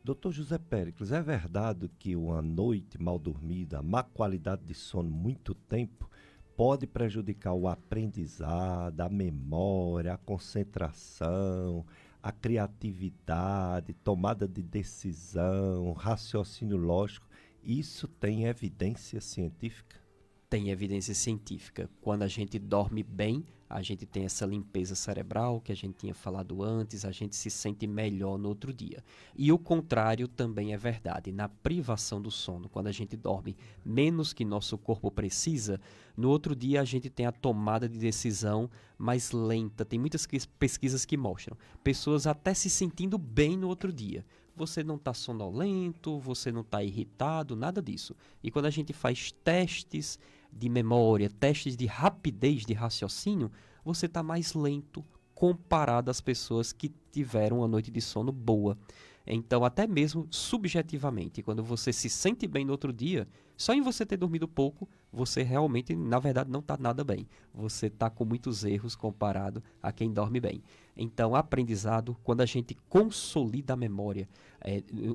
Dr. José Péricles, é verdade que uma noite mal dormida, a má qualidade de sono muito tempo, pode prejudicar o aprendizado, a memória, a concentração, a criatividade, tomada de decisão, raciocínio lógico? Isso tem evidência científica? Tem evidência científica. Quando a gente dorme bem, a gente tem essa limpeza cerebral que a gente tinha falado antes, a gente se sente melhor no outro dia. E o contrário também é verdade. Na privação do sono, quando a gente dorme menos que nosso corpo precisa, no outro dia a gente tem a tomada de decisão mais lenta. Tem muitas pesquisas que mostram pessoas até se sentindo bem no outro dia. Você não está sonolento, você não está irritado, nada disso. E quando a gente faz testes de memória, testes de rapidez de raciocínio, você está mais lento comparado às pessoas que tiveram uma noite de sono boa. Então, até mesmo subjetivamente, quando você se sente bem no outro dia, só em você ter dormido pouco, você realmente, na verdade, não está nada bem. Você está com muitos erros comparado a quem dorme bem. Então, aprendizado, quando a gente consolida a memória,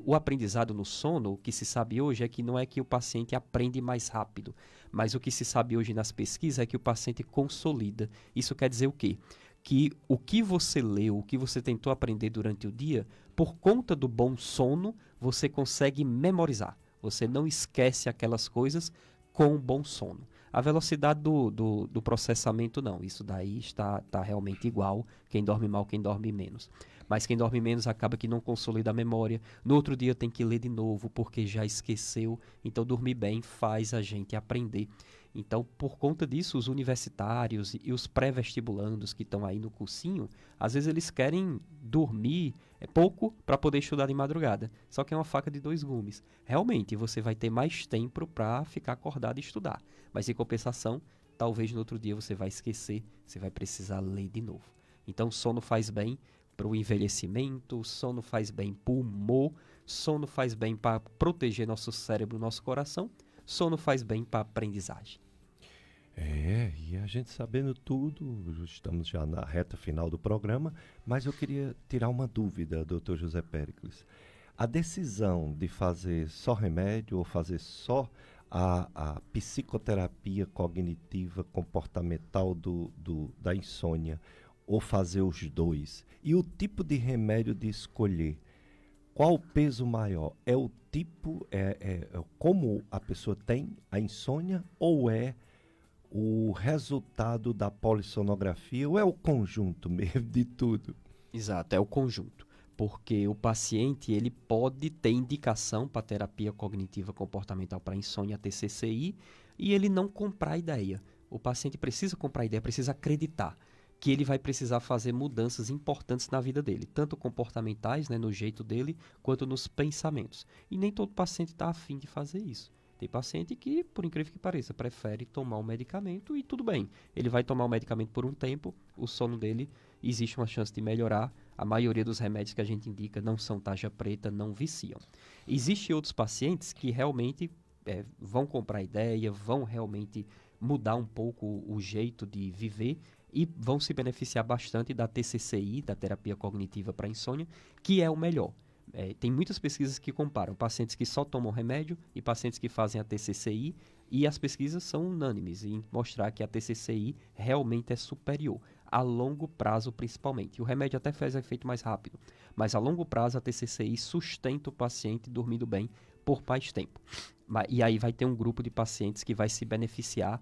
o aprendizado no sono, o que se sabe hoje é que não é que o paciente aprende mais rápido, mas o que se sabe hoje nas pesquisas é que o paciente consolida. Isso quer dizer o quê? Que o que você leu, o que você tentou aprender durante o dia, por conta do bom sono, você consegue memorizar. Você não esquece aquelas coisas com um bom sono. A velocidade do processamento não, isso daí está realmente igual, quem dorme mal, quem dorme menos. Mas quem dorme menos acaba que não consolida a memória, no outro dia tem que ler de novo porque já esqueceu, então dormir bem faz a gente aprender. Então, por conta disso, os universitários e os pré-vestibulandos que estão aí no cursinho, às vezes eles querem dormir pouco para poder estudar de madrugada. Só que é uma faca de dois gumes. Realmente, você vai ter mais tempo para ficar acordado e estudar. Mas, em compensação, talvez no outro dia você vai esquecer, você vai precisar ler de novo. Então, o sono faz bem para o envelhecimento, o sono faz bem para o humor, sono faz bem para proteger nosso cérebro, nosso coração, sono faz bem para a aprendizagem. E a gente sabendo tudo, estamos já na reta final do programa, mas eu queria tirar uma dúvida, Dr. José Péricles. A decisão de fazer só remédio ou fazer só a psicoterapia cognitiva comportamental da insônia, ou fazer os dois, e o tipo de remédio de escolher, qual o peso maior? É o tipo, como a pessoa tem a insônia, ou é o resultado da polissonografia, ou é o conjunto mesmo de tudo? Exato, é o conjunto. Porque o paciente ele pode ter indicação para terapia cognitiva comportamental para insônia, TCCI, e ele não comprar a ideia. O paciente precisa comprar a ideia, precisa acreditar que ele vai precisar fazer mudanças importantes na vida dele, tanto comportamentais, né, no jeito dele, quanto nos pensamentos. E nem todo paciente está afim de fazer isso. Tem paciente que, por incrível que pareça, prefere tomar um medicamento e tudo bem. Ele vai tomar o medicamento por um tempo, o sono dele existe uma chance de melhorar, a maioria dos remédios que a gente indica não são tarja preta, não viciam. Existem outros pacientes que realmente vão comprar ideia, vão realmente mudar um pouco o jeito de viver e vão se beneficiar bastante da TCCI, da terapia cognitiva para insônia, que é o melhor. Tem muitas pesquisas que comparam pacientes que só tomam remédio e pacientes que fazem a TCCI, e as pesquisas são unânimes em mostrar que a TCCI realmente é superior, a longo prazo principalmente. O remédio até faz efeito mais rápido, mas a longo prazo a TCCI sustenta o paciente dormindo bem por mais tempo. E aí vai ter um grupo de pacientes que vai se beneficiar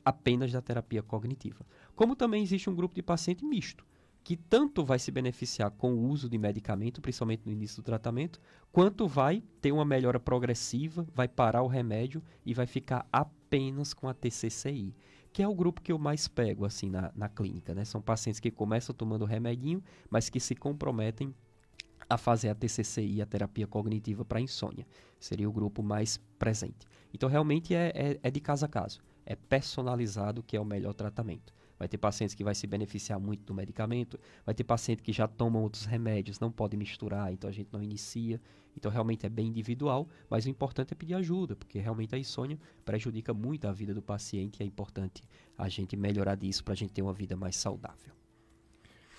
apenas da terapia cognitiva. Como também existe um grupo de paciente misto, que tanto vai se beneficiar com o uso de medicamento, principalmente no início do tratamento, quanto vai ter uma melhora progressiva, vai parar o remédio e vai ficar apenas com a TCCI, que é o grupo que eu mais pego assim na clínica, né? São pacientes que começam tomando remedinho, mas que se comprometem a fazer a TCCI, a terapia cognitiva para insônia. Seria o grupo mais presente. Então, realmente é de caso a caso. É personalizado, que é o melhor tratamento. Vai ter pacientes que vai se beneficiar muito do medicamento, vai ter paciente que já tomam outros remédios, não pode misturar, então a gente não inicia. Então realmente é bem individual, mas o importante é pedir ajuda, porque realmente a insônia prejudica muito a vida do paciente e é importante a gente melhorar disso para a gente ter uma vida mais saudável.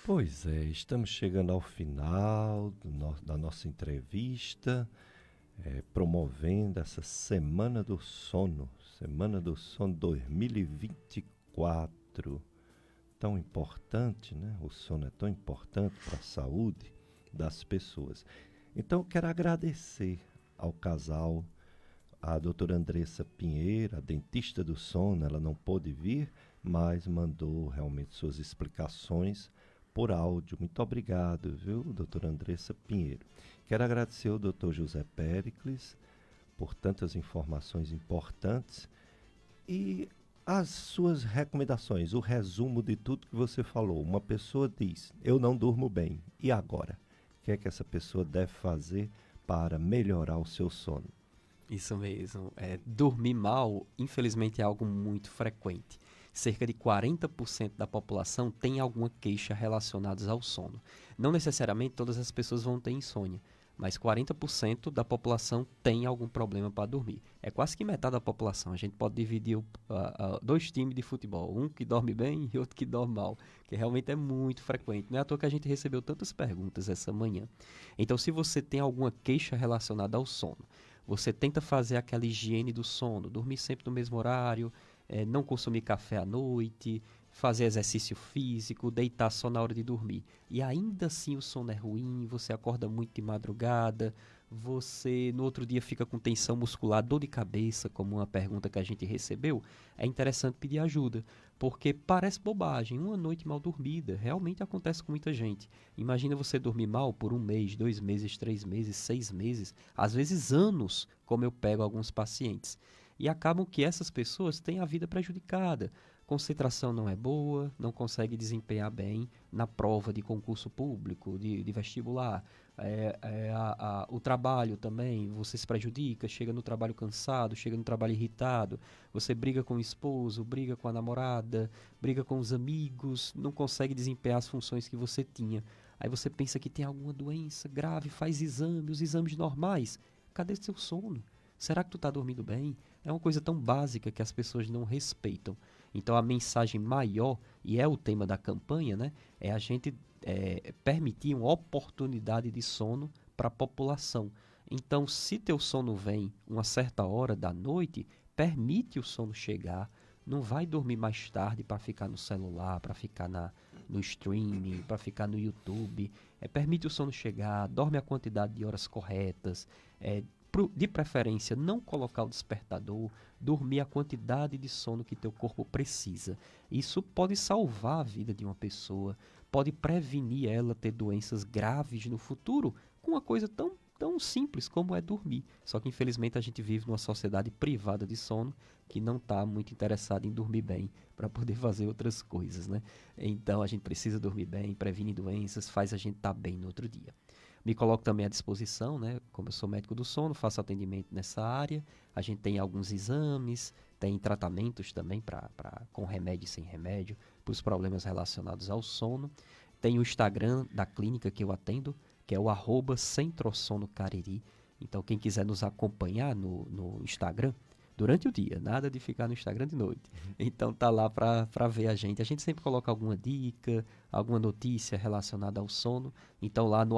Pois é, estamos chegando ao final da nossa entrevista, promovendo essa Semana do Sono 2024. Tão importante, né? O sono é tão importante para a saúde das pessoas. Então, eu quero agradecer ao casal, a doutora Andressa Pinheiro, a dentista do sono. Ela não pôde vir, mas mandou realmente suas explicações por áudio. Muito obrigado, viu, doutora Andressa Pinheiro. Quero agradecer ao doutor José Péricles por tantas informações importantes e as suas recomendações, o resumo de tudo que você falou. Uma pessoa diz, eu não durmo bem, e agora? O que é que essa pessoa deve fazer para melhorar o seu sono? Isso mesmo. Dormir mal, infelizmente, é algo muito frequente. Cerca de 40% da população tem alguma queixa relacionada ao sono. Não necessariamente todas as pessoas vão ter insônia, mas 40% da população tem algum problema para dormir. É quase que metade da população. A gente pode dividir dois times de futebol, um que dorme bem e outro que dorme mal, que realmente é muito frequente. Não é à toa que a gente recebeu tantas perguntas essa manhã. Então, se você tem alguma queixa relacionada ao sono, você tenta fazer aquela higiene do sono, dormir sempre no mesmo horário, não consumir café à noite, fazer exercício físico, deitar só na hora de dormir. E ainda assim o sono é ruim, você acorda muito de madrugada, você no outro dia fica com tensão muscular, dor de cabeça, como uma pergunta que a gente recebeu, é interessante pedir ajuda, porque parece bobagem, uma noite mal dormida, realmente acontece com muita gente. Imagina você dormir mal por 1 mês, 2 meses, 3 meses, 6 meses, às vezes anos, como eu pego alguns pacientes. E acabam que essas pessoas têm a vida prejudicada. Concentração não é boa, não consegue desempenhar bem na prova de concurso público, de vestibular. O trabalho também, você se prejudica, chega no trabalho cansado, chega no trabalho irritado, você briga com o esposo, briga com a namorada, briga com os amigos, não consegue desempenhar as funções que você tinha. Aí você pensa que tem alguma doença grave, faz exame, os exames normais. Cadê seu sono? Será que tu está dormindo bem? É uma coisa tão básica que as pessoas não respeitam. Então a mensagem maior, e é o tema da campanha, né, é a gente permitir uma oportunidade de sono para a população. Então, se teu sono vem uma certa hora da noite, permite o sono chegar, não vai dormir mais tarde para ficar no celular, para ficar no streaming, para ficar no YouTube. Permite o sono chegar, dorme a quantidade de horas corretas, de preferência não colocar o despertador, dormir a quantidade de sono que teu corpo precisa. Isso pode salvar a vida de uma pessoa, pode prevenir ela ter doenças graves no futuro com uma coisa tão simples como é dormir. Só que infelizmente a gente vive numa sociedade privada de sono que não está muito interessada em dormir bem para poder fazer outras coisas, né? Então a gente precisa dormir bem, previne doenças, faz a gente estar bem no outro dia. Me coloco também à disposição, né? Como eu sou médico do sono, faço atendimento nessa área. A gente tem alguns exames, tem tratamentos também com remédio e sem remédio, para os problemas relacionados ao sono. Tem o Instagram da clínica que eu atendo, que é o @Centrossono Cariri. Então, quem quiser nos acompanhar no Instagram, durante o dia, nada de ficar no Instagram de noite. Então, tá lá para ver a gente. A gente sempre coloca alguma dica, alguma notícia relacionada ao sono. Então, lá no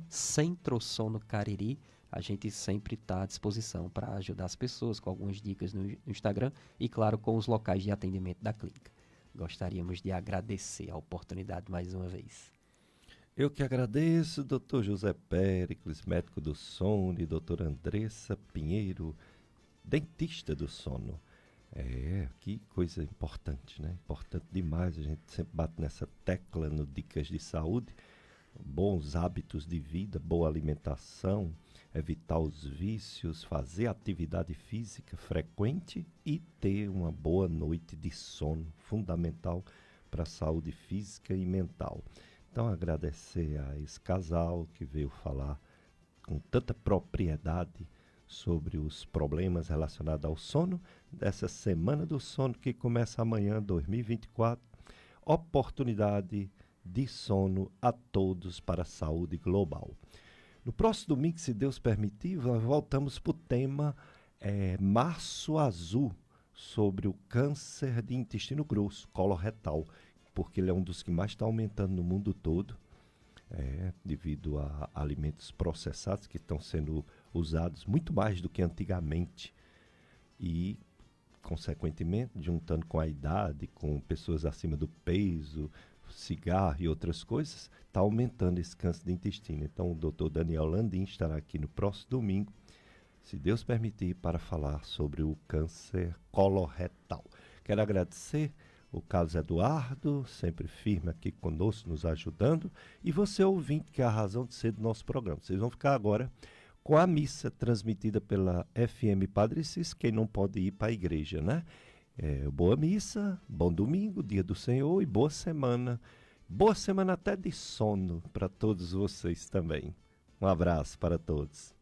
@Centrossono Cariri, a gente sempre está à disposição para ajudar as pessoas com algumas dicas no Instagram e, claro, com os locais de atendimento da clínica. Gostaríamos de agradecer a oportunidade mais uma vez. Eu que agradeço, Dr. José Péricles, médico do sono, e doutora Andressa Pinheiro, dentista do sono. Que coisa importante, né? Importante demais, a gente sempre bate nessa tecla no Dicas de Saúde. Bons hábitos de vida, boa alimentação, evitar os vícios, fazer atividade física frequente e ter uma boa noite de sono, fundamental para a saúde física e mental. Então, agradecer a esse casal que veio falar com tanta propriedade sobre os problemas relacionados ao sono, dessa Semana do Sono que começa amanhã, 2024. Oportunidade de sono a todos para a saúde global. No próximo domingo, se Deus permitir, nós voltamos para o tema Março Azul, sobre o câncer de intestino grosso, coloretal, porque ele é um dos que mais está aumentando no mundo todo, devido a alimentos processados que estão sendo usados muito mais do que antigamente e, consequentemente, juntando com a idade, com pessoas acima do peso, cigarro e outras coisas, está aumentando esse câncer de intestino. Então, o Dr. Daniel Landim estará aqui no próximo domingo, se Deus permitir, para falar sobre o câncer coloretal. Quero agradecer o Carlos Eduardo, sempre firme aqui conosco, nos ajudando, e você ouvinte, que é a razão de ser do nosso programa. Vocês vão ficar agora com a missa transmitida pela FM Padre Cis, quem não pode ir para a igreja, né? Boa missa, bom domingo, dia do Senhor, e boa semana. Boa semana até de sono para todos vocês também. Um abraço para todos.